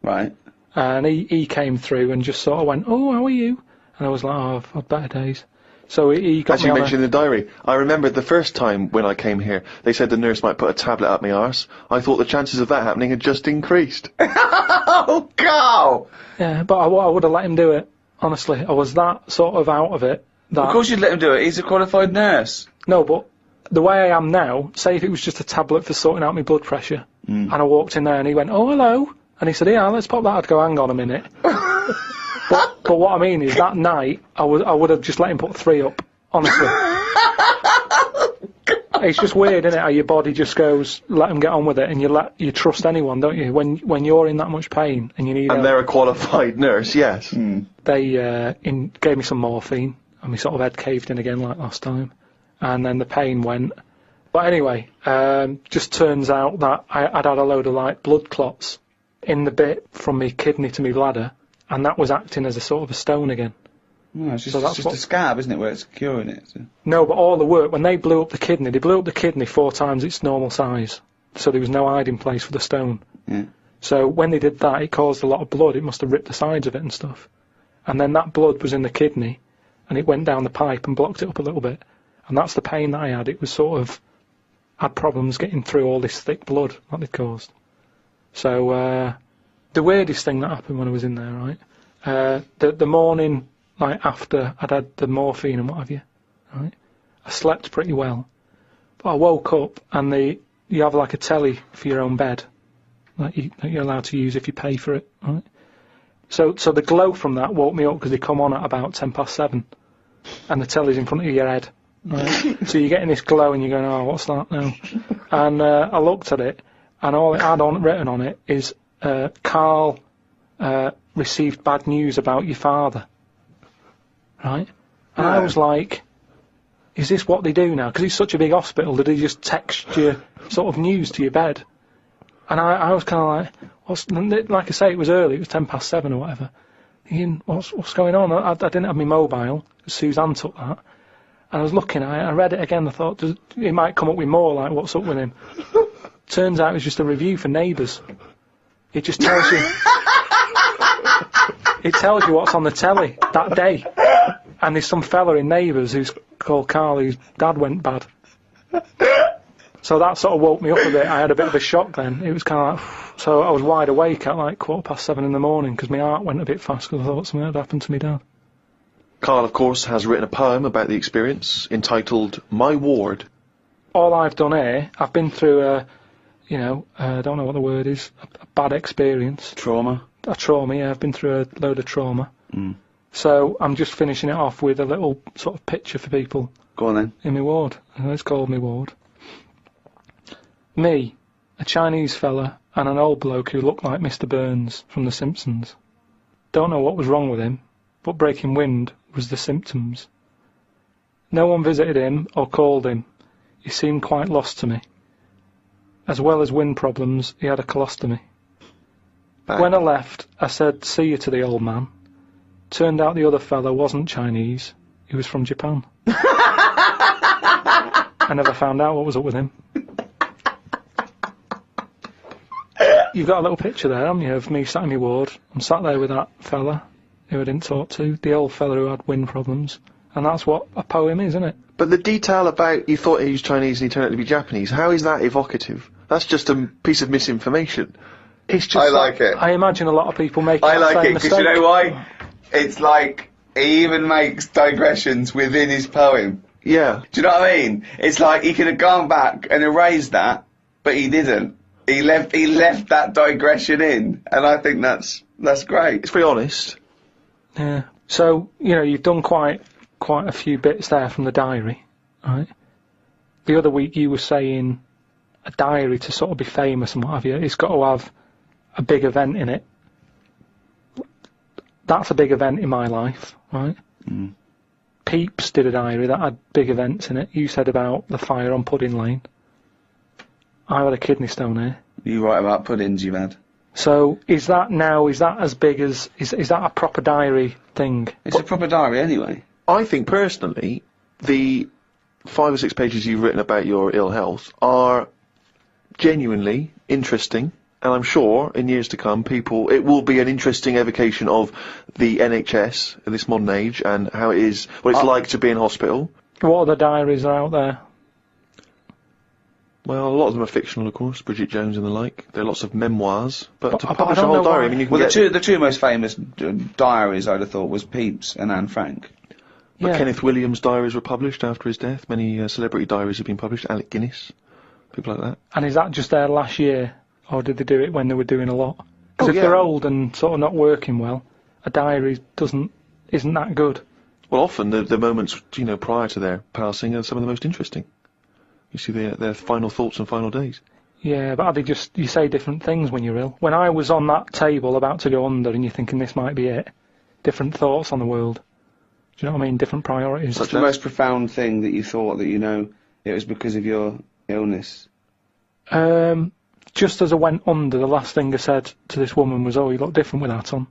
Right. And he came through and just sort of went, oh, how are you? And I was like, oh, I've had better days. So he got As you mentioned in the diary, I remember the first time when I came here, they said the nurse might put a tablet up my arse. I thought the chances of that happening had just increased. Oh, Karl! Yeah, but I would have let him do it. Honestly, I was that sort of out of it. Of course you'd let him do it. He's a qualified nurse. No, but the way I am now, say if it was just a tablet for sorting out my blood pressure, and I walked in there and he went, oh, hello, and he said, yeah, let's pop that. I'd go, hang on a minute. But what I mean is that night, I would have just let him put 3 up, honestly. It's just weird, isn't it, how your body just goes, let them get on with it, and you trust anyone, don't you? When you're in that much pain and you need help. And they're a qualified nurse, yes. They gave me some morphine, and my sort of head caved in again like last time. And then the pain went. But anyway, just turns out that I'd had a load of like blood clots in the bit from my kidney to my bladder, and that was acting as a sort of a stone again. No, it's just a scab, isn't it, where it's curing it? So. No, but all the work, when they blew up the kidney, they blew up the kidney 4 times its normal size. So there was no hiding place for the stone. Yeah. So when they did that, it caused a lot of blood. It must have ripped the sides of it and stuff. And then that blood was in the kidney, and it went down the pipe and blocked it up a little bit. And that's the pain that I had. It was sort of had problems getting through all this thick blood that they'd caused. So the weirdest thing that happened when I was in there, right? The morning like after I'd had the morphine and what have you, right? I slept pretty well, but I woke up and you have like a telly for your own bed, that you're allowed to use if you pay for it, right? So the glow from that woke me up because they come on at about 7:10, and the telly's in front of your head, right? So you're getting this glow and you're going, oh, what's that now? And I looked at it, and all it had written on it is, Karl received bad news about your father. Right? And I was like, is this what they do now? Because it's such a big hospital, do they just text you sort of news to your bed? And I was kind of like, like I say, it was early, it was 7:10 or whatever. Thinking, what's going on? I didn't have my mobile, Suzanne took that. And I was looking at it, I read it again, I thought, it might come up with more, like, what's up with him? Turns out it was just a review for Neighbours. It just tells you... It tells you what's on the telly that day. And there's some fella in Neighbours who's called Karl, whose dad went bad. So that sort of woke me up a bit. I had a bit of a shock then. It was kind of like... So I was wide awake at like 7:15 in the morning because my heart went a bit fast because I thought something had happened to me dad. Karl, of course, has written a poem about the experience entitled My Ward. All I've done here, I've been through I don't know what the word is, a bad experience. Trauma. A trauma, yeah. I've been through a load of trauma. Mm. So I'm just finishing it off with a little sort of picture for people. Go on then. In my ward. It's called my ward. Me, a Chinese fella, and an old bloke who looked like Mr. Burns from The Simpsons. Don't know what was wrong with him, but breaking wind was the symptoms. No one visited him or called him. He seemed quite lost to me. As well as wind problems, he had a colostomy. Back. When I left, I said, see you to the old man. Turned out the other fella wasn't Chinese. He was from Japan. I never found out what was up with him. You've got a little picture there, haven't you, of me sat in my ward. I'm sat there with that fella who I didn't talk to, the old fella who had wind problems. And that's what a poem is, isn't it? But the detail about you thought he was Chinese and he turned out to be Japanese, how is that evocative? That's just a piece of misinformation. It's just I like it. I imagine a lot of people make I that like same it because mistake. you know why? It's like he even makes digressions within his poem. Yeah. Do you know what I mean? It's like he could have gone back and erased that, but he didn't. He left that digression in, and I think that's great. It's very honest. Yeah. So, you've done quite a few bits there from the diary, right? The other week you were saying a diary to sort of be famous and what have you, it's got to have a big event in it. That's a big event in my life, right? Mm. Peeps did a diary that had big events in it. You said about the fire on Pudding Lane. I had a kidney stone here. You write about puddings you've had. So is that as big as... Is that a proper diary thing? It's a proper diary anyway. I think, personally, the 5 or 6 pages you've written about your ill health are genuinely interesting, and I'm sure, in years to come, it will be an interesting evocation of the NHS in this modern age, and how it is, what it's like to be in hospital. What other diaries are out there? Well, a lot of them are fictional, of course, Bridget Jones and the like. There are lots of memoirs, but to I publish a don't whole know diary, why. I mean, you can Well, get... the two most famous diaries, I'd have thought, was Pepys and Anne Frank. But Yeah. Kenneth Williams' diaries were published after his death. Many celebrity diaries have been published. Alec Guinness, people like that. And is that just their last year, or did they do it when they were doing a lot? Because if yeah. they're old and sort of not working well, a diary isn't that good. Well, often the moments, prior to their passing are some of the most interesting. You see their final thoughts and final days. Yeah, but you say different things when you're ill. When I was on that table about to go under and you're thinking this might be it, different thoughts on the world. Do you know what I mean? Different priorities. What's the most profound thing that you thought that it was because of your illness? Just as I went under, the last thing I said to this woman was, "Oh, you look different with that on."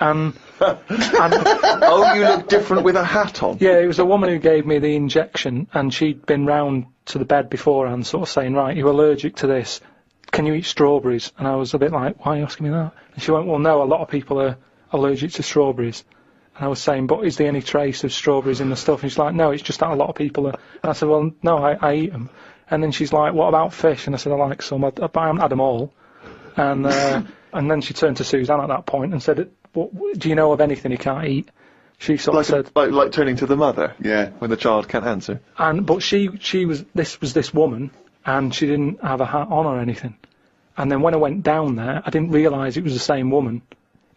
And Oh, you look different with a hat on. yeah, it was a woman who gave me the injection, and she'd been round to the bed beforehand, sort of saying, "Right, you're allergic to this. can you eat strawberries? And I was a bit like, why are you asking me that? And she went, well, no, a lot of people are allergic to strawberries. And I was saying, but is there any trace of strawberries in the stuff? And she's like, no, it's just that a lot of people are. And I said, well, no, I eat them. And then she's like, what about fish? And I said, I like some, but I haven't had them all. And and then she turned to Suzanne at that point and said, do you know of anything he can't eat? She sort of said, like turning to the mother. Yeah. When the child can't answer. But she was this woman, and she didn't have a hat on or anything. And then when I went down there, I didn't realise it was the same woman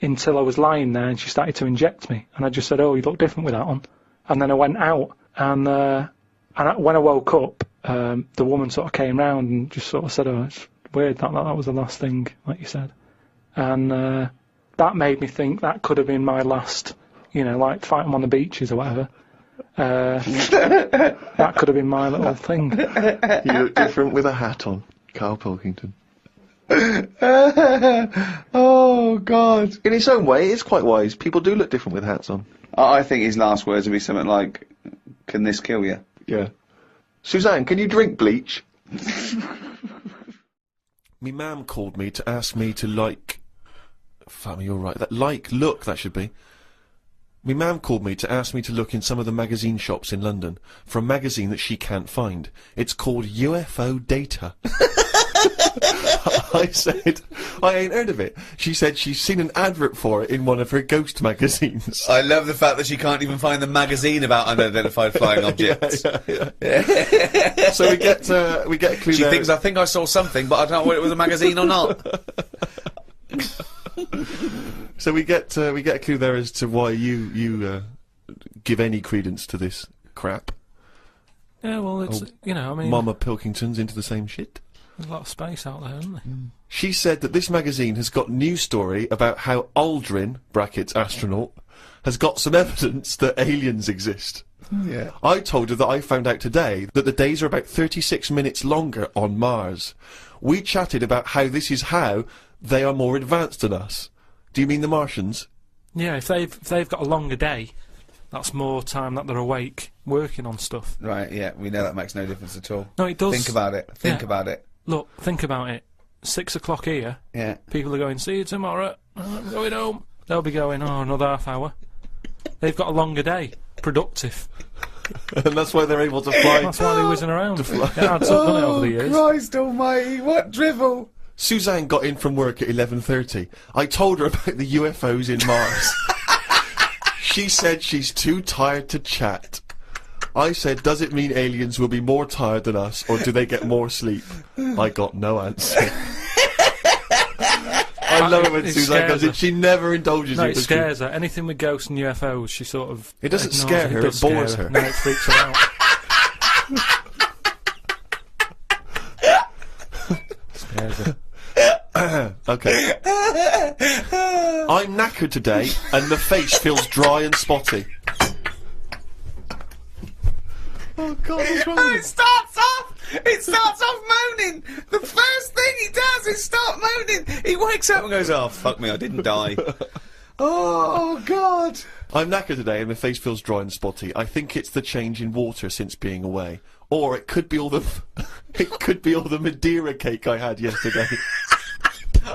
until I was lying there and she started to inject me. And I just said, oh, you look different with that on. And then I went out, and when I woke up, the woman sort of came round and just sort of said, oh, it's weird that was the last thing, like you said. And that made me think that could have been my last, like fighting on the beaches or whatever. That could have been my little thing. You look different with a hat on, Karl Pilkington. Oh, God. In its own way, it's quite wise. People do look different with hats on. I think his last words would be something like, can this kill you? Yeah. Suzanne, can you drink bleach? Me mam called me to ask me to like... Fuck me, you're right. Look, that should be. Me mam called me to ask me to look in some of the magazine shops in London for a magazine that she can't find. It's called UFO Data. I said, I ain't heard of it. She said she's seen an advert for it in one of her ghost magazines. I love the fact that she can't even find the magazine about unidentified flying objects. Yeah. So we get a clue. She there. thinks, I think I saw something, but I don't know whether it was a magazine or not. So we get a clue there as to why you give any credence to this crap. Yeah, well, it's, I mean... Mama Pilkington's into the same shit. There's a lot of space out there, isn't there? She said that this magazine has got news story about how Aldrin, brackets astronaut, has got some evidence that aliens exist. Yeah. I told her that I found out today that the days are about 36 minutes longer on Mars. We chatted about how this is how they are more advanced than us. Do you mean the Martians? Yeah, if they've got a longer day, that's more time that they're awake working on stuff. Right, yeah, we know that makes no difference at all. No, it does. Think about it. Think about it. Look, think about it. 6 o'clock here. Yeah. People are going, see you tomorrow. I'm going home. They'll be going, oh, another half hour. They've got a longer day. Productive. And that's why they're able to fly. That's why they're whizzing around. It adds up, doesn't it, over the years? Christ almighty, what drivel! Suzanne got in from work at 11:30. I told her about the UFOs in Mars. She said she's too tired to chat. I said, does it mean aliens will be more tired than us, or do they get more sleep? I got no answer. I love it when Suzanne goes in. She never indulges No, in it scares her. Anything with ghosts and UFOs, she sort of... It doesn't ignores scare her, it bores her. No, it freaks her out. Scares her. Okay. I'm knackered today, and the face feels dry and spotty. Oh God, what's wrong with It starts off moaning! The first thing he does is start moaning! He wakes up and goes, oh, fuck me, I didn't die. Oh, God! I'm knackered today and my face feels dry and spotty. I think it's the change in water since being away. Or it could be all the... it could be all the Madeira cake I had yesterday.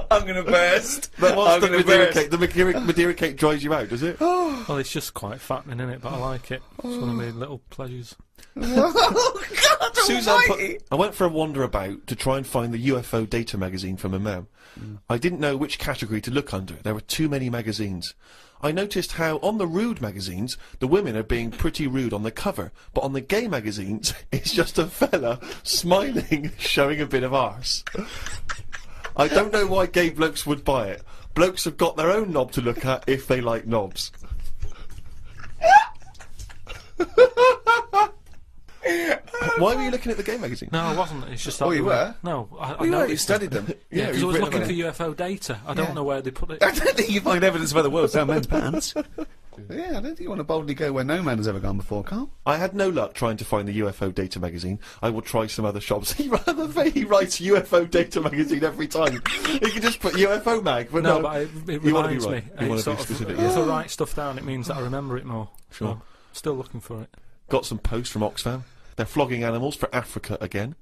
I'm gonna burst. But what's the Madeira cake? The Madeira cake dries you out, does it? Well, it's just quite fattening, isn't it? But I like it. It's one of my little pleasures. Oh, God almighty! I went for a wander about to try and find the UFO Data magazine from my mum. I didn't know which category to look under. There were too many magazines. I noticed how on the rude magazines, the women are being pretty rude on the cover, but on the gay magazines, it's just a fella smiling, showing a bit of arse. I don't know why gay blokes would buy it. Blokes have got their own knob to look at if they like knobs. Why were you looking at the gay magazine? No, I wasn't. It's just that... Oh, you were? No, I You noticed studied them. Yeah, because I you've was written looking about for UFO data. I don't know where they put it. I don't think you find evidence of other worlds down men's pants. Yeah, I don't think you want to boldly go where no man has ever gone before, Karl. I had no luck trying to find the UFO Data magazine. I will try some other shops. He writes UFO Data magazine every time. He can just put UFO mag, but No, but it reminds me. You want to be Sort of, specific. if I write stuff down, it means that I remember it more. Sure. So, still looking for it. Got some posts from Oxfam. They're flogging animals for Africa again.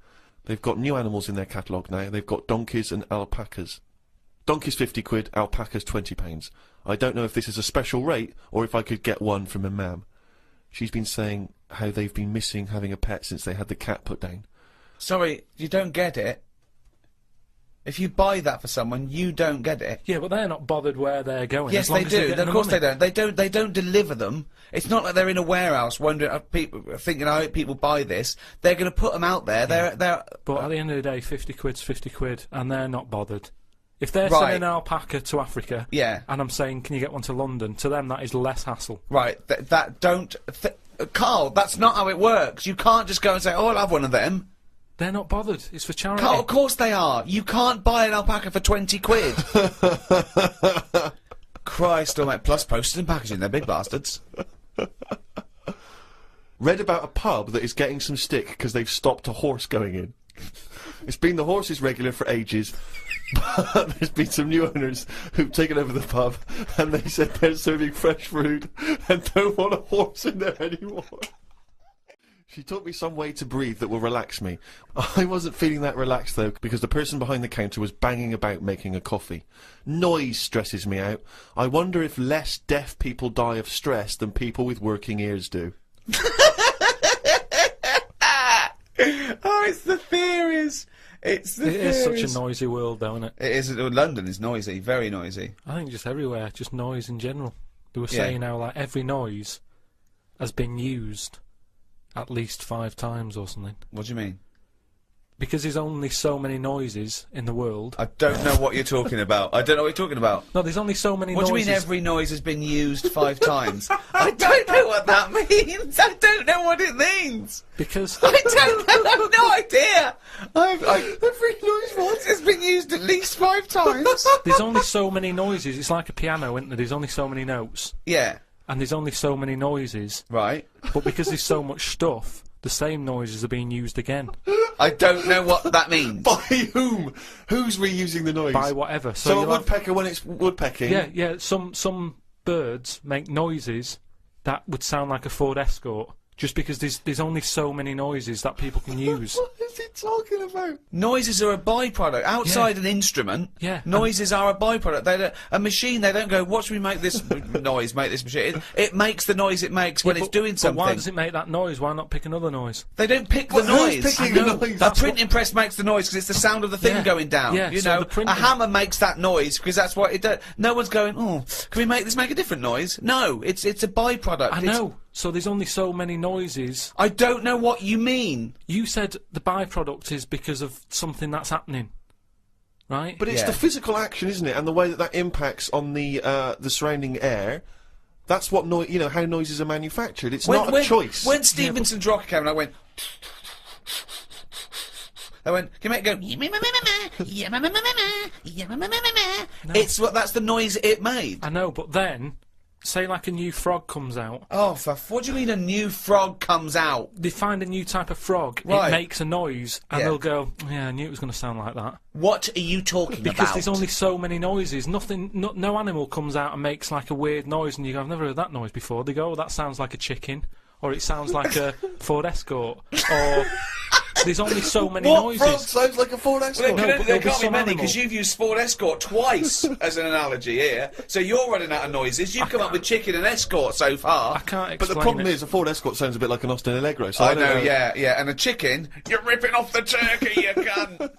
They've got new animals in their catalogue now. They've got donkeys and alpacas. Donkeys 50 quid, alpacas £20. I don't know if this is a special rate or if I could get one from a mam. She's been saying how they've been missing having a pet since they had the cat put down. Sorry, you don't get it. If you buy that for someone, you don't get it. Yeah, but they're not bothered where they're going. Yes, as long they as they're do. getting Of course the they money. don't. They don't deliver them. It's not like they're in a warehouse wondering, thinking, I hope people buy this. They're going to put them out there. They're. But at the end of the day, 50 quid's 50 quid, and they're not bothered. If they're Right. sending an alpaca to Africa, Yeah. and I'm saying, can you get one to London? To them, that is less hassle. Right. Carl, that's not how it works. You can't just go and say, oh, I'll have one of them. They're not bothered. It's for charity. Carl, of course they are. You can't buy an alpaca for 20 quid. Christ almighty. Plus postage and packaging. They're big bastards. Read about a pub that is getting some stick because they've stopped a horse going in. It's been the horse's regular for ages, but there's been some new owners who've taken over the pub, and they said they're serving fresh food and don't want a horse in there anymore. She taught me some way to breathe that will relax me. I wasn't feeling that relaxed, though, because the person behind the counter was banging about making a coffee. Noise stresses me out. I wonder if less deaf people die of stress than people with working ears do. Oh, it's the theories. It's the theories. It is such a noisy world, though, isn't it? It is. London is noisy. Very noisy. I think just everywhere, just noise in general. They were Yeah. saying now, like, every noise has been used at least 5 times or something. What do you mean? Because there's only so many noises in the world. I don't know what you're talking about. I don't know what you're talking about. No, there's only so many What noises. do you mean every noise has been used 5 times? I don't know what that means. I don't know what it means. Because I don't know. I have no idea. Every noise once has been used at least 5 times. there's only so many noises. It's like a piano, isn't there? There's only so many notes. Yeah. And there's only so many noises. Right. But because there's so much stuff, the same noises are being used again. I don't know what that means. By whom? Who's reusing the noise? By whatever. So a you'll have- woodpecker when it's woodpecking? Yeah. Some birds make noises that would sound like a Ford Escort. Just because there's only so many noises that people can use. What is he talking about? Noises are a byproduct. Outside an instrument, Yeah. noises are a byproduct. A machine, they don't go, watch me make this noise, make this machine. It makes the noise it makes when it's doing But something. why does it make that noise? Why not pick another noise? They don't pick the Well, noise. who's picking I the know. noise? A printing press makes the noise because it's the sound of the thing Yeah. going down. Yeah, You so know, the printing- a hammer makes that noise because that's what it does. No one's going, oh, can we make this make a different noise? No, it's a byproduct. I It's- know. So there's only so many noises. I don't know what you mean. You said the byproduct is because of something that's happening, right? But it's Yeah. the physical action, isn't it? And the way that impacts on the surrounding air. That's what how noises are manufactured. It's not a choice. When Stevenson's rocket came and I went... I went, can you make it go... It's that's the noise it made. I know, but then, say like a new frog comes out. Oh, what do you mean a new frog comes out? They find a new type of frog. Right. It makes a noise, and Yeah. they'll go, "Yeah, I knew it was going to sound like that." What are you talking Because about? there's only so many noises. No animal comes out and makes like a weird noise, and you go, "I've never heard that noise before." They go, "Oh, that sounds like a chicken," or "It sounds like a Ford Escort," or there's only so many what frog noises. sounds like a Ford Escort? No, but There there'll be can't be some many animal. because you've used Ford Escort twice as an analogy here. So you're running out of noises. You've come up with chicken and Escort so I far. can't explain But the problem it. is, a Ford Escort sounds a bit like an Austin Allegro. So I don't know, yeah. And a chicken, you're ripping off the turkey, you cunt.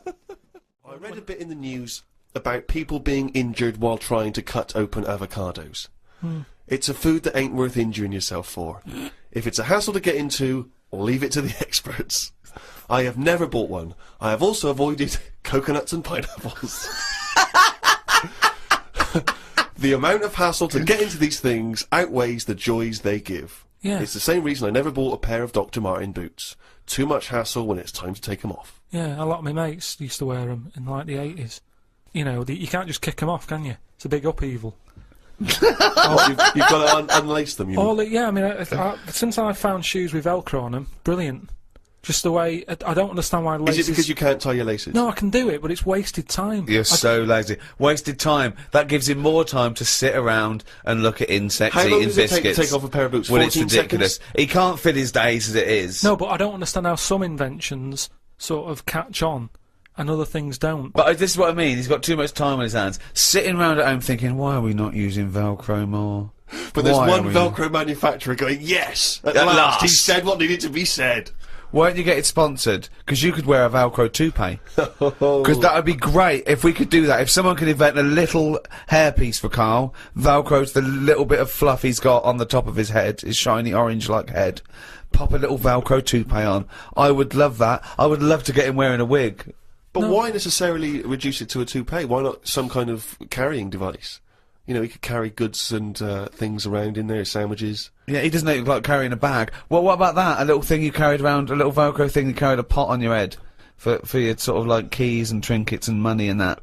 I read a bit in the news about people being injured while trying to cut open avocados. It's a food that ain't worth injuring yourself for. If it's a hassle to get into, leave it to the experts. I have never bought one. I have also avoided coconuts and pineapples. The amount of hassle to get into these things outweighs the joys they give. Yeah. It's the same reason I never bought a pair of Dr. Martin boots. Too much hassle when it's time to take them off. Yeah, a lot of my mates used to wear them in like the 80s. You know, you can't just kick them off, can you? It's a big upheaval. You've got to unlace them. You mean? Yeah, I mean, since I found shoes with Velcro on them, brilliant. Just the way, I don't understand why laces... Is it because you can't tie your laces? No, I can do it, but it's wasted time. You're so lazy. Wasted time. That gives him more time to sit around and look at insects, How long eating does it take biscuits. to take off a pair of boots? Well, it's 14 ridiculous. seconds? He can't fit his days as it is. No, but I don't understand how some inventions sort of catch on and other things don't. But this is what I mean. He's got too much time on his hands. Sitting around at home thinking, why are we not using Velcro more? But there's Why one are we Velcro manufacturer going, yes! At last! He said what needed to be said. Why don't you get it sponsored? Because you could wear a Velcro toupee. Because that would be great if we could do that. If someone could invent a little hairpiece for Karl, Velcro to the little bit of fluff he's got on the top of his head, his shiny orange-like head, pop a little Velcro toupee on. I would love that. I would love to get him wearing a wig. But why necessarily reduce it to a toupee? Why not some kind of carrying device? You know, he could carry goods and things around in there, sandwiches. Yeah, he doesn't look like carrying a bag. Well, what about that? A little thing you carried around, a little Velcro thing you carried a pot on your head for your sort of like keys and trinkets and money and that.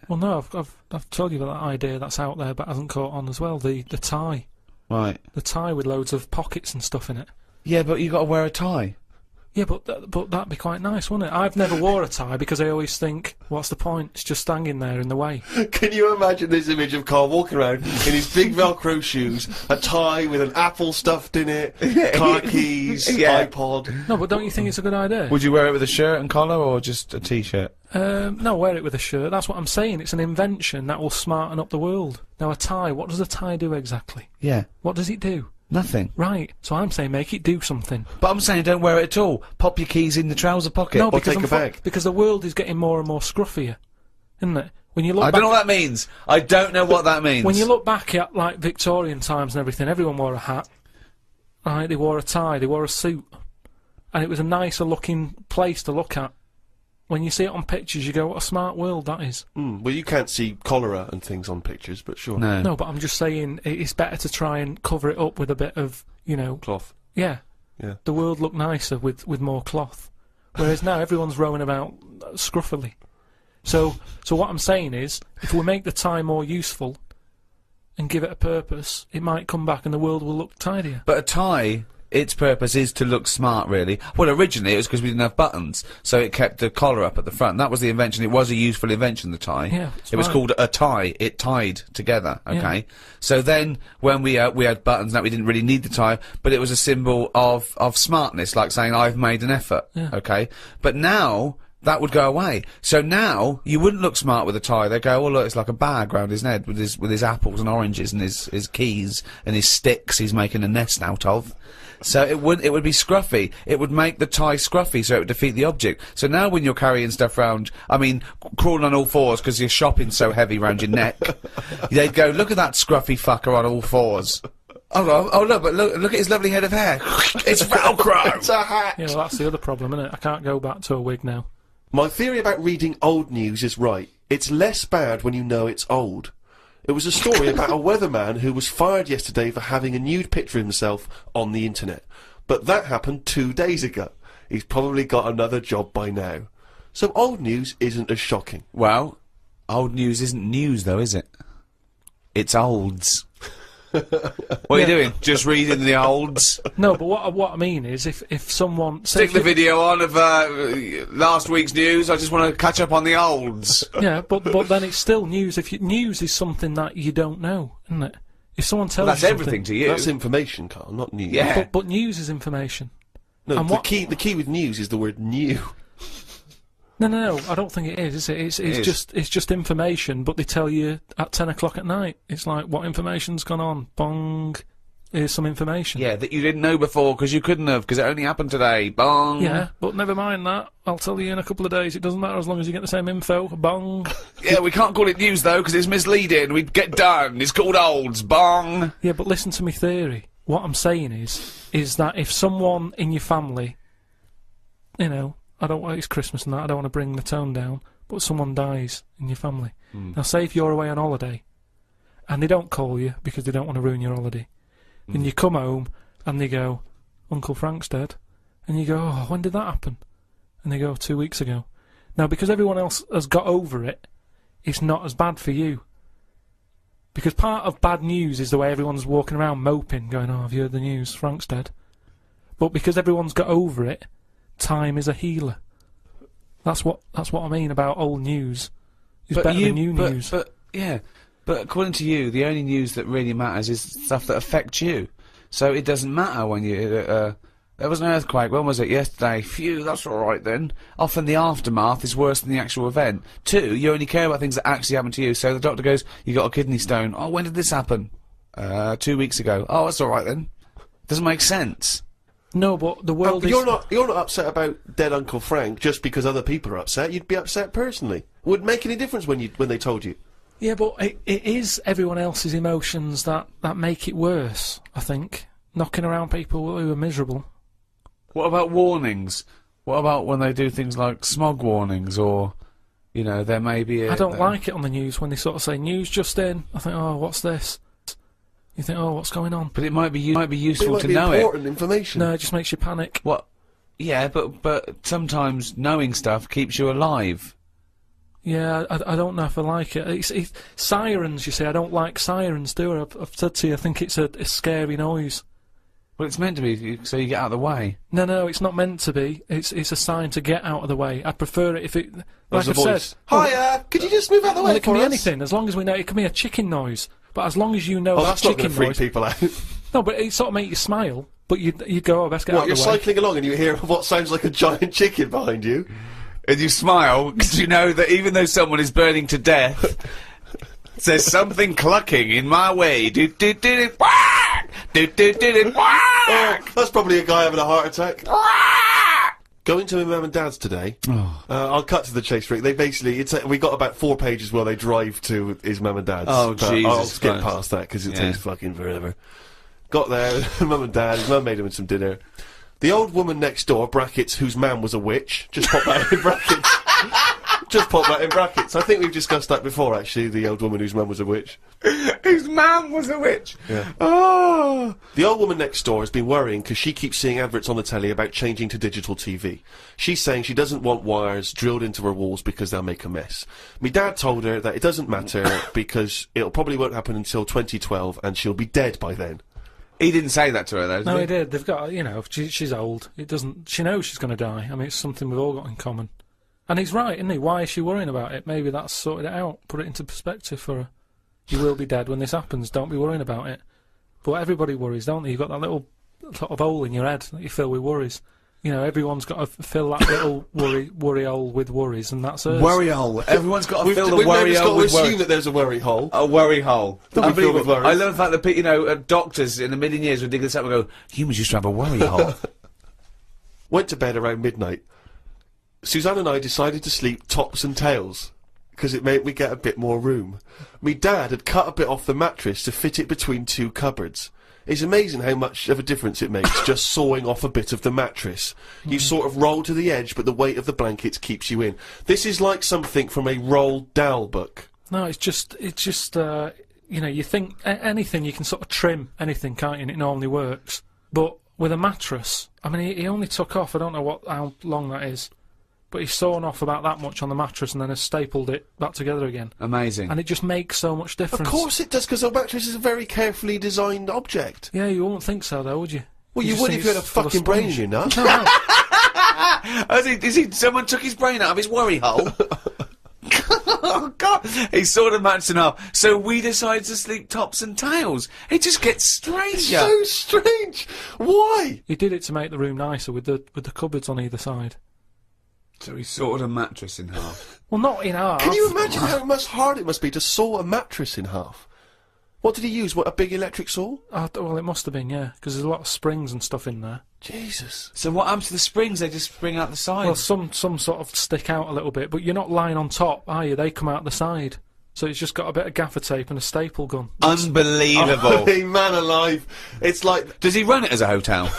Well, no, I've told you about that idea that's out there but hasn't caught on as well. The tie. Right. The tie with loads of pockets and stuff in it. Yeah, but you got to wear a tie. Yeah, but that'd be quite nice, wouldn't it? I've never wore a tie because I always think, what's the point? It's just hanging there in the way. Can you imagine this image of Karl walking around in his big Velcro shoes, a tie with an apple stuffed in it, car keys, iPod? No, but don't you think it's a good idea? Would you wear it with a shirt and collar or just a t-shirt? No, wear it with a shirt. That's what I'm saying. It's an invention that will smarten up the world. Now, a tie, what does a tie do exactly? Yeah. What does it do? Nothing. Right. So I'm saying make it do something. But I'm saying don't wear it at all. Pop your keys in the trouser pocket. No, or because take a bag. because the world is getting more and more scruffier, isn't it? When you look I don't know what that means. I don't know what that means. When you look back at, like, Victorian times and everything, everyone wore a hat. Right? They wore a tie, they wore a suit. And it was a nicer looking place to look at. When you see it on pictures, you go, what a smart world that is. Well, you can't see cholera and things on pictures, but sure. No. No, but I'm just saying it's better to try and cover it up with a bit of, you know... Cloth. Yeah. Yeah. The world looked nicer with more cloth. Whereas now everyone's roaming about scruffily. So what I'm saying is, if we make the tie more useful and give it a purpose, it might come back and the world will look tidier. But a tie, its purpose is to look smart, really. Well, originally it was because we didn't have buttons, so it kept the collar up at the front. That was the invention. It was a useful invention, the tie. Yeah, it was called a tie. It tied together, okay? Yeah. So then, when we had buttons, now we didn't really need the tie, but it was a symbol of smartness, like saying, I've made an effort, okay? But now... that would go away. So now, you wouldn't look smart with a tie. They'd go, oh look, it's like a bag round his head with his apples and oranges and his keys and his sticks he's making a nest out of. So it would be scruffy. It would make the tie scruffy, so it would defeat the object. So now when you're carrying stuff round, I mean, crawling on all fours because your shopping's so heavy round your neck, they'd go, look at that scruffy fucker on all fours. Oh look, but look at his lovely head of hair. It's Velcro! It's a hat! Yeah, well, that's the other problem, isn't it? I can't go back to a wig now. My theory about reading old news is right. It's less bad when you know it's old. It was a story about a weatherman who was fired yesterday for having a nude picture of himself on the internet. But that happened 2 days ago. He's probably got another job by now. So old news isn't as shocking. Well, old news isn't news though, is it? It's olds. What are you doing? Just reading the olds? No, but what I mean is, if someone... Stick the video on of last week's news, I just want to catch up on the olds. Yeah, but then it's still news. News is something that you don't know, isn't it? If someone tells you that's everything to you. That's information, Karl, not news. Yeah. But news is information. No, the key with news is the word new. No, I don't think it is it? It's just information, but they tell you at 10 o'clock at night. It's like, what information's gone on? Bong. Here's some information. Yeah, that you didn't know before because you couldn't have, because it only happened today. Bong. Yeah, but never mind that. I'll tell you in a couple of days. It doesn't matter as long as you get the same info. Bong. Yeah, we can't call it news though because it's misleading. We'd get done. It's called olds. Bong. Yeah, but listen to me theory. What I'm saying is that if someone in your family, you know, it's Christmas and that, I don't want to bring the tone down, but someone dies in your family. Now, say if you're away on holiday, and they don't call you because they don't want to ruin your holiday, and you come home, and they go, Uncle Frank's dead, and you go, oh, when did that happen? And they go, 2 weeks ago. Now, because everyone else has got over it, it's not as bad for you. Because part of bad news is the way everyone's walking around moping, going, oh, have you heard the news? Frank's dead. But because everyone's got over it, time is a healer. That's what I mean about old news. It's better than new news. But according to you, the only news that really matters is stuff that affects you. So it doesn't matter when you There was an earthquake. When was it? Yesterday. Phew, that's alright then. Often the aftermath is worse than the actual event. 2, you only care about things that actually happen to you. So the doctor goes, you got a kidney stone. Oh, when did this happen? 2 weeks ago. Oh, that's alright then. Doesn't make sense. No, but the world is... You're not upset about dead Uncle Frank just because other people are upset. You'd be upset personally. Wouldn't make any difference when they told you. Yeah, but it is everyone else's emotions that make it worse, I think. Knocking around people who are miserable. What about warnings? What about when they do things like smog warnings, or, you know, there may be I don't like it on the news when they sort of say, news just in. I think, oh, what's this? You think, oh, what's going on? But it might be useful to know important information. No, it just makes you panic. What? Yeah, but sometimes knowing stuff keeps you alive. Yeah, I don't know if I like it. It's sirens, you see. I don't like sirens, do I? I've said to you, I think it's a scary noise. Well, it's meant to be so you get out of the way. No, it's not meant to be. It's a sign to get out of the way. I'd prefer it if it... Like I've said... Hiya! Could you just move out of the way it can be anything, as long as we know... It can be a chicken noise, but as long as you know that chicken noise... freak people out. No, but it sort of make you smile, but you go, oh, best get out of the way. You're cycling along and you hear what sounds like a giant chicken behind you. And you smile, because you know that even though someone is burning to death, there's something clucking in my way. Oh, that's probably a guy having a heart attack. Going to my mum and dad's today. I'll cut to the chase, Rick. They basically, we got about 4 pages while they drive to his mum and dad's. Oh, but Jesus I'll skip past that because it takes fucking forever. Got there, mum and dad. His mum made him some dinner. The old woman next door, brackets, whose man was a witch. Just pop that in brackets. Just pop that in brackets. I think we've discussed that before, actually, the old woman whose man was a witch. Whose man was a witch? Yeah. Oh! The old woman next door has been worrying because she keeps seeing adverts on the telly about changing to digital TV. She's saying she doesn't want wires drilled into her walls because they'll make a mess. Me dad told her that it doesn't matter because it'll probably won't happen until 2012 and she'll be dead by then. He didn't say that to her, though, did No, he did. They've got, you know, she's old. She knows she's going to die. I mean, it's something we've all got in common. And he's right, isn't he? Why is she worrying about it? Maybe that's sorted it out. Put it into perspective for her. You will be dead when this happens. Don't be worrying about it. But everybody worries, don't they? You've got that little sort of hole in your head that you fill with worries. You know, everyone's got to fill that little worry hole with worries, and that's hers. Worry hole. Everyone's got to fill the worry hole with worries. worry. We've assume that there's a worry hole. A worry hole. With I love the fact that, you know, doctors in a million years would dig this up and go, humans used to have a worry hole. Went to bed around midnight. Suzanne and I decided to sleep tops and tails, because it made me get a bit more room. Me dad had cut a bit off the mattress to fit it between 2 cupboards. It's amazing how much of a difference it makes just sawing off a bit of the mattress. You sort of roll to the edge, but the weight of the blankets keeps you in. This is like something from a Roald Dahl book. No, it's just, you know, you think anything, you can sort of trim anything, can't you, and it normally works. But with a mattress, I mean, he only took off, I don't know how long that is, but he's sawn off about that much on the mattress and then has stapled it back together again. Amazing. And it just makes so much difference. Of course it does, because a mattress is a very carefully designed object. Yeah, you wouldn't think so, though, would you? Well, you would if you had a fucking brain in your nut. Someone took his brain out of his worry hole? Oh, God. He sawed a mattress in half. So we decided to sleep tops and tails. It just gets stranger. It's so strange. Why? He did it to make the room nicer with the cupboards on either side. So he sawed a mattress in half. Well, not in half. Can you imagine how much hard it must be to saw a mattress in half? What did he use? What, a big electric saw? Well, it must have been, yeah, because there's a lot of springs and stuff in there. Jesus. So what happens to the springs? They just spring out the side? Well, some sort of stick out a little bit, but you're not lying on top, are you? They come out the side. So it's just got a bit of gaffer tape and a staple gun. Unbelievable. Oh, man alive. It's like... Does he run it as a hotel?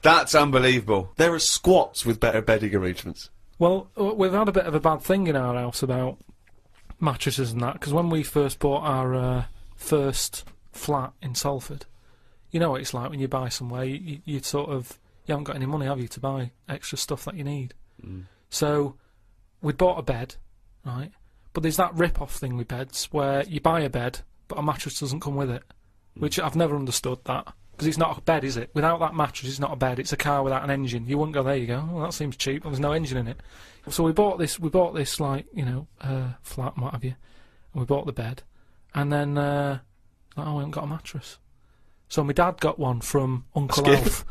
That's unbelievable. There are squats with better bedding arrangements. Well, we've had a bit of a bad thing in our house about mattresses and that, because when we first bought our first flat in Salford, you know what it's like when you buy somewhere, you sort of, you haven't got any money, have you, to buy extra stuff that you need. So we bought a bed, right, but there's that rip-off thing with beds where you buy a bed but a mattress doesn't come with it, which I've never understood that. Because it's not a bed, is it? Without that mattress, it's not a bed. It's a car without an engine. You wouldn't go, there you go. Well, that seems cheap. There's no engine in it. So we bought this, like, you know, flat and what have you. And we bought the bed. And then, oh, we haven't got a mattress. So my dad got one from Uncle Skip. Alf.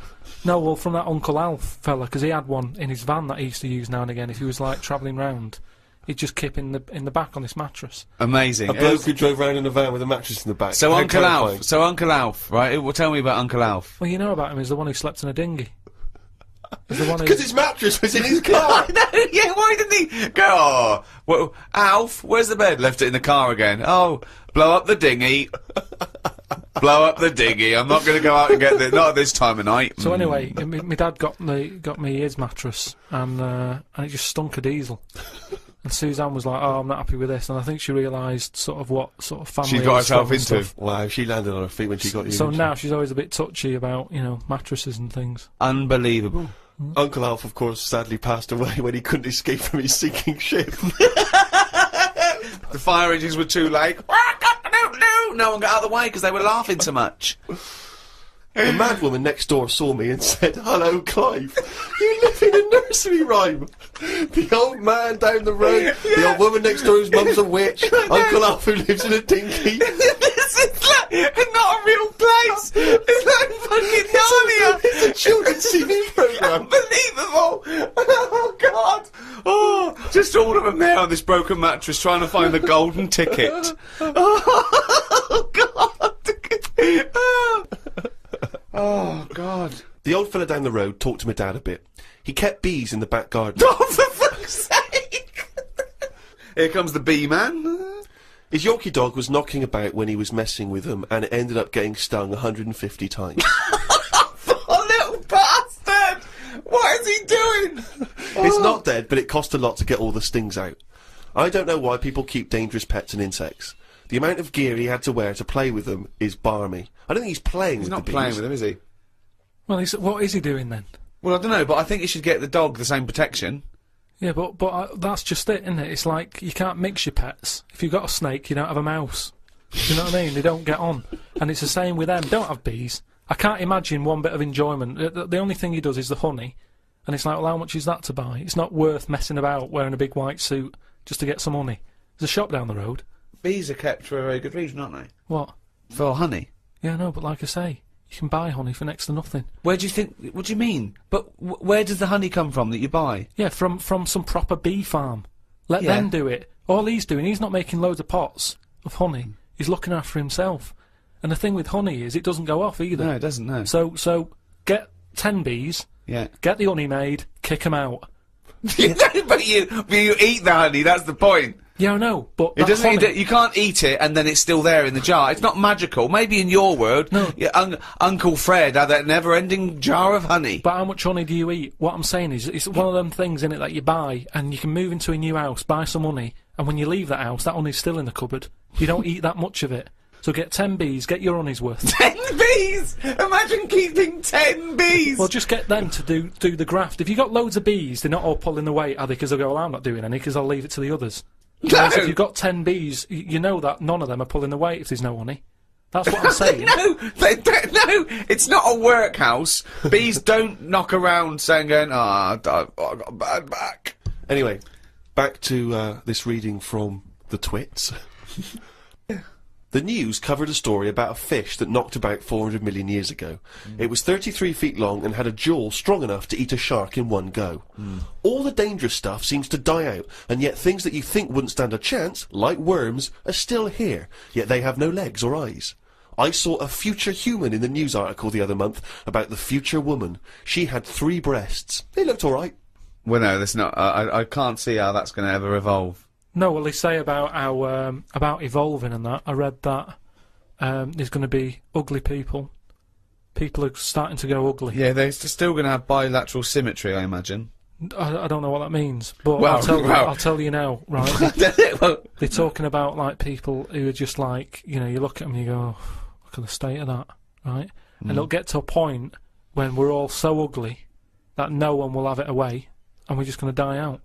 No, well, from that Uncle Alf fella, because he had one in his van that he used to use now and again. If he was like travelling round, he'd just keep in the back on this mattress. Amazing. A bloke who drove around in a van with a mattress in the back. So How Uncle terrifying. Alf. So Uncle Alf, right? Well, tell me about Uncle Alf. Well, you know about him is the one who slept in a dinghy. He's the one who. Because his mattress was in his car. No, yeah, why didn't he go, oh, well, Alf, where's the bed? Left it in the car again. Oh, blow up the dinghy. Blow up the dinghy. I'm not going to go out and get it. Not at this time of night. So anyway, my dad got me his mattress, and it just stunk of diesel. And Suzanne was like, "Oh, I'm not happy with this," and I think she realised sort of what sort of family She got I was herself from and into. stuff. Wow, she landed on her feet when she got you. So didn't she? now she's always a bit touchy about mattresses and things. Unbelievable. Uncle Alf, of course, sadly passed away when he couldn't escape from his sinking ship. The fire engines were too late. No one got out of the way because they were laughing so much. The mad woman next door saw me and said, "Hello, Clive. You live in a nursery rhyme." The old man down the road, the old woman next door whose mum's a witch, Uncle Alf who lives in a dinghy. This is like not a real place. It's like fucking Narnia. It's a children's TV programme. Unbelievable. Oh, God. Oh, just all of them there on this broken mattress trying to find the golden ticket. Oh, God. Oh, God. The old fella down the road talked to my dad a bit. He kept bees in the back garden. Oh, for fuck's sake. Here comes the bee man. His Yorkie dog was knocking about when he was messing with them, and it ended up getting stung 150 times. Oh, little bastard. What is he doing? It's not dead, but it cost a lot to get all the stings out. I don't know why people keep dangerous pets and insects. The amount of gear he had to wear to play with them is barmy. I don't think he's playing He's with not the bees. playing with him, is he? Well, what is he doing then? Well, I don't know, but I think you should get the dog the same protection. Yeah, but that's just it, isn't it? It's like you can't mix your pets. If you've got a snake, you don't have a mouse. Do you know what I mean? They don't get on. And it's the same with them. Don't have bees. I can't imagine one bit of enjoyment. The only thing he does is the honey. And it's like, well, how much is that to buy? It's not worth messing about wearing a big white suit just to get some honey. There's a shop down the road. Bees are kept for a very good reason, aren't they? What? For honey. Yeah, no, but like I say, you can buy honey for next to nothing. Where do you think... What do you mean? But where does the honey come from that you buy? Yeah, from some proper bee farm. Let Yeah. them do it. All he's doing, he's not making loads of pots of honey. He's looking after himself. And the thing with honey is it doesn't go off either. No, it doesn't, no. So get 10 bees, Yeah. get the honey made, kick them out. But you eat the honey, that's the point. Yeah, I know, but It that's doesn't. honey. You can't eat it and then it's still there in the jar. It's not magical. Maybe in your world, No. yeah, Uncle Fred had that never-ending jar of honey. But how much honey do you eat? What I'm saying is, it's one of them things in it that you buy, and you can move into a new house, buy some honey, and when you leave that house, that honey's still in the cupboard. You don't eat that much of it. So get 10 bees, get your honey's worth. 10 bees! Imagine keeping 10 bees! Well, just get them to do the graft. If you've got loads of bees, they're not all pulling the weight, are they? Because they'll go, well, I'm not doing any, because I'll leave it to the others. Whereas if you've got 10 bees, you know that none of them are pulling the weight if there's no honey. That's what I'm saying. No, no, it's not a workhouse. Bees don't knock around saying, I got a bad back. Anyway, back to this reading from the twits. The news covered a story about a fish that knocked about 400 million years ago. It was 33 feet long and had a jaw strong enough to eat a shark in one go. All the dangerous stuff seems to die out, and yet things that you think wouldn't stand a chance, like worms, are still here, yet they have no legs or eyes. I saw a future human in the news article the other month about the future woman. She had 3 breasts. They looked alright. Well, no, that's not. I can't see how that's going to ever evolve. No, well, they say about how about evolving and that. I read that there's going to be ugly people. People are starting to go ugly. Yeah, they're still going to have bilateral symmetry, I imagine. I don't know what that means, but Well, I'll tell you now, right? Well, They're talking about like people who are just like, you look at them and you go, oh, look at the state of that, right? And it'll get to a point when we're all so ugly that no one will have it away, and we're just going to die out.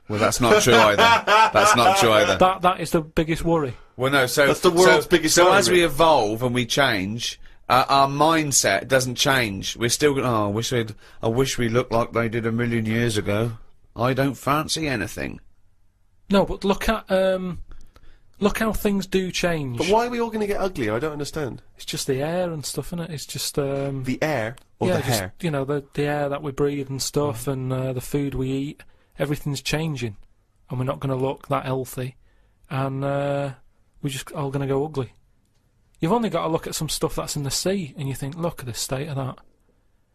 well, that's not true either. That's not true either. That is the biggest worry. Well, no, so That's the world's biggest So worry. as we evolve and we change, our mindset doesn't change. We're still going. Oh, I wish we looked like they did 1,000,000 years ago. I don't fancy anything. No, but look at Look how things do change. But why are we all going to get uglier? I don't understand. It's just the air and stuff, isn't it? It's just The air or yeah, the just, hair? you know, the air that we breathe and stuff, and the food we eat. Everything's changing, and we're not going to look that healthy, and we're just all going to go ugly. You've only got to look at some stuff that's in the sea, and you think, look at the state of that.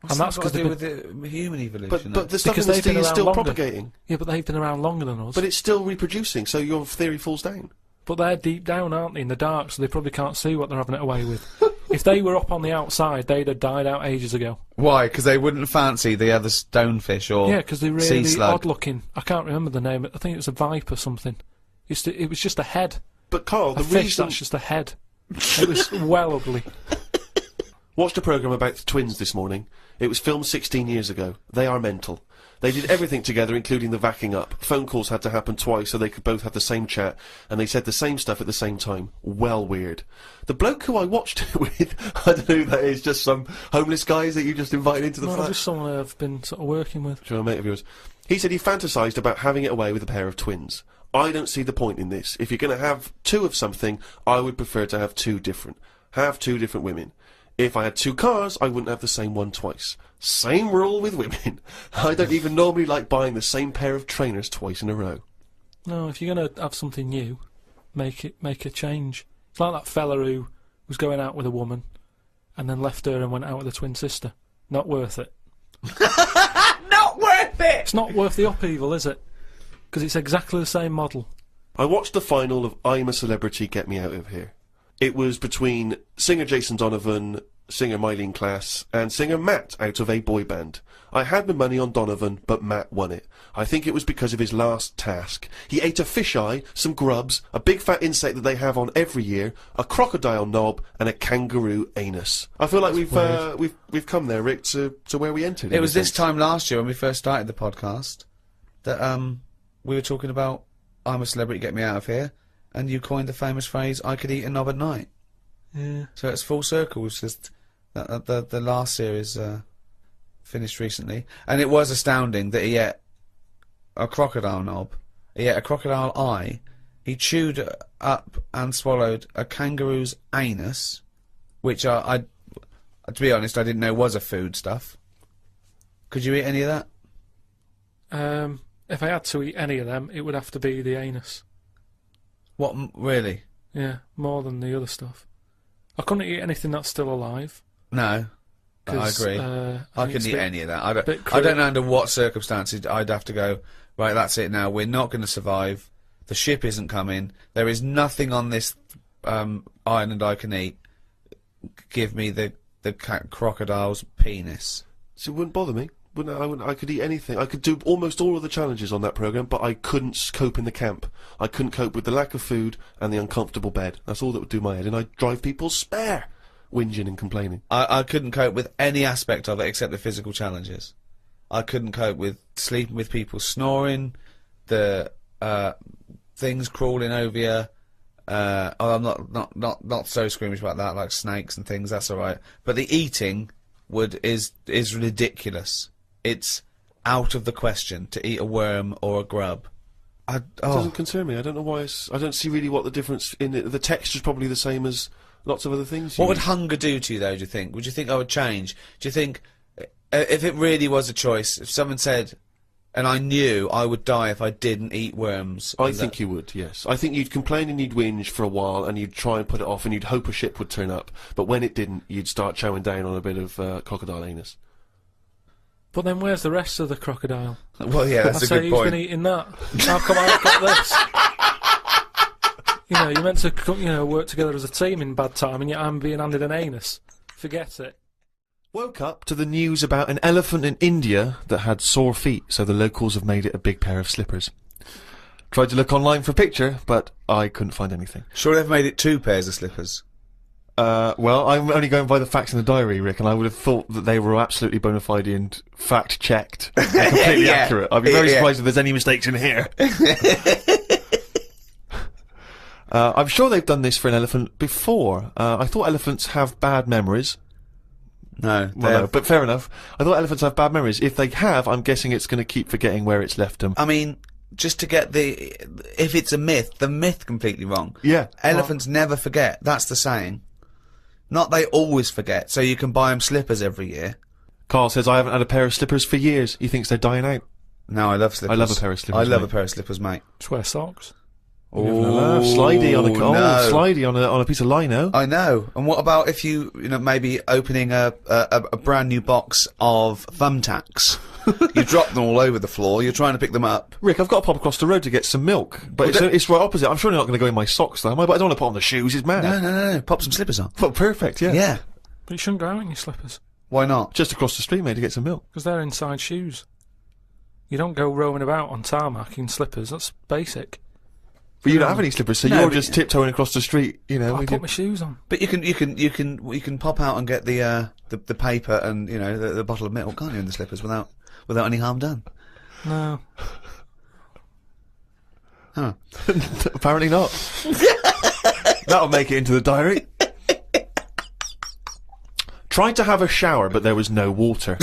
What's and that's that got because to do with the human evolution. But the stuff Because in the they've been sea is around still longer. propagating. Yeah, but they've been around longer than us. But it's still reproducing, so your theory falls down. But they're deep down, aren't they, in the dark, so they probably can't see what they're having it away with. If they were up on the outside, they'd have died out ages ago. Why? Because they wouldn't fancy the other stonefish or Yeah, because they're sea really slug. odd-looking. I can't remember the name. I think it was a viper or something. It was just a head. But Carl, A the fish reason... that's just a head. It was well ugly. Watched a programme about the twins this morning. It was filmed 16 years ago. They are mental. They did everything together, including the vacking up. Phone calls had to happen twice so they could both have the same chat, and they said the same stuff at the same time. Well weird. The bloke who I watched it with, I don't know who that is, just some homeless guys that you just invited into the No, flat? just someone I've been sort of working with. Sure, a mate of yours. He said he fantasised about having it away with a pair of twins. I don't see the point in this. If you're going to have two of something, I would prefer to have two different. Have two different women. If I had two cars, I wouldn't have the same one twice. Same rule with women. I don't even normally like buying the same pair of trainers twice in a row. No, if you're going to have something new, make a change. It's like that fella who was going out with a woman and then left her and went out with a twin sister. Not worth it. Not worth it! It's not worth the upheaval, is it? Because it's exactly the same model. I watched the final of I'm a Celebrity, Get Me Out of Here. It was between singer Jason Donovan, singer Mylene Klass, and singer Matt out of a boy band. I had my money on Donovan, but Matt won it. I think it was because of his last task. He ate a fisheye, some grubs, a big fat insect that they have on every year, a crocodile knob, and a kangaroo anus. I feel like we've come there, Rick, to where we entered. It was this time last year when we first started the podcast that we were talking about I'm a Celebrity, Get Me Out of Here, and you coined the famous phrase I could eat a knob at night. Yeah. So it's full circle. It's just the last series finished recently, and it was astounding that he ate a crocodile knob, he ate a crocodile eye, he chewed up and swallowed a kangaroo's anus, which I to be honest, I didn't know was a food stuff. Could you eat any of that? If I had to eat any of them, it would have to be the anus. What, really? Yeah, more than the other stuff. I couldn't eat anything that's still alive. No. I 'cause, agree. I I think it's couldn't a eat bit- any of that. I bit don't know under what circumstances I'd have to go, right, that's it now, we're not going to survive, the ship isn't coming, there is nothing on this island I can eat, give me the crocodile's penis. So it wouldn't bother me. I could eat anything. I could do almost all of the challenges on that programme, but I couldn't cope in the camp. I couldn't cope with the lack of food and the uncomfortable bed. That's all that would do my head, and I'd drive people spare, whinging and complaining. I couldn't cope with any aspect of it except the physical challenges. I couldn't cope with sleeping with people snoring, the things crawling over you. I'm not so squeamish about that, like snakes and things. That's all right. But the eating is ridiculous. It's out of the question to eat a worm or a grub. It doesn't concern me. I don't know why. I don't see really what the difference in it. The texture's probably the same as lots of other things. What would hunger do to you, though, do you think? Would you think I would change? Do you think, if it really was a choice, if someone said, and I knew I would die if I didn't eat worms... I think you would, yes. I think you'd complain and you'd whinge for a while, and you'd try and put it off, and you'd hope a ship would turn up. But when it didn't, you'd start chowing down on a bit of crocodile anus. But then where's the rest of the crocodile? Well, yeah, that's I a say good who's point. been eating that? How come I've got this? You know, you're meant to work together as a team in bad time, and yet I'm being handed an anus. Forget it. Woke up to the news about an elephant in India that had sore feet, so the locals have made it a big pair of slippers. Tried to look online for a picture, but I couldn't find anything. Sure they've made it 2 pairs of slippers. Well, I'm only going by the facts in the diary, Rick, and I would have thought that they were absolutely bona fide and fact-checked and completely Yeah. accurate. I'd be very surprised if there's any mistakes in here. I'm sure they've done this for an elephant before. I thought elephants have bad memories. No, Well, no, but fair enough. I thought elephants have bad memories. If they have, I'm guessing it's going to keep forgetting where it's left them. I mean, just to get if it's a myth, the myth completely wrong. Yeah. Elephants never forget. That's the saying. Not they always forget, so you can buy them slippers every year. Karl says, I haven't had a pair of slippers for years. He thinks they're dying out. No, I love slippers. I love a pair of slippers, I love mate. a pair of slippers, mate. Just wear socks. Slidey on a no. slidey on a piece of lino. I know. And what about if you know, maybe opening a brand new box of thumbtacks? You drop them all over the floor. You're trying to pick them up. Rick, I've got to pop across the road to get some milk, but it's right opposite. I'm surely not going to go in my socks, though, am I? But I don't want to put on the shoes. It's mad. No. Pop some slippers on. Well, perfect. Yeah. Yeah. But you shouldn't go out in your slippers, Why not? Just across the street, mate, to get some milk. because they're inside shoes. You don't go roaming about on tarmac in slippers. That's basic. But you don't have any slippers, so No, you're but- just tiptoeing across the street, you know. I with put your- my shoes on. But you can pop out and get the paper and you know the bottle of milk, can't you, in the slippers without any harm done? No. Huh. Apparently not. That'll make it into the diary. Tried to have a shower, but there was no water.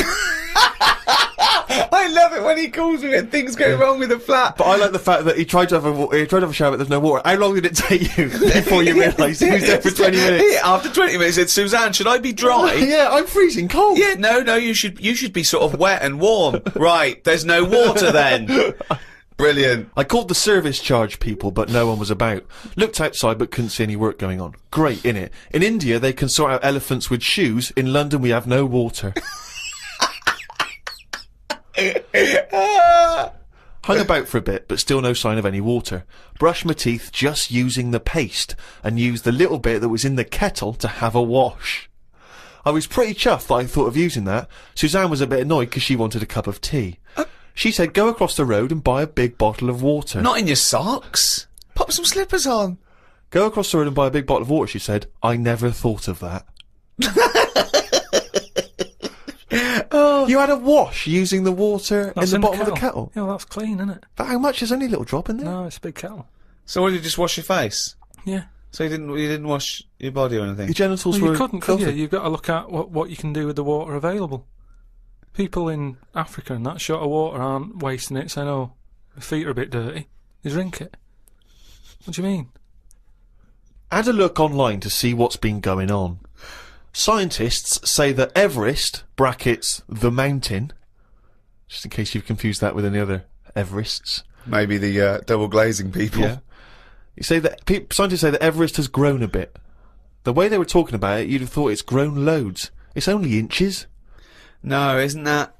I love it when he calls me and things go wrong with the flat. But I like the fact that he tried to have a shower, but there's no water. How long did it take you before you realised he was there for 20 minutes? Yeah, after 20 minutes, he said, Suzanne, should I be dry? Yeah, I'm freezing cold. Yeah, no, you should be sort of wet and warm. Right, there's no water then. Brilliant. I called the service charge people, but no one was about. Looked outside, but couldn't see any work going on. Great, innit? In India, they can sort out elephants with shoes. In London, we have no water. Hung about for a bit, but still no sign of any water. Brushed my teeth just using the paste, and used the little bit that was in the kettle to have a wash. I was pretty chuffed that I thought of using that. Suzanne was a bit annoyed because she wanted a cup of tea. She said, go across the road and buy a big bottle of water. Not in your socks. Pop some slippers on. Go across the road and buy a big bottle of water, she said. I never thought of that. You had a wash using the water That's in the bottom of the kettle. Yeah, well, that's clean, isn't it? But how much? There's only a little drop in there. No, it's a big kettle. So what, did you just wash your face? Yeah. So you didn't wash your body or anything? Your genitals Well, were you couldn't, could you? filthy. You've got to look at what you can do with the water available. People in Africa and that short of water aren't wasting it, saying, oh, my feet are a bit dirty. They drink it. What do you mean? Had a look online to see what's been going on. Scientists say that Everest, brackets, the mountain, just in case you've confused that with any other Everests. Maybe the double glazing people. Yeah. You say that scientists say that Everest has grown a bit. The way they were talking about it, you'd have thought it's grown loads. It's only inches. No, isn't that...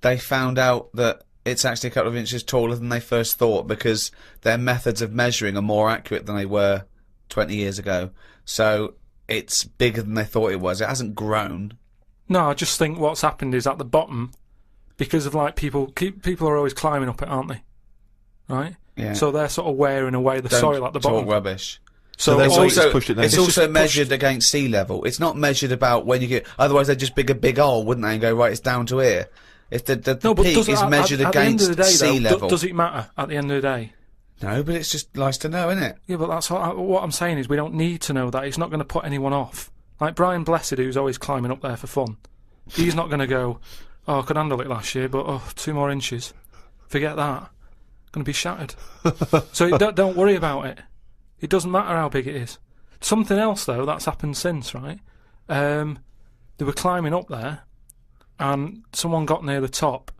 They found out that it's actually a couple of inches taller than they first thought because their methods of measuring are more accurate than they were 20 years ago. So it's bigger than they thought it was. It hasn't grown. No, I just think what's happened is at the bottom, because of like people are always climbing up it, aren't they? Right? Yeah. So they're sort of wearing away the soil at the talk bottom. rubbish. So It's they've also, always pushed it down. it's It's also just measured against sea level. It's not measured about when you get... Otherwise they'd just dig a big hole, wouldn't they, and go, right, it's down to here. If the No, but peak does is it, measured at the end against of the day, sea though, level... does it matter at the end of the day? No, but it's just nice to know, isn't it? Yeah, but that's what I'm saying is we don't need to know that. It's not going to put anyone off. Like Brian Blessed, who's always climbing up there for fun. He's not going to go, oh, I could handle it last year, but 2 more inches. Forget that. Going to be shattered. So don't worry about it. It doesn't matter how big it is. Something else, though, that's happened since, right? They were climbing up there, and someone got near the top,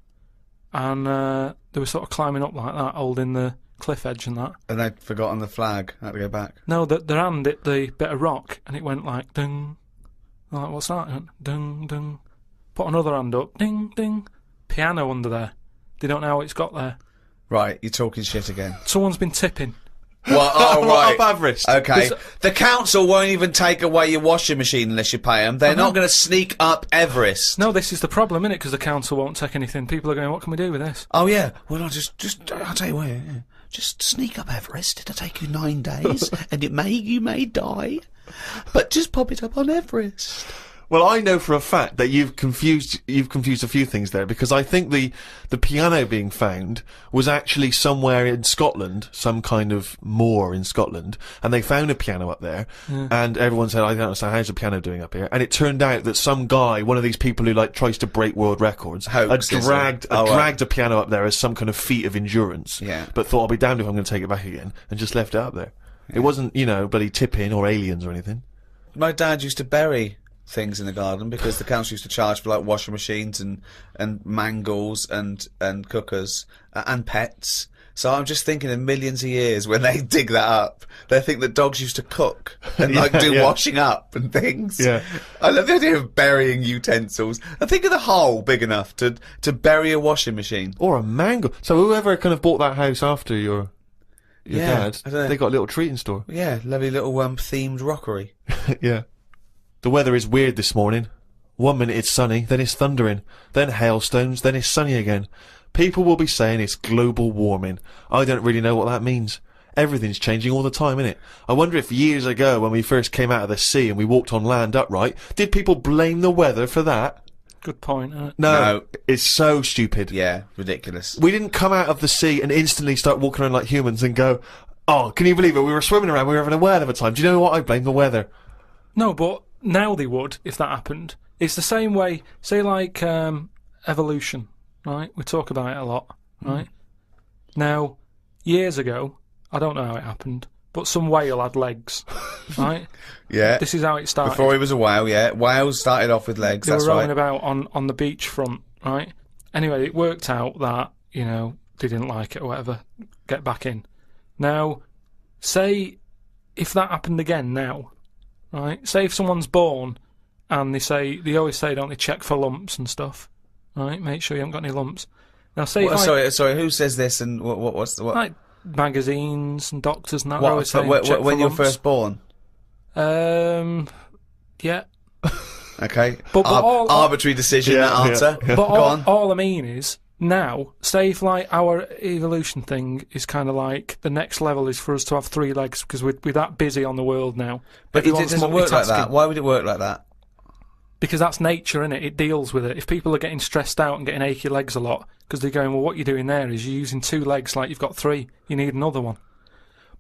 and they were sort of climbing up like that, holding the cliff edge and that. And they'd forgotten the flag. Had to go back. No, their hand hit the bit of rock, and it went like, ding. Like, what's that? It went, ding, ding. Put another hand up, ding, ding. Piano under there. They don't know how it's got there. Right, you're talking shit again. Someone's been tipping. Well, oh, right. Up Everest. Okay. The council won't even take away your washing machine unless you pay them. They're not going to sneak up Everest. No, this is the problem, innit? Because the council won't take anything. People are going, what can we do with this? Oh, yeah. Well, I'll tell you what, yeah. Just sneak up Everest. It'll take you 9 days, and you may die. But just pop it up on Everest. Well, I know for a fact that you've confused a few things there, because I think the piano being found was actually somewhere in Scotland, some kind of moor in Scotland, and they found a piano up there, and everyone said, I don't understand, how's the piano doing up here? And it turned out that some guy, one of these people who like tries to break world records, had dragged a piano up there as some kind of feat of endurance, but thought, I'll be damned if I'm going to take it back again, and just left it up there. It wasn't, you know, bloody Tippin or Aliens or anything. My dad used to bury things in the garden because the council used to charge for like washing machines and mangles and cookers and pets. So I'm just thinking in millions of years when they dig that up, they think that dogs used to cook and like do washing up and things. Yeah. I love the idea of burying utensils. And think of the hole big enough to bury a washing machine. Or a mangle. So whoever kind of bought that house after your dad, I don't know. they got a little treating store. Yeah, lovely little themed rockery. Yeah. The weather is weird this morning. 1 minute it's sunny, then it's thundering, then hailstones, then it's sunny again. People will be saying it's global warming. I don't really know what that means. Everything's changing all the time, innit? I wonder if years ago, when we first came out of the sea and we walked on land upright, did people blame the weather for that? Good point, isn't it? No, it's so stupid. Yeah, ridiculous. We didn't come out of the sea and instantly start walking around like humans and go, oh, can you believe it? We were swimming around, we were having a whale of a time. Do you know what? I blame the weather. No, but now they would, if that happened. It's the same way, say like evolution, right? We talk about it a lot, right? Now, years ago, I don't know how it happened, but some whale had legs, right? Yeah. This is how it started. Before he was a whale, yeah. Whales started off with legs, They that's were rowing right. about on the beachfront, right? Anyway, it worked out that, you know, they didn't like it or whatever, get back in. Now, say if that happened again now, right? Say if someone's born and they always say, don't they, check for lumps and stuff, right? Make sure you haven't got any lumps. Now, say Sorry, who says this and what's the... like magazines and doctors and that. What, always so saying, check when for you're lumps. first born? Yeah. Okay. But arbitrary decision, that answer. But Go on. all I mean is, now, say if like our evolution thing is kind of like the next level is for us to have 3 legs because we're that busy on the world now. But it Everyone's doesn't work like that. multitasking. Why would it work like that? Because that's nature, innit? It deals with it. If people are getting stressed out and getting achy legs a lot, because they're going, well, what you're doing there is you're using 2 legs like you've got 3. You need another one.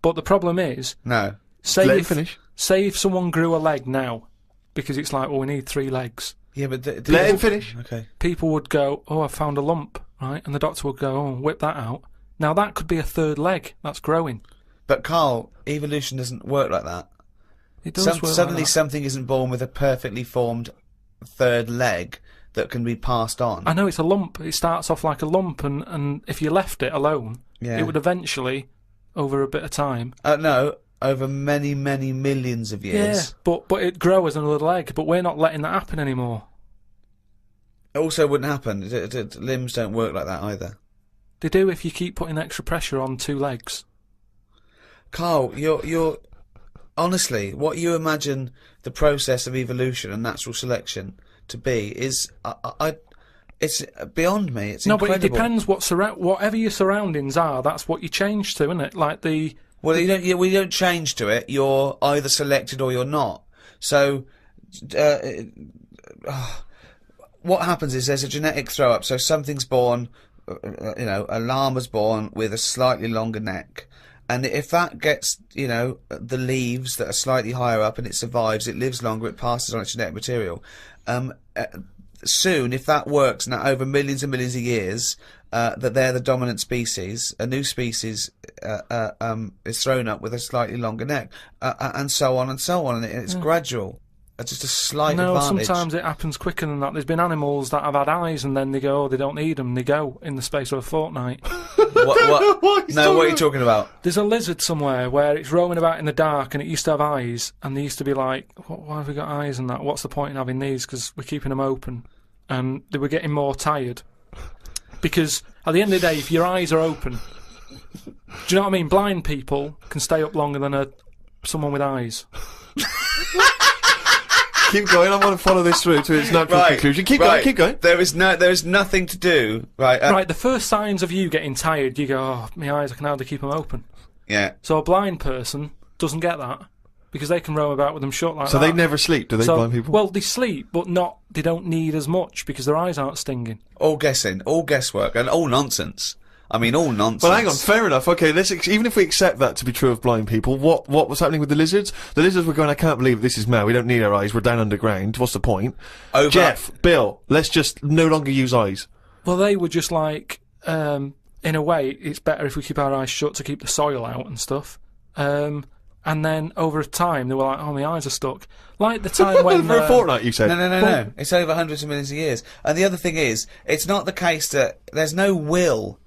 But the problem is, No. say finish. Say if someone grew a leg now, because it's like, well, we need 3 legs. Yeah, but... Let him finish. Okay. People would go, oh, I found a lump, right? And the doctor would go, oh, whip that out. Now that could be a 3rd leg that's growing. But Karl, evolution doesn't work like that. It does work like Suddenly that. something isn't born with a perfectly formed 3rd leg that can be passed on. I know it's a lump. It starts off like a lump, and if you left it alone, Yeah. it would eventually, over a bit of time... No, over many, many millions of years. Yeah, but it'd grow as another leg, but we're not letting that happen anymore. It also wouldn't happen. Limbs don't work like that either. They do if you keep putting extra pressure on 2 legs. Karl, you're honestly, what you imagine the process of evolution and natural selection to be is, it's beyond me. It's No, incredible. but it depends whatever your surroundings are. That's what you change to, isn't it? Like the Well, we don't change to it. You're either selected or you're not. So, what happens is there's a genetic throw up. So something's born, a llama's born with a slightly longer neck. And if that gets, the leaves that are slightly higher up and it survives, it lives longer, it passes on its genetic material. Soon, if that works, now over millions and millions of years, that they're the dominant species, a new species is thrown up with a slightly longer neck, and so on and so on, and it's gradual. It's just a slight advantage. Sometimes it happens quicker than that. There's been animals that have had eyes and then they go, oh, they don't need them. They go in the space of a fortnight. What? No, what are you talking about? There's a lizard somewhere where it's roaming about in the dark and it used to have eyes, and they used to be like, why have we got eyes and that? What's the point in having these? Because we're keeping them open. And they were getting more tired. Because at the end of the day, if your eyes are open, do you know what I mean? Blind people can stay up longer than someone with eyes. Keep going, I want to follow this through to its natural conclusion. Keep going. There is nothing to do. Right, the first signs of you getting tired, you go, oh, my eyes, I can hardly keep them open. Yeah. So a blind person doesn't get that because they can roam about with them shut like So that. they never sleep, do they, blind people? Well, they sleep, but they don't need as much because their eyes aren't stinging. All guessing, all guesswork, and all nonsense. I mean, all nonsense. Well, hang on, fair enough. Okay, even if we accept that to be true of blind people, what was happening with the lizards? The lizards were going, I can't believe this is mad. We don't need our eyes. We're down underground. What's the point? Jeff, Bill, let's just no longer use eyes. Well, they were just like, in a way, it's better if we keep our eyes shut to keep the soil out and stuff. And then over time, they were like, oh, my eyes are stuck. Like the time when... For a fortnight, you said? No. It's over hundreds of millions of years. And the other thing is, it's not the case that there's no will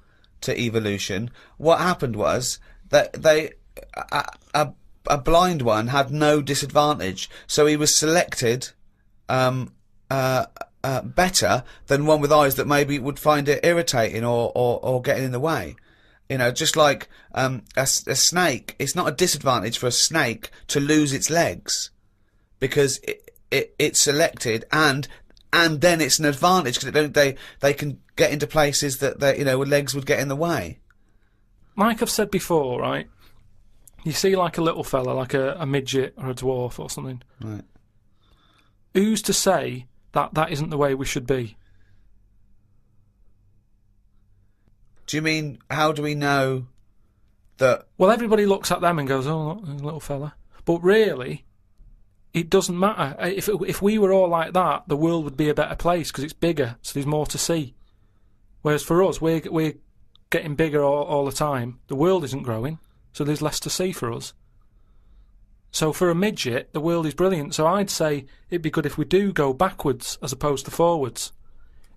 to evolution. What happened was that a blind one had no disadvantage, so he was selected better than one with eyes that maybe would find it irritating or getting in the way. You know, just like a snake, it's not a disadvantage for a snake to lose its legs because it's selected, and then it's an advantage because they can get into places that where legs would get in the way. Like I've said before, right? You see like a little fella, like a midget or a dwarf or something. Right. Who's to say that isn't the way we should be? Do you mean, how do we know that... Well, everybody looks at them and goes, oh, look, there's a little fella. But really, it doesn't matter. If we were all like that, the world would be a better place because it's bigger, so there's more to see. Whereas for us, we're getting bigger all the time. The world isn't growing, so there's less to see for us. So for a midget, the world is brilliant. So I'd say it'd be good if we do go backwards as opposed to forwards.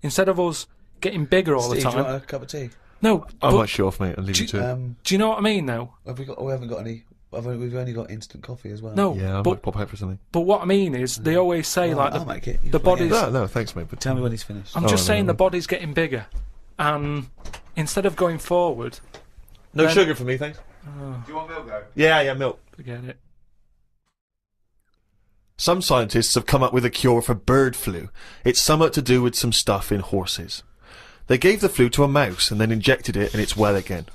Instead of us getting bigger all the time. Do you want a cup of tea? No, I might show off, mate. I'll leave you to it. Do you know what I mean, though? We haven't got any. We've only got instant coffee as well. No, Yeah, I might pop out for something. but what I mean is, they always say I'll make it. the body's. No, thanks, mate. But Tell me when he's finished. I'm just saying the body's getting bigger, and instead of going forward, no then- sugar for me, thanks. Do you want milk though? Yeah, milk. forget it. Some scientists have come up with a cure for bird flu. It's somewhat to do with some stuff in horses. They gave the flu to a mouse and then injected it and it's well again.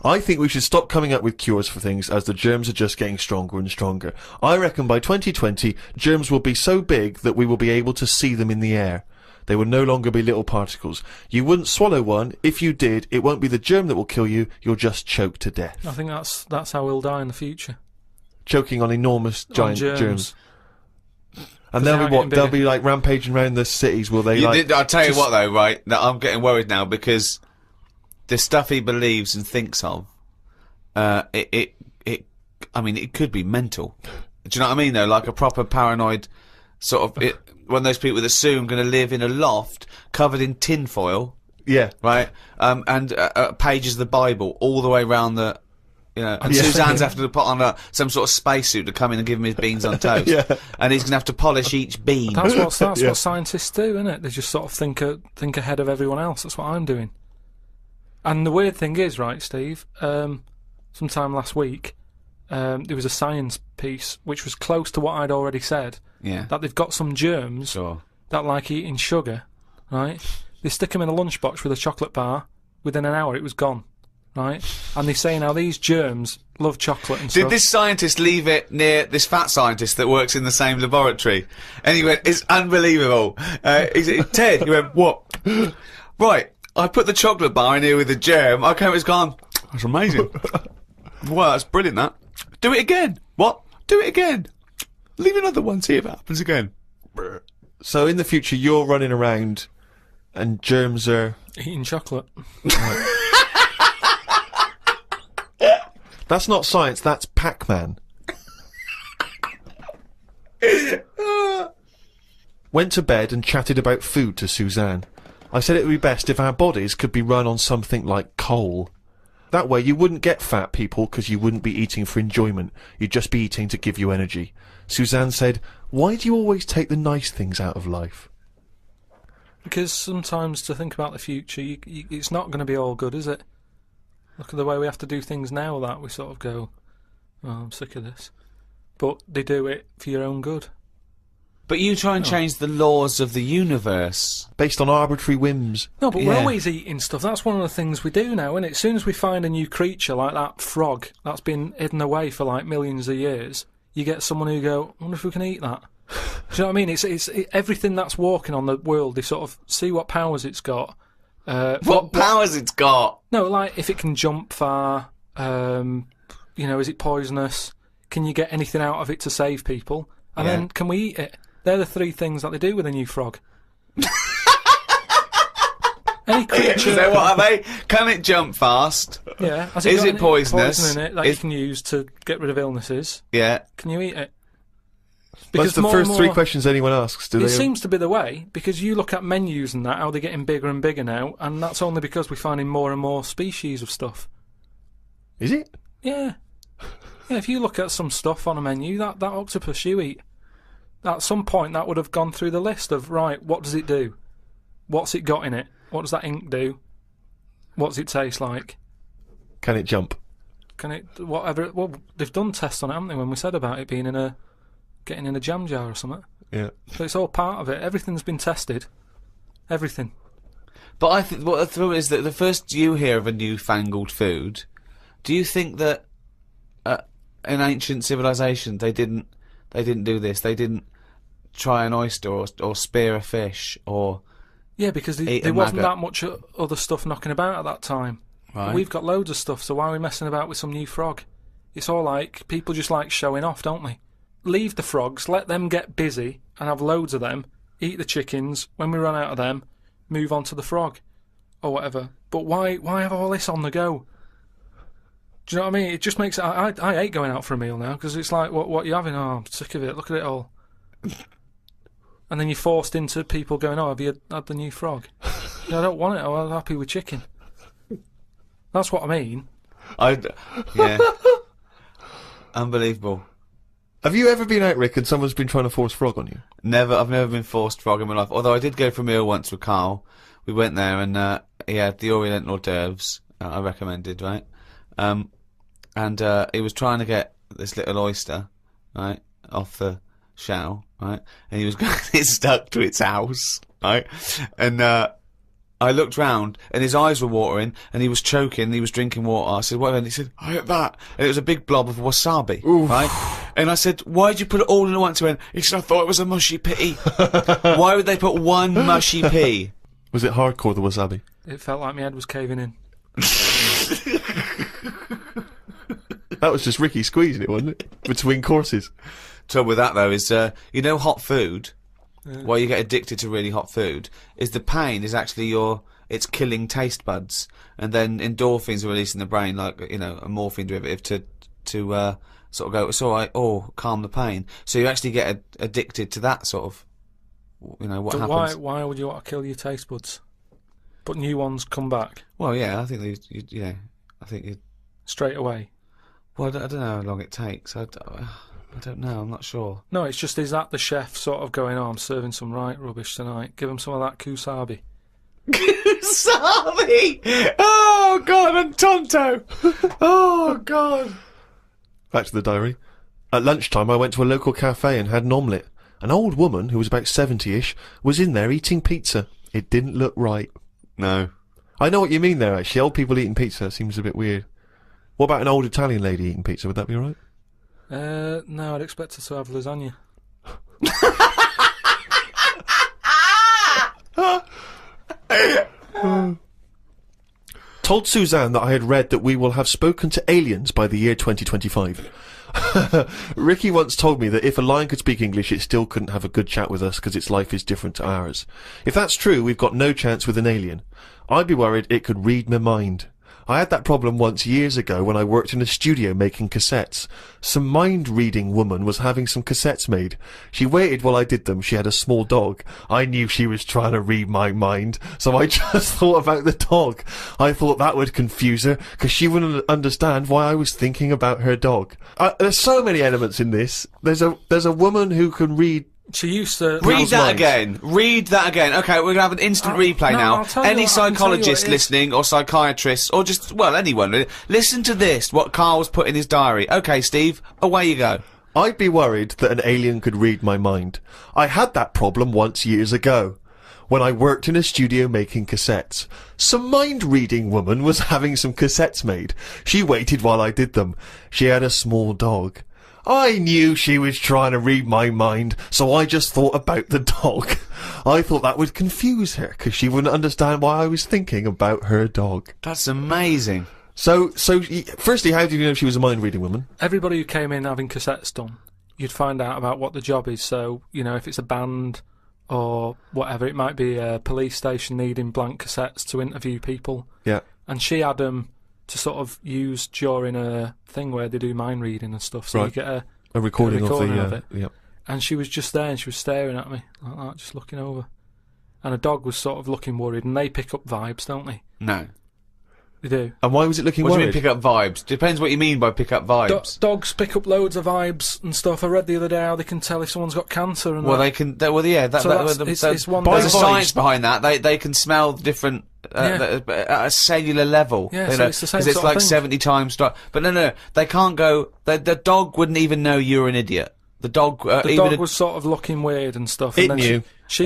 I think we should stop coming up with cures for things as the germs are just getting stronger and stronger. I reckon by 2020, germs will be so big that we will be able to see them in the air. They will no longer be little particles. You wouldn't swallow one. If you did, it won't be the germ that will kill you. You'll just choke to death. I think that's how we'll die in the future. Choking on enormous giant On germs. And 'Cause they'll they be are what? getting They'll be like rampaging around the cities, will they? I'll tell you what though, right? That I'm getting worried now because the stuff he believes and thinks of, I mean, it could be mental. Do you know what I mean though? Like a proper paranoid sort of, one of those people that soon going to live in a loft covered in tinfoil, Yeah. right? And pages of the Bible all the way around the, and Yeah. Suzanne's having to put on some sort of spacesuit to come in and give him his beans on toast. Yeah. And he's going to have to polish each bean. That's what Yeah. what scientists do, isn't it? They just sort of think ahead of everyone else. That's what I'm doing. And the weird thing is, right, Steve? Sometime last week, there was a science piece which was close to what I'd already said. Yeah. That they've got some germs Sure. that like eating sugar, right? They stick them in a lunchbox with a chocolate bar. Within an hour, it was gone, right? And they say now these germs love chocolate and stuff. Did this scientist leave it near this fat scientist that works in the same laboratory? And he went, it's unbelievable. He said, Ted, he went, what? Right, I put the chocolate bar in here with the germ. I came, it's gone. That's amazing. Wow, that's brilliant, that. Do it again. What? Do it again. Leave another one, see if it happens again. So in the future, you're running around, and germs are. Eating chocolate. That's not science. That's Pac-Man. Went to bed and chatted about food to Suzanne. I said it would be best if our bodies could be run on something like coal. That way you wouldn't get fat, people, because you wouldn't be eating for enjoyment. You'd just be eating to give you energy. Suzanne said, why do you always take the nice things out of life? Because sometimes to think about the future, it's not going to be all good, is it? Look at the way we have to do things now that we sort of go, oh, I'm sick of this. But they do it for your own good. But you try and change the laws of the universe. Based on arbitrary whims. No, but we're Yeah. always eating stuff. That's one of the things we do now, isn't it? As soon as we find a new creature like that frog that's been hidden away for like millions of years, you get someone who go, I wonder if we can eat that. Do you know what I mean? It's everything that's walking on the world. They sort of see what powers it's got. What powers it's got? No, like if it can jump far. Is it poisonous? Can you get anything out of it to save people? And then can we eat it? They're the 3 things that they do with a new frog. Any creature. So what are they? Can it jump fast? Yeah. Has Is got it any poisonous? Poison in it that you can use to get rid of illnesses? Yeah. Can you eat it? That's the first 3 questions anyone asks. It seems to be the way, because you look at menus and that, how they're getting bigger and bigger now, and that's only because we're finding more and more species of stuff. Is it? Yeah. Yeah, if you look at some stuff on a menu, that octopus you eat, at some point that would have gone through the list of, right, what does it do? What's it got in it? What does that ink do? What does it taste like? Can it jump? Can it, whatever, well, they've done tests on it, haven't they, when we said about it being getting in a jam jar or something. Yeah. So it's all part of it. Everything's been tested. Everything. But I think what the thrill is that the first you hear of a newfangled food, do you think that in ancient civilization they didn't do this? They didn't try an oyster or spear a fish or yeah, because there wasn't that much other stuff knocking about at that time. Right. We've got loads of stuff, so why are we messing about with some new frog? It's all like people just like showing off, don't they? Leave the frogs, let them get busy and have loads of them. Eat the chickens. When we run out of them, move on to the frog or whatever. But why have all this on the go? Do you know what I mean? It just makes I hate going out for a meal now because it's like what you having? Oh, I'm sick of it. Look at it all. And then you're forced into people going, oh, have you had the new frog? I don't want it. I'm happy with chicken. That's what I mean. Yeah. Unbelievable. Have you ever been out, Rick, and someone's been trying to force frog on you? Never. I've never been forced frog in my life. Although I did go for a meal once with Karl. We went there and he had the Oriental hors d'oeuvres. I recommended, right? And he was trying to get this little oyster, right, off the shell, right, and he was getting it stuck to its house, right, and I looked round and his eyes were watering and he was choking, he was drinking water. I said, what? And he said, I ate that. And it was a big blob of wasabi, right? And I said, why'd you put it all in at once? He went, he said, I thought it was a mushy pea. Why would they put one mushy pea? Was it hardcore, the wasabi? It felt like my head was caving in. That was just Ricky squeezing it, wasn't it? Between courses. Trouble with that though is, hot food, why you get addicted to really hot food, is the pain is actually it's killing taste buds, and then endorphins are released in the brain, like, a morphine derivative to sort of go, it's alright, or calm the pain. So you actually get addicted to that sort of, what so happens. why would you want to kill your taste buds? But new ones come back? Well, yeah, I think you straight away? Well, I don't know how long it takes. I don't know, I'm not sure. No, it's just, is that the chef sort of going, oh, I'm serving some right rubbish tonight, give him some of that kusabi. Kusabi! Oh, God, and Tonto! Oh, God. Back to the diary. At lunchtime, I went to a local cafe and had an omelette. An old woman, who was about 70-ish, was in there eating pizza. It didn't look right. No. I know what you mean there, actually. Old people eating pizza seems a bit weird. What about an old Italian lady eating pizza? Would that be all right? No, I'd expect her to have lasagna. Told Suzanne that I had read that we will have spoken to aliens by the year 2025. Ricky once told me that if a lion could speak English, it still couldn't have a good chat with us because its life is different to ours. If that's true, we've got no chance with an alien. I'd be worried it could read my mind. I had that problem once years ago when I worked in a studio making cassettes. Some mind-reading woman was having some cassettes made. She waited while I did them. She had a small dog. I knew she was trying to read my mind, so I just thought about the dog. I thought that would confuse her, because she wouldn't understand why I was thinking about her dog. There's so many elements in this. There's a woman who can read. She used to... Read that again. Read that again. Okay, we're going to have an instant replay now. Any psychologist listening, or psychiatrists, or just, well, anyone really, listen to this, what Karl's put in his diary. Okay, Steve, away you go. I'd be worried that an alien could read my mind. I had that problem once years ago, when I worked in a studio making cassettes. Some mind-reading woman was having some cassettes made. She waited while I did them. She had a small dog. I knew she was trying to read my mind, so I just thought about the dog. I thought that would confuse her, because she wouldn't understand why I was thinking about her dog. That's amazing. So, firstly, how did you know she was a mind-reading woman? Everybody who came in having cassettes done, you'd find out about what the job is. So, you know, if it's a band or whatever, it might be a police station needing blank cassettes to interview people. Yeah. And she had them to sort of use during a thing where they do mind reading and stuff. So Right. you get a recording of it. Yeah. And she was just there and she was staring at me like that, just looking over. And a dog was sort of looking worried, and they pick up vibes, don't they? No. They do. And why was it looking What do you worried? mean pick up vibes? Depends what you mean by pick up vibes. Dogs pick up loads of vibes and stuff. I read the other day how they can tell if someone's got cancer and Well, that. they can. Well, yeah. So it's one there's a thing. science behind that. They can smell different at a cellular level. Yeah, you so know, it's the same 'cause it's sort of like thing. 70 times. But no. They can't go. The dog wouldn't even know you're an idiot. The dog. The dog was sort of looking weird and stuff. It and then knew. She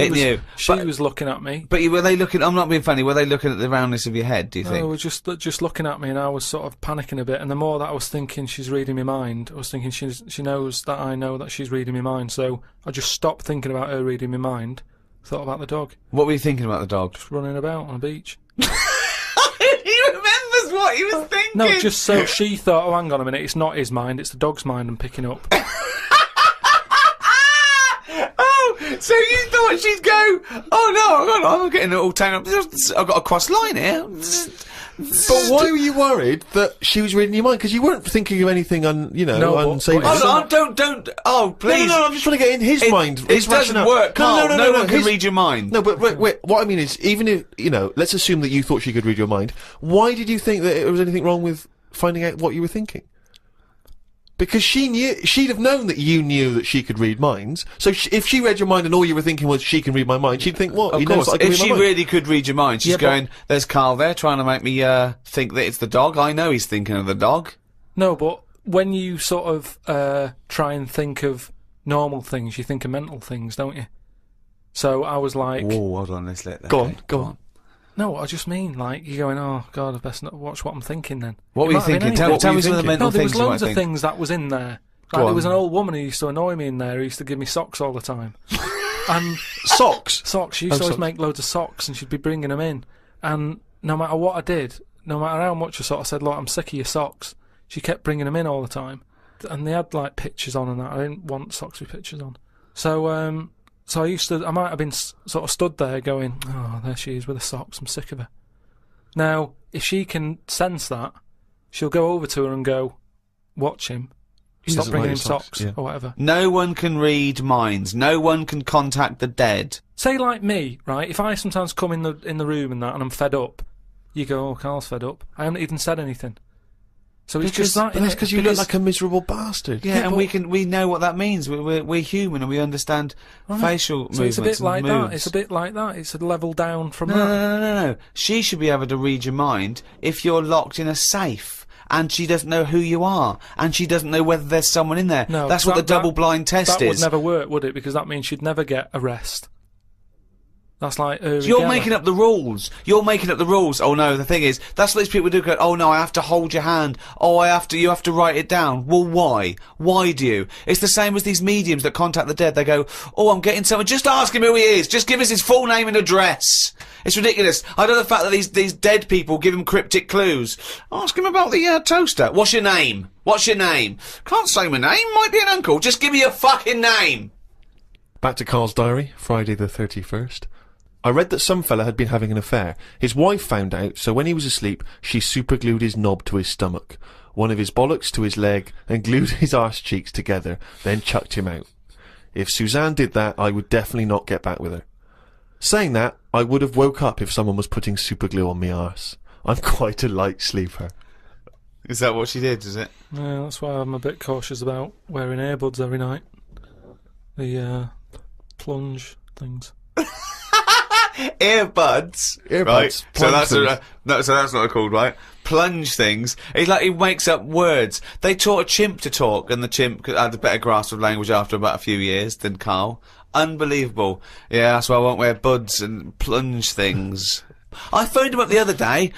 But- was looking at me. But were they looking? I'm not being funny. Were they looking at the roundness of your head? Do you No, think? they were just looking at me, and I was sort of panicking a bit. And the more that I was thinking she's reading my mind, I was thinking she knows that I know that she's reading my mind. So I just stopped thinking about her reading my mind. Thought about the dog What were you thinking about the dog? just running about on a beach. He remembers what he was thinking. No, just so she thought, oh, hang on a minute, it's not his mind, it's the dog's mind I'm picking up. Oh, so you thought she'd go? Oh no, I'm getting it all tangled up. I've got a cross line here. But why were you worried that she was reading your mind? Because you weren't thinking of anything No, but- unsavory. but- Oh, no, don't. Oh, please. No, I'm just trying to get in his mind. It His doesn't rationale. work, Carl. No one can his- read your mind. No, but wait. What I mean is, even if let's assume that you thought she could read your mind. Why did you think that there was anything wrong with finding out what you were thinking? Because she'd have known that you knew that she could read minds. So if she read your mind and all you were thinking was she can read my mind, she'd think, what? Of He knows course, that I can if read my she mind. really could read your mind, she's Yeah, but- going, there's Carl there trying to make me think that it's the dog. I know he's thinking of the dog. No, but when you sort of try and think of normal things, you think of mental things, don't you? So I was like, Oh, hold on, let's let that Go on. no, I just mean, like, you're going, oh, God, I best not watch what I'm thinking then. What It were you might have been thinking? anything. Tell were me you some of the thinking? mental No, there things was you might loads of think. things that was in there. Go Like, there on. was an old woman who used to annoy me in there who used to give me socks all the time. And Socks. socks, she used to always socks. make loads of socks and she'd be bringing them in. And no matter what I did, no matter how much I sort of said, look, I'm sick of your socks, she kept bringing them in all the time. And they had, like, pictures on and that. I didn't want socks with pictures on. So I might have been sort of stood there going, oh, there she is with the socks, I'm sick of her. Now, if she can sense that, she'll go over to her and go, watch him. He Stop doesn't bringing like him socks, socks yeah. or whatever. No one can read minds. No one can contact the dead. Say like me, right? If I sometimes come in the room and that, and I'm fed up, you go, "Oh, Carl's fed up." I haven't even said anything. So it's just that. But that's innit? because you look like a miserable bastard. Yeah, and but- we know what that means. We're human and we understand facial So movements. it's a bit like and that. moods. It's a bit like that. It's a level down from No, that. no. She should be able to read your mind if you're locked in a safe. And she doesn't know who you are, and she doesn't know whether there's someone in there. No, that's what the double-blind test That would is. never work, would it? Because that means she'd never get arrest. That's like You're making up the rules. You're making up the rules. Oh no, the thing is, that's what these people do. Go, oh no, I have to hold your hand. Oh, you have to write it down. Well, why? Why do you? It's the same as these mediums that contact the dead. They go, oh, I'm getting someone. Just ask him who he is. Just give us his full name and address. It's ridiculous. I know the fact that these dead people give him cryptic clues. Ask him about the toaster. What's your name? What's your name? Can't say my name. Might be an uncle. Just give me your fucking name. Back to Carl's diary, Friday the 31st. I read that some fella had been having an affair. His wife found out, so when he was asleep, she superglued his knob to his stomach, one of his bollocks to his leg, and glued his arse cheeks together, then chucked him out. If Suzanne did that, I would definitely not get back with her. Saying that, I would have woke up if someone was putting superglue on me arse. I'm quite a light sleeper. Is that what she did? Is it? Yeah, that's why I'm a bit cautious about wearing earbuds every night. The plunge things. Earbuds, Earbuds, right? So plunge that's things. so that's not called, right? Plunge things. It's like he makes up words. They taught a chimp to talk, and the chimp had a better grasp of language after about a few years than Karl. Unbelievable. Yeah, that's why I won't wear buds and plunge things. I phoned him up the other day.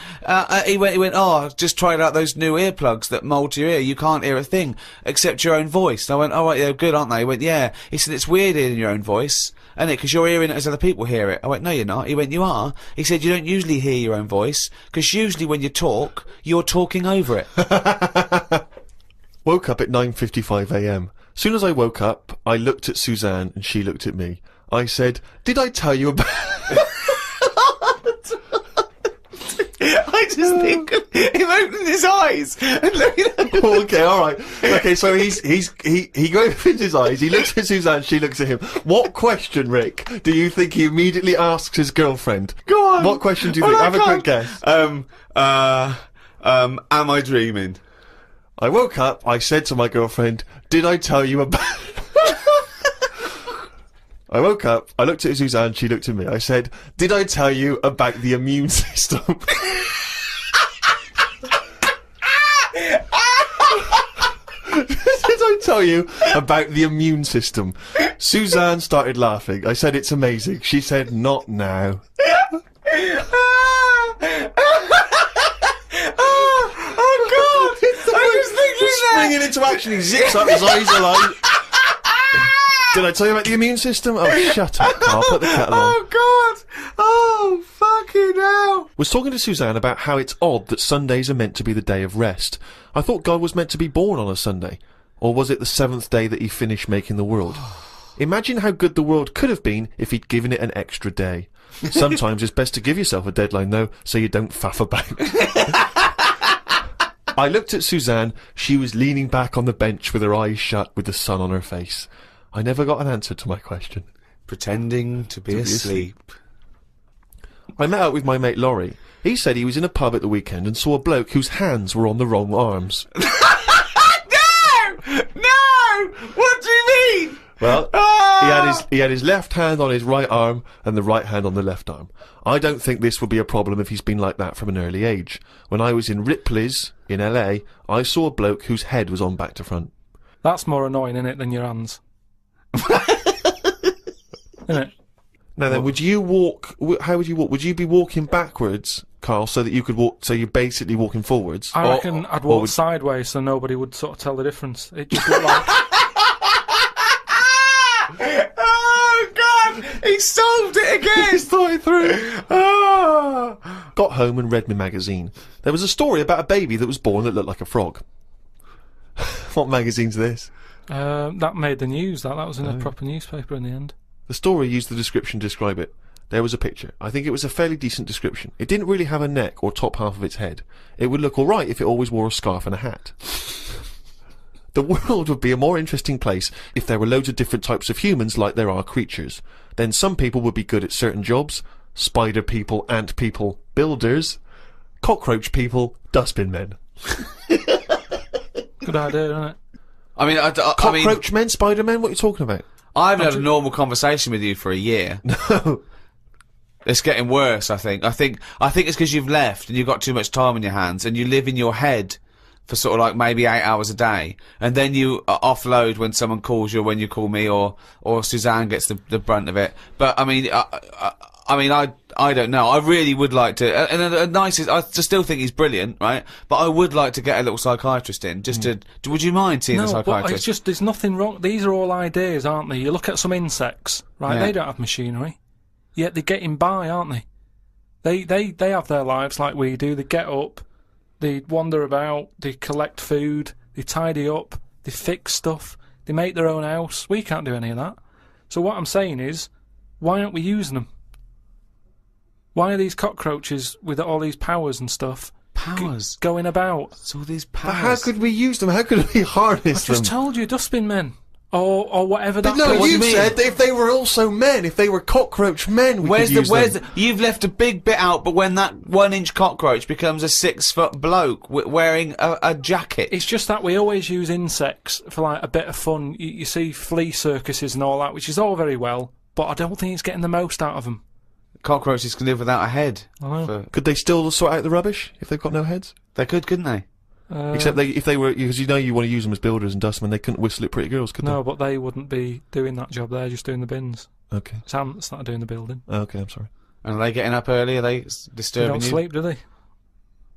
He went, oh, just tried out those new earplugs that mould to your ear. You can't hear a thing except your own voice. And I went, oh, right, they're good, aren't they? He went, yeah. He said, it's weird hearing your own voice, isn't it? Because you're hearing it as other people hear it. I went, no, you're not. He went, you are. He said, you don't usually hear your own voice, because usually when you talk, you're talking over it. Woke up at 9:55 a.m. Soon as I woke up, I looked at Suzanne and she looked at me. I said, did I tell you about... I just think of him opening his eyes and looking at him. Okay, alright. Okay, so he opens his eyes, he looks at Suzanne, she looks at him. What question, Rick, do you think he immediately asks his girlfriend? Go on. What question do you think? Have a quick guess. Am I dreaming? I woke up, I said to my girlfriend, did I tell you about... I woke up, I looked at Suzanne, she looked at me. I said, did I tell you about the immune system? Did I tell you about the immune system? Suzanne started laughing. I said, it's amazing. She said, not now. Oh, God! I was thinking that! Springing into action, he zips up, his eyes are like... Did I tell you about the immune system? Oh, shut up, Carl. Put the kettle on. Oh, God! Oh, fucking hell! Was talking to Suzanne about how it's odd that Sundays are meant to be the day of rest. I thought God was meant to be born on a Sunday. Or was it the 7th day that he finished making the world? Imagine how good the world could have been if he'd given it an extra day. Sometimes it's best to give yourself a deadline, though, so you don't faff about. I looked at Suzanne. She was leaning back on the bench with her eyes shut with the sun on her face. I never got an answer to my question. Pretending to be asleep. I met up with my mate Laurie. He said he was in a pub at the weekend and saw a bloke whose hands were on the wrong arms. No! No! What do you mean? Well, he had his left hand on his right arm and the right hand on the left arm. I don't think this would be a problem if he's been like that from an early age. When I was in Ripley's, in LA, I saw a bloke whose head was on back to front. That's more annoying, innit, than your hands. Innit? Now then, would you walk, how would you walk? Would you be walking backwards, Carl, so that you could walk, so you're basically walking forwards? I reckon I'd walk sideways so nobody would sort of tell the difference. It just looked like... Oh, God! He solved it again! He's thought it through. Oh. Got home and read my magazine. There was a story about a baby that was born that looked like a frog. What magazine's this? That made the news, that was in a proper newspaper in the end. The story used the description to describe it. There was a picture. I think it was a fairly decent description. It didn't really have a neck or top half of its head. It would look alright if it always wore a scarf and a hat. The world would be a more interesting place if there were loads of different types of humans like there are creatures. Then some people would be good at certain jobs. Spider people, ant people, builders. Cockroach people, dustbin men. Good idea, isn't it? I mean, Cockroach men, Spider men, what are you talking about? I haven't had a normal conversation with you for a year. No. It's getting worse, I think. I think it's because you've left and you've got too much time on your hands and you live in your head for sort of like maybe 8 hours a day, and then you offload when someone calls you or when you call me or Suzanne gets the brunt of it. But I mean, I don't know. I really would like to, and the nicest, I still think he's brilliant, right? But I would like to get a little psychiatrist in, just to, would you mind seeing a psychiatrist? No, it's just, there's nothing wrong, these are all ideas, aren't they? You look at some insects, right, they don't have machinery, yet they're getting by, aren't they? They have their lives like we do, they get up, they wander about, they collect food, they tidy up, they fix stuff, they make their own house. We can't do any of that. So what I'm saying is, why aren't we using them? Why are these cockroaches with all these powers and stuff going about? It's all these powers. But how could we use them? How could we harness them? I just told you, dustbin men. Or whatever that No, person you mean. said if they were also men, if they were cockroach men, we could use them. You've left a big bit out, but when that 1-inch cockroach becomes a 6-foot bloke wearing a jacket. It's just that we always use insects for like a bit of fun. You see flea circuses and all that, which is all very well, but I don't think it's getting the most out of them. Cockroaches can live without a head. I know. Could they still sort out the rubbish if they've got no heads? They could, couldn't they? Except if they were, because you know you want to use them as builders and dustmen, they couldn't whistle at pretty girls, could they? No, but they wouldn't be doing that job. They're just doing the bins. Okay. It's ants that are doing the building. Okay, I'm sorry. And are they getting up early? Are they They disturbing don't you? sleep, do they?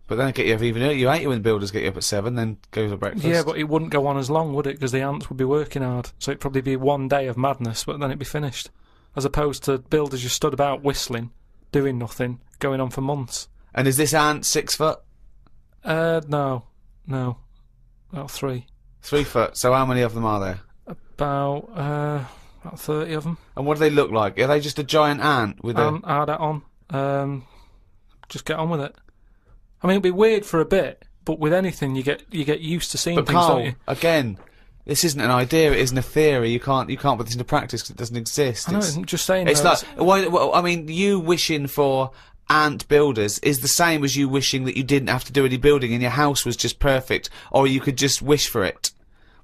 But then get you up even earlier. You hate it when builders get you up at 7, then go to breakfast. Yeah, but it wouldn't go on as long, would it? Because the ants would be working hard. So it'd probably be one day of madness, but then it'd be finished. As opposed to builders just stood about whistling, doing nothing, going on for months. And is this ant 6 foot? No. About 3. 3 foot. So how many of them are there? About 30 of them. And what do they look like? Are they just a giant ant with a... Add that on. Just get on with it. I mean, it'd be weird for a bit, but with anything, you get used to seeing But things, Karl, don't you? again, this isn't an idea. It isn't a theory. You can't put this into practice because it doesn't exist. I know, I'm just saying. It's though, like, well, I mean, you wishing for ant builders is the same as you wishing that you didn't have to do any building and your house was just perfect, or you could just wish for it.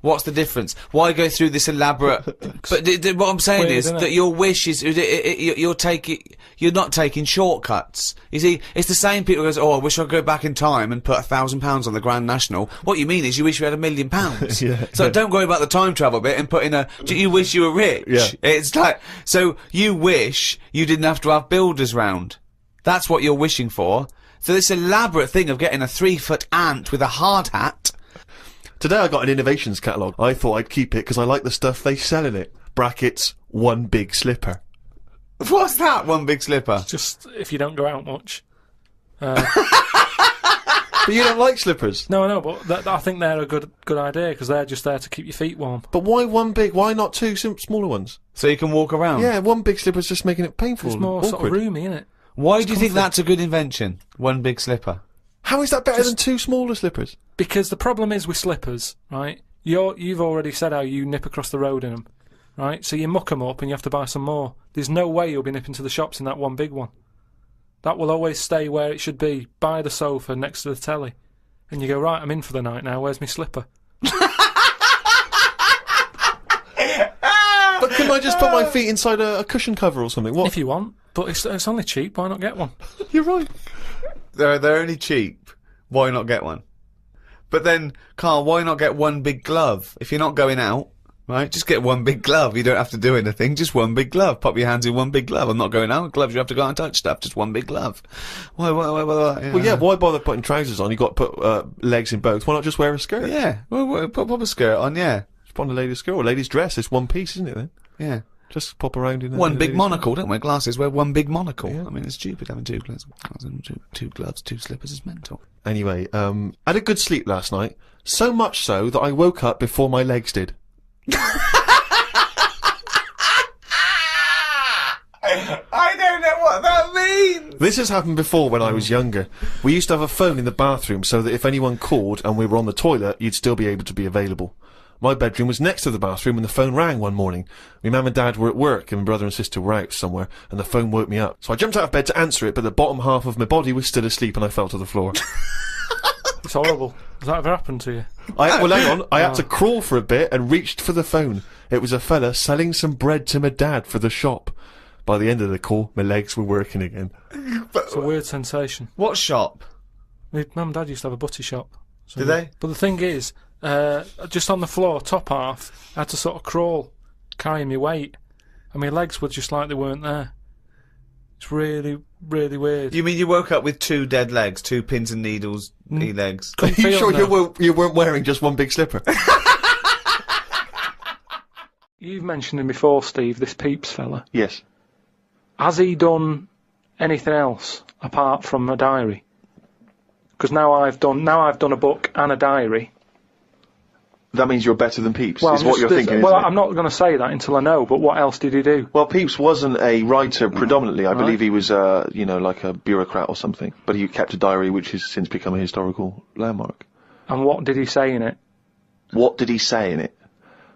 What's the difference? Why go through this elaborate? But what I'm saying Weird, is isn't that it? your wish is you're not taking shortcuts. You see, it's the same people who goes, "Oh, I wish I could go back in time and put £1,000 on the Grand National." What you mean is you wish you had £1 million. Yeah. So don't worry about the time travel bit and put in a. Do you wish you were rich? Yeah. It's like so you wish you didn't have to have builders round. That's what you're wishing for. So this elaborate thing of getting a 3-foot ant with a hard hat. Today I got an innovations catalogue. I thought I'd keep it because I like the stuff they sell in it. Brackets, one big slipper. What's that? One big slipper. just if you don't go out much. But you don't like slippers. No, but I think they're a good idea because they're just there to keep your feet warm. But why one big? Why not two smaller ones? So you can walk around. Yeah, one big slipper's just making it painful. It's and more sort of awkward. roomy, isn't it? Why do you think comfy. that's a good invention? One big slipper. How is that better than two smaller slippers? Because the problem is with slippers, right? You've already said how you nip across the road in them, right? So you muck them up and you have to buy some more. There's no way you'll be nipping to the shops in that one big one. That will always stay where it should be, by the sofa next to the telly. And you go, right, I'm in for the night now, where's my slipper? But can I just put my feet inside a cushion cover or something? What? If you want, but it's only cheap, why not get one? You're right. They're only cheap. Why not get one? But then, Karl, why not get one big glove? If you're not going out, right, just get one big glove. You don't have to do anything, just one big glove. Pop your hands in one big glove. I'm not going out. Gloves, you have to go out and touch stuff. Just one big glove. Why? Well, yeah, why bother putting trousers on? You've got to put legs in both. Why not just wear a skirt? Yeah, well, pop a skirt on, yeah. Just put on a lady's skirt or a lady's dress. It's one piece, isn't it then? Yeah. Just pop around in One a big lady's monocle, don't wear glasses, wear one big monocle. Yeah. I mean, it's stupid having two gloves, two gloves, two slippers is mental. Anyway, I had a good sleep last night. So much so that I woke up before my legs did. I don't know what that means! This has happened before when I was younger. We used to have a phone in the bathroom so that if anyone called and we were on the toilet, you'd still be able to be available. My bedroom was next to the bathroom and the phone rang one morning. My mum and dad were at work and my brother and sister were out somewhere and the phone woke me up. So I jumped out of bed to answer it, but the bottom half of my body was still asleep and I fell to the floor. It's horrible. Has that ever happened to you? Well, hang on. I had to crawl for a bit and reached for the phone. It was a fella selling some bread to my dad for the shop. By the end of the call, my legs were working again. It's a weird sensation. What shop? My mum and dad used to have a butty shop. So Did they? But the thing is, just on the floor, top half, I had to sort of crawl, carrying my weight, and my legs were just like they weren't there. It's really, really weird. You mean you woke up with two dead legs, two pins and needles, legs? Are you feel sure them you weren't wearing just one big slipper? You've mentioned him before, Steve, this Peeps fella. Yes. Has he done anything else apart from a diary? Because now I've done a book and a diary. That means you're better than Pepys, Well, is what you're thinking, isn't it? I'm not going to say that until I know, but what else did he do? Well, Pepys wasn't a writer predominantly. I believe he was, like a bureaucrat or something. But he kept a diary which has since become a historical landmark. And what did he say in it? What did he say in it?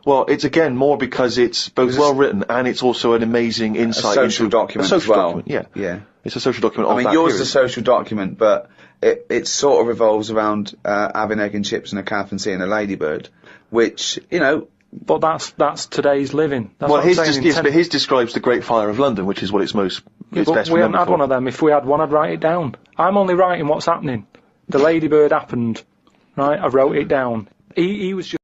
Well, it's again more because it's both well written and it's also an amazing insight social into document a social as well. document. Yeah, Yeah. it's a social document. I mean, yours is a social document, but it sort of revolves around having egg and chips and a calf and seeing a ladybird, which, you know... But that's today's living. That's Well, what I'm saying but his describes the Great Fire of London, which is what it's most. Yeah, it's but best we haven't remembered had for. one of them. If we had one, I'd write it down. I'm only writing what's happening. The ladybird happened, right? I wrote it down. He was just